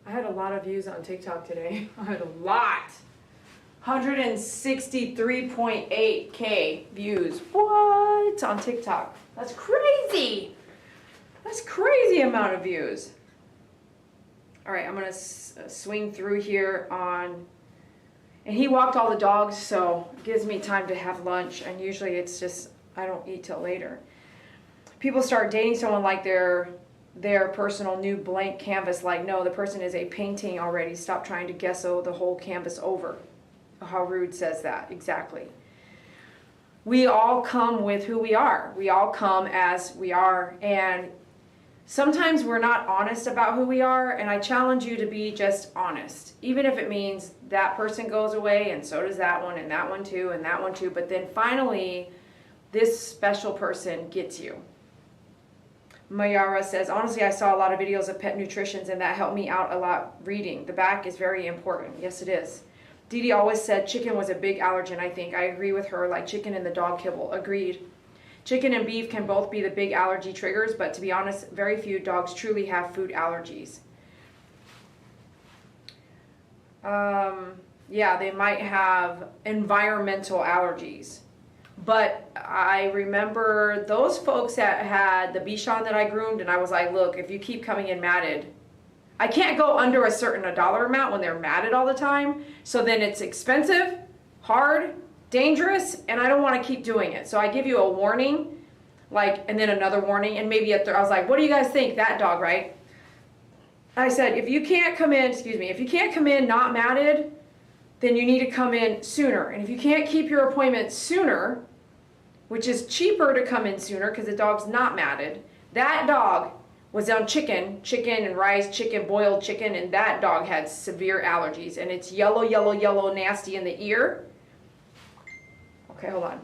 I had a lot of views on TikTok today. I had a lot. 163.8K views. What? On TikTok. That's crazy. That's crazy amount of views. All right, I'm gonna swing through here on, and he walked all the dogs, so it gives me time to have lunch, and usually it's just, I don't eat till later. People start dating someone like their personal new blank canvas, like, no, the person is a painting already. Stop trying to gesso the whole canvas over. How rude says that, exactly. We all come with who we are. We all come as we are, and sometimes we're not honest about who we are, and I challenge you to be just honest. Even if it means that person goes away, and so does that one, and that one too, and that one too, but then finally, this special person gets you. Mayara says, honestly, I saw a lot of videos of pet nutritions, and that helped me out a lot reading. The back is very important. Yes, it is. Dee Dee always said chicken was a big allergen, I think. I agree with her, like chicken and the dog kibble. Agreed. Chicken and beef can both be the big allergy triggers, but to be honest, very few dogs truly have food allergies. Yeah, they might have environmental allergies. But I remember those folks that had the Bichon that I groomed, and I was like, look, if you keep coming in matted, I can't go under a certain dollar amount when they're matted all the time. So then it's expensive, hard, dangerous, and I don't want to keep doing it. So I give you a warning, like, and then another warning, and maybe I was like, what do you guys think? That dog, right? I said, if you can't come in, if you can't come in not matted, then you need to come in sooner. And if you can't keep your appointment sooner, which is cheaper to come in sooner because the dog's not matted, that dog was on chicken and rice, boiled chicken, and that dog had severe allergies. And it's yellow, yellow, yellow, nasty in the ear. Okay, hold on.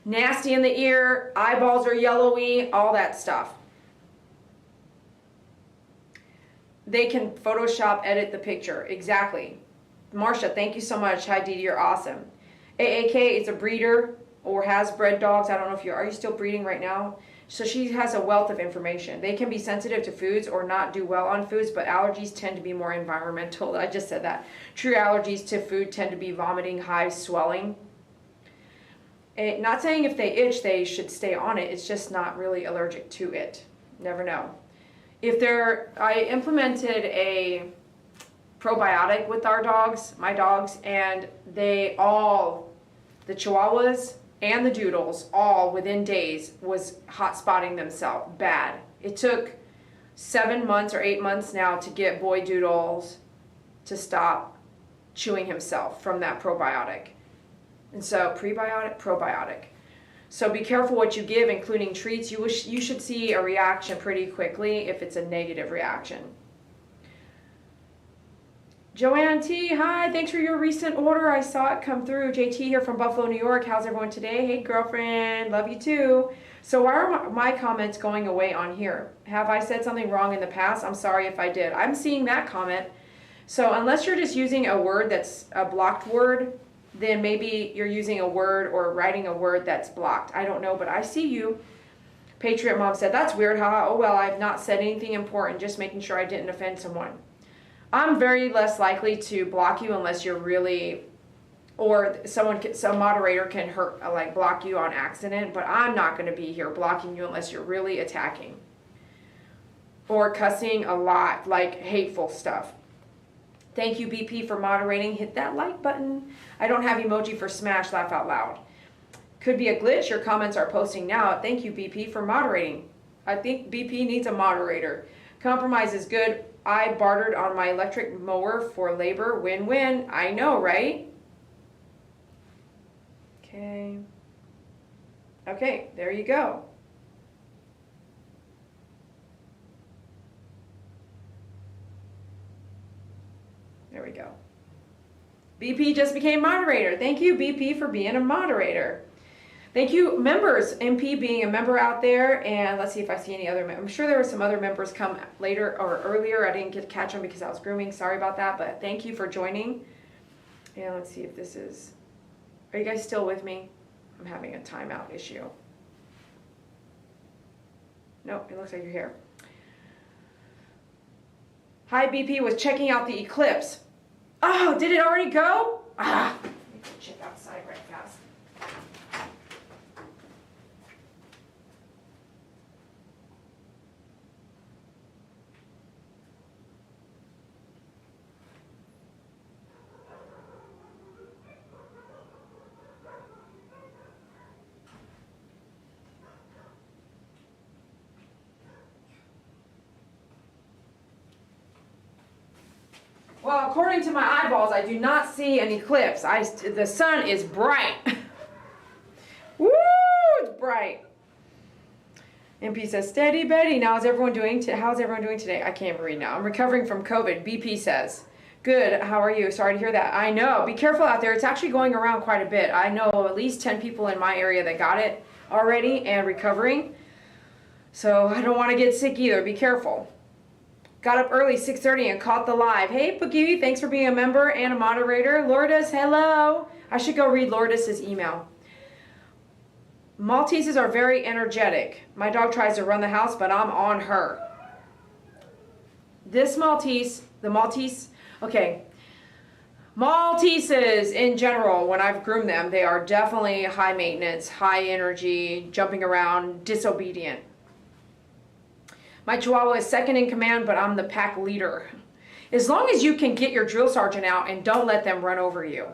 Nasty in the ear, eyeballs are yellowy, all that stuff. They can Photoshop edit the picture. Exactly. Marsha, thank you so much. Hi, Dee Dee, you're awesome. AAK is a breeder or has bred dogs. I don't know if are you still breeding right now? So she has a wealth of information. They can be sensitive to foods or not do well on foods, but allergies tend to be more environmental. I just said that. True allergies to food tend to be vomiting, hives, swelling. Not saying if they itch, they should stay on it. It's just not really allergic to it. Never know. I implemented a probiotic with our dogs, my dogs, and the Chihuahuas and the Doodles, all within days, was hot spotting themselves bad. It took 7 months or 8 months now to get boy Doodles to stop chewing himself from that probiotic. And so prebiotic, probiotic. So be careful what you give, including treats. You should see a reaction pretty quickly if it's a negative reaction. Joanne T, hi, thanks for your recent order. I saw it come through. JT here from Buffalo, New York. How's everyone today? Hey, girlfriend, love you too. So why are my comments going away on here? Have I said something wrong in the past? I'm sorry if I did. I'm seeing that comment. So unless you're just using a word that's a blocked word, then maybe you're using a word or writing a word that's blocked. I don't know, but I see you. Patriot Mom said, that's weird, haha. Oh well, I've not said anything important, just making sure I didn't offend someone. I'm very less likely to block you unless you're really, or some moderator can block you on accident, but I'm not going to be here blocking you unless you're really attacking. or cussing a lot, like hateful stuff. Thank you, BP, for moderating. Hit that like button. I don't have emoji for smash, laugh out loud. Could be a glitch. Your comments are posting now. Thank you, BP, for moderating. I think BP needs a moderator. Compromise is good. I bartered on my electric mower for labor. Win-win. I know, right? Okay. Okay, there you go. There we go. BP just became moderator. Thank you, BP, for being a moderator. Thank you, members. MP being a member out there. And let's see if I see any other. I'm sure there were some other members come later or earlier. I didn't get to catch them because I was grooming. Sorry about that. But thank you for joining. And let's see if this is. Are you guys still with me? I'm having a timeout issue. Nope, it looks like you're here. Hi, BP was checking out the eclipse. Oh, did it already go? Ah, let me go check outside right fast. Well, according to my eyeballs, I do not see an eclipse. The sun is bright. Woo, it's bright. MP says, steady Betty. How's everyone doing today? I can't read now. I'm recovering from COVID. BP says, good. How are you? Sorry to hear that. I know. Be careful out there. It's actually going around quite a bit. I know at least 10 people in my area that got it already and recovering. So I don't want to get sick either. Be careful. Got up early, 6:30, and caught the live. Hey, Pookie, thanks for being a member and a moderator. Lourdes, hello. I should go read Lourdes' email. Malteses are very energetic. My dog tries to run the house, but I'm on her. This Maltese, okay. Malteses in general, when I've groomed them, they are definitely high maintenance, high energy, jumping around, disobedient. My Chihuahua is second in command, but I'm the pack leader. As long as you can get your drill sergeant out and don't let them run over you.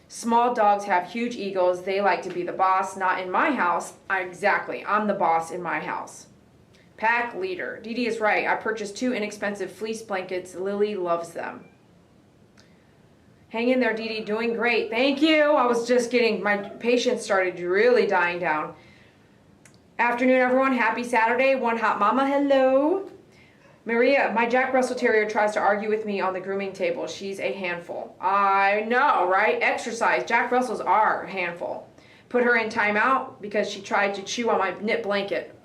Small dogs have huge egos. They like to be the boss, not in my house. Exactly, I'm the boss in my house. Pack leader. Dee Dee is right. I purchased 2 inexpensive fleece blankets. Lily loves them. Hang in there, Dee Dee. Doing great. Thank you. I was just getting, my patience started really dying down. Afternoon, everyone. Happy Saturday. One hot mama. Hello. Maria, my Jack Russell Terrier tries to argue with me on the grooming table. She's a handful. I know, right? Exercise. Jack Russells are a handful. Put her in timeout because she tried to chew on my knit blanket.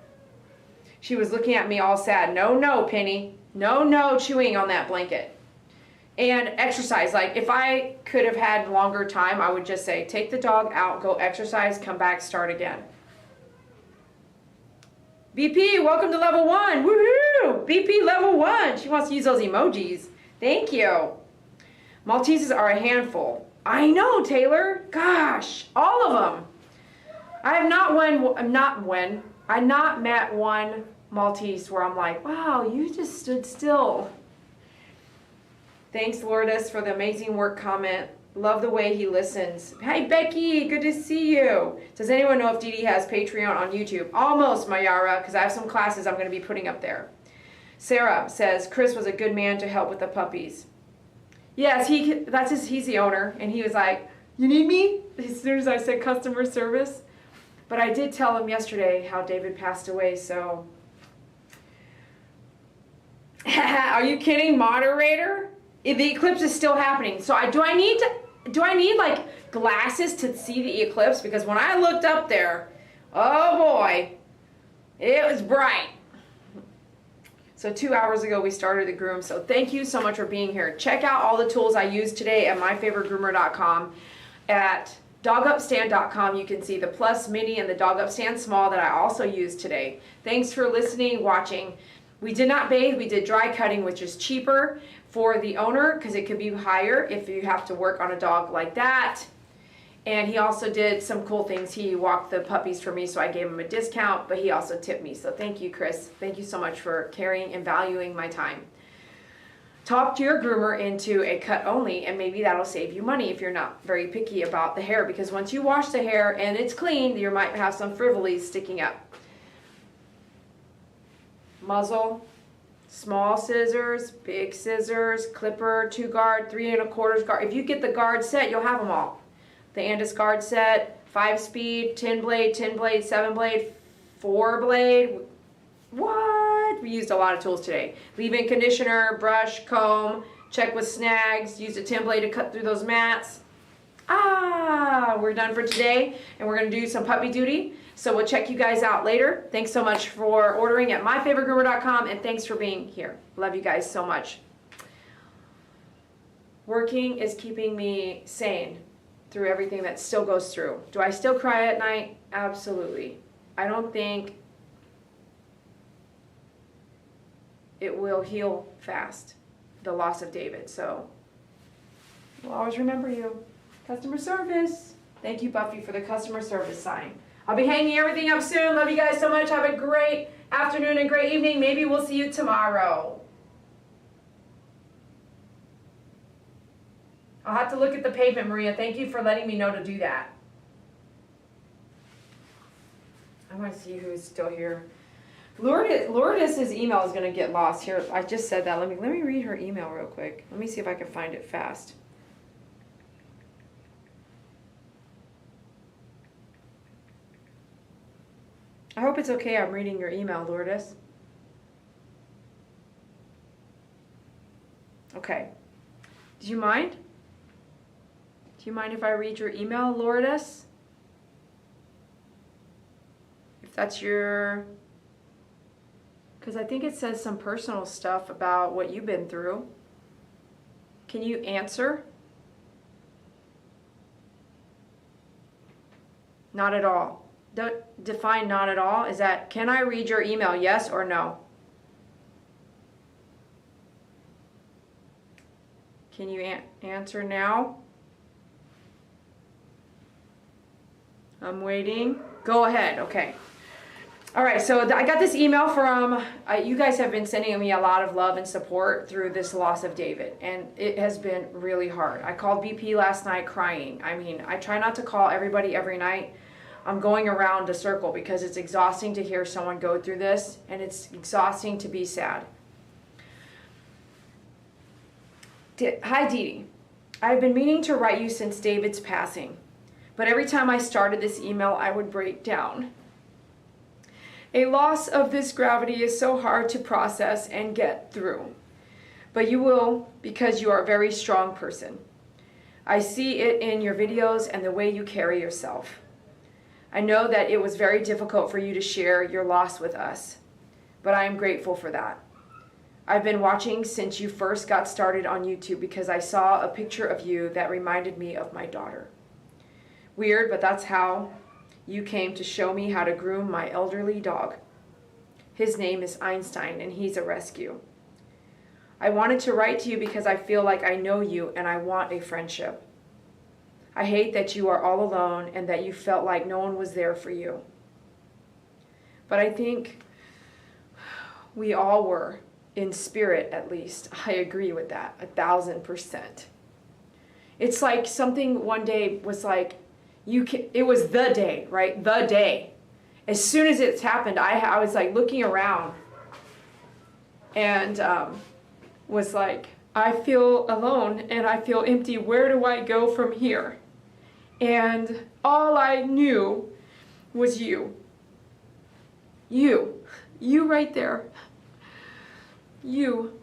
She was looking at me all sad. No, no, Penny. No, no chewing on that blanket. And exercise. Like, if I could have had longer time, I would just say, take the dog out, go exercise, come back, start again. BP, welcome to level 1. Woohoo! BP level 1. She wants to use those emojis. Thank you. Malteses are a handful. I know, Taylor. Gosh, all of them. I have not met one Maltese where I'm like, wow, you just stood still. Thanks, Lourdes, for the amazing work comment. Love the way he listens. Hi, Becky. Good to see you. Does anyone know if Dee Dee has Patreon on YouTube? Almost, Mayara, because I have some classes I'm going to be putting up there. Sarah says, Chris was a good man to help with the puppies. Yes, he's the owner, and he was like, you need me? As soon as I said customer service. But I did tell him yesterday how David passed away, so. Are you kidding, moderator? The eclipse is still happening. So do I need like glasses to see the eclipse? Because when I looked up there, oh boy, it was bright. So 2 hours ago we started the groom. So thank you so much for being here. Check out all the tools I used today at myfavoritegroomer.com. At dogupstand.com you can see the Plus Mini and the Dog Upstand Small that I also used today. Thanks for listening, watching. We did not bathe, we did dry cutting, which is cheaper for the owner because it could be higher if you have to work on a dog like that. And he also did some cool things. He walked the puppies for me, so I gave him a discount, but he also tipped me. So thank you, Chris. Thank you so much for caring and valuing my time. Talk to your groomer into a cut only, and maybe that'll save you money if you're not very picky about the hair, because once you wash the hair and it's clean, you might have some frivolies sticking up. Muzzle, small scissors, big scissors, clipper, 2 guard, 3 1/4 guard. If you get the guard set, you'll have them all. The Andis guard set, 5-speed, 10 blade, 10 blade, 7 blade, 4 blade. What? We used a lot of tools today. Leave-in conditioner, brush, comb, check with snags, used a 10 blade to cut through those mats. We're done for today, and we're gonna do some puppy duty. So we'll check you guys out later. Thanks so much for ordering at myfavoritegroomer.com, and thanks for being here. Love you guys so much. Working is keeping me sane through everything that still goes through. Do I still cry at night? Absolutely. I don't think it will heal fast, the loss of David. So we'll always remember you. Customer service. Thank you, Buffy, for the customer service sign. I'll be hanging everything up soon. Love you guys so much. Have a great afternoon and great evening. Maybe we'll see you tomorrow. I'll have to look at the pavement, Maria. Thank you for letting me know to do that. I want to see who's still here. Lourdes's email is going to get lost here. I just said that. Let me read her email real quick. Let me see if I can find it fast. I hope it's okay I'm reading your email, Lourdes. Okay. Do you mind? Do you mind if I read your email, Lourdes? If that's your... Because I think it says some personal stuff about what you've been through. Can you answer? Not at all. Define not at all. Is that, can I read your email, yes or no? Can you answer now? I'm waiting. Go ahead. Okay. All right. So I got this email from, you guys have been sending me a lot of love and support through this loss of David. And it has been really hard. I called BP last night crying. I mean, I try not to call everybody every night. I'm going around a circle because it's exhausting to hear someone go through this, and it's exhausting to be sad. Hi, Dee Dee. I've been meaning to write you since David's passing, but every time I started this email, I would break down. A loss of this gravity is so hard to process and get through, but you will because you are a very strong person. I see it in your videos and the way you carry yourself. I know that it was very difficult for you to share your loss with us, but I am grateful for that. I've been watching since you first got started on YouTube because I saw a picture of you that reminded me of my daughter. Weird, but that's how you came to show me how to groom my elderly dog. His name is Einstein, and he's a rescue. I wanted to write to you because I feel like I know you and I want a friendship. I hate that you are all alone and that you felt like no one was there for you. But I think we all were, in spirit at least. I agree with that, 1000%. It's like something one day was like, it was the day, right? The day. As soon as it's happened, I was like looking around and was like, I feel alone and I feel empty. Where do I go from here? And all I knew was you. You right there. You.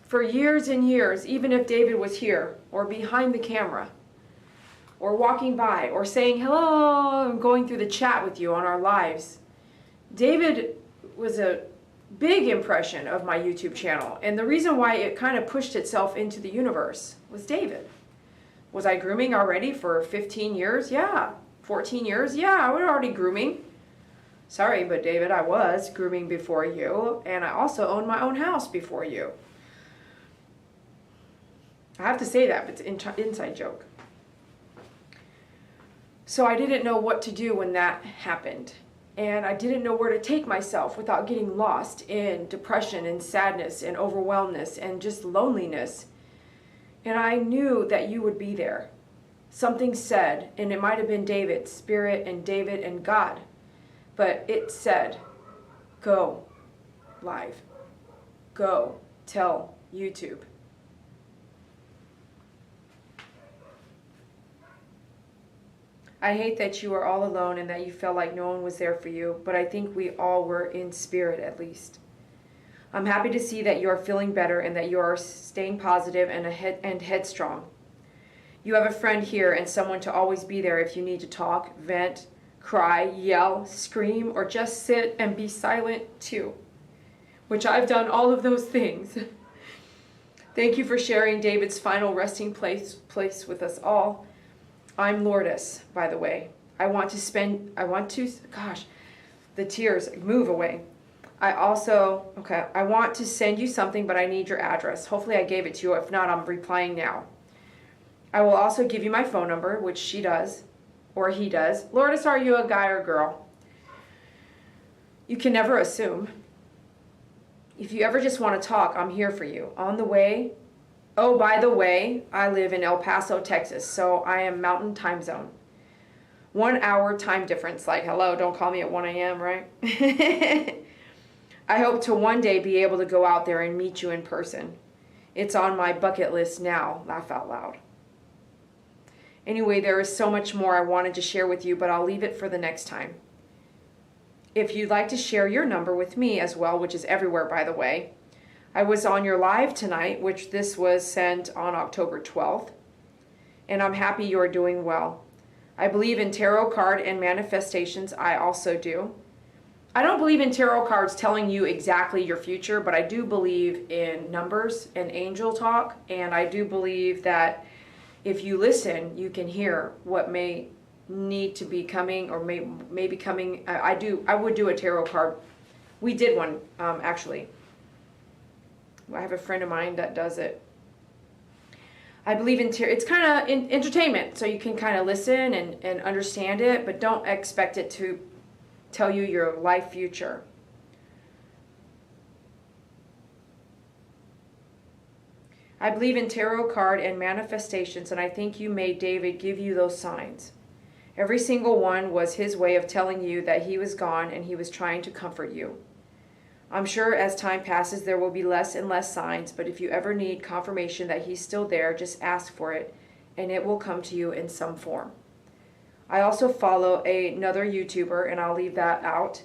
For years and years, even if David was here or behind the camera or walking by or saying hello and going through the chat with you on our lives, David was a big impression of my YouTube channel. And the reason why it kind of pushed itself into the universe was David. Was I grooming already for 15 years? Yeah. 14 years? Yeah, I was already grooming. Sorry, but David, I was grooming before you, and I also owned my own house before you. I have to say that, but it's an inside joke. So I didn't know what to do when that happened. And I didn't know where to take myself without getting lost in depression and sadness and overwhelmness and just loneliness. And I knew that you would be there. Something said, and it might have been David, Spirit and David and God, but it said, go live. Go tell YouTube. I hate that you are all alone and that you felt like no one was there for you, but I think we all were in spirit at least. I'm happy to see that you are feeling better and that you are staying positive and headstrong. You have a friend here and someone to always be there if you need to talk, vent, cry, yell, scream, or just sit and be silent too, which I've done all of those things. Thank you for sharing David's final resting place with us all. I'm Lourdes, by the way. I want to, gosh, the tears move away. I want to send you something, but I need your address. Hopefully I gave it to you. If not, I'm replying now. I will also give you my phone number, which she does, or he does. Lourdes, are you a guy or girl? You can never assume. If you ever just want to talk, I'm here for you. On the way. Oh, by the way, I live in El Paso, Texas, so I am Mountain Time Zone. 1 hour time difference, like, hello, don't call me at 1 a.m., right? I hope to one day be able to go out there and meet you in person. It's on my bucket list now, laugh out loud. Anyway, there is so much more I wanted to share with you, but I'll leave it for the next time. If you'd like to share your number with me as well, which is everywhere, by the way, I was on your live tonight, which this was sent on October 12th, and I'm happy you are doing well. I believe in tarot card and manifestations. I also do. I don't believe in tarot cards telling you exactly your future, but I do believe in numbers and angel talk, and I do believe that if you listen, you can hear what may need to be coming or may be coming. I would do a tarot card. We did one, actually. I have a friend of mine that does it. I believe in it's kind of entertainment, so you can kind of listen and understand it, but don't expect it to tell you your life future. I believe in tarot card and manifestations, and I think you made David give you those signs. Every single one was his way of telling you that he was gone and he was trying to comfort you. I'm sure as time passes there will be less and less signs, but if you ever need confirmation that he's still there, just ask for it, and it will come to you in some form. I also follow another YouTuber, and I'll leave that out.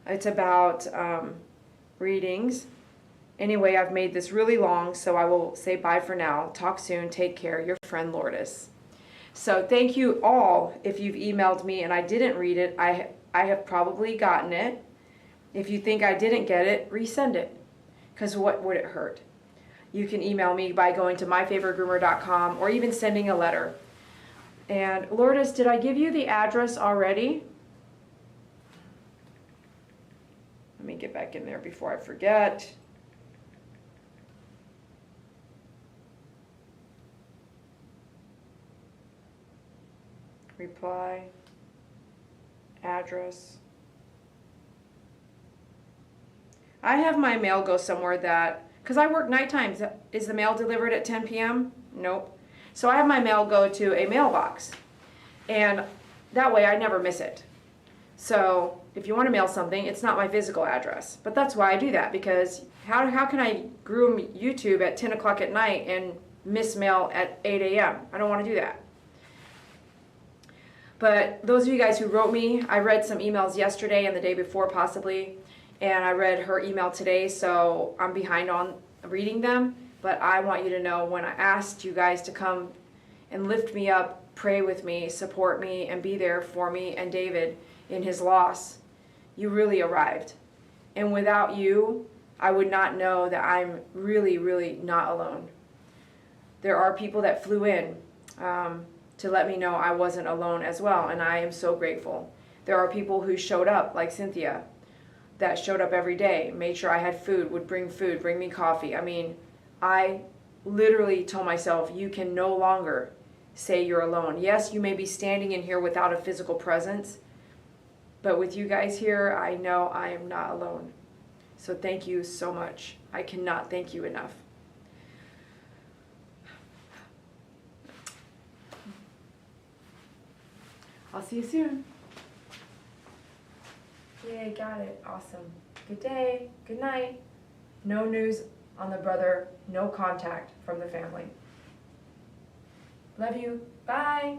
It's about readings. Anyway, I've made this really long, so I will say bye for now. Talk soon. Take care. Your friend Lourdes. So thank you all if you've emailed me and I didn't read it. I have probably gotten it. If you think I didn't get it, resend it, because what would it hurt? You can email me by going to myfavoritegroomer.com or even sending a letter. And Lourdes, did I give you the address already? Let me get back in there before I forget. Reply, address. I have my mail go somewhere that, because I work night times, is the mail delivered at 10 p.m.? Nope. So I have my mail go to a mailbox, and that way I never miss it. So if you want to mail something, it's not my physical address. But that's why I do that, because how can I groom YouTube at 10 o'clock at night and miss mail at 8 a.m.? I don't want to do that. But those of you guys who wrote me, I read some emails yesterday and the day before possibly, and I read her email today, so I'm behind on reading them. But I want you to know, when I asked you guys to come and lift me up, pray with me, support me, and be there for me and David in his loss, you really arrived. And without you, I would not know that I'm really, really not alone. There are people that flew in to let me know I wasn't alone as well, and I am so grateful. There are people who showed up, like Cynthia, that showed up every day, made sure I had food, would bring food, bring me coffee. I mean, I literally told myself, you can no longer say you're alone. Yes, you may be standing in here without a physical presence, but with you guys here, I know I am not alone. So thank you so much. I cannot thank you enough. I'll see you soon. Yay, got it. Awesome. Good day. Good night. No news on the brother. No contact from the family. Love you. Bye.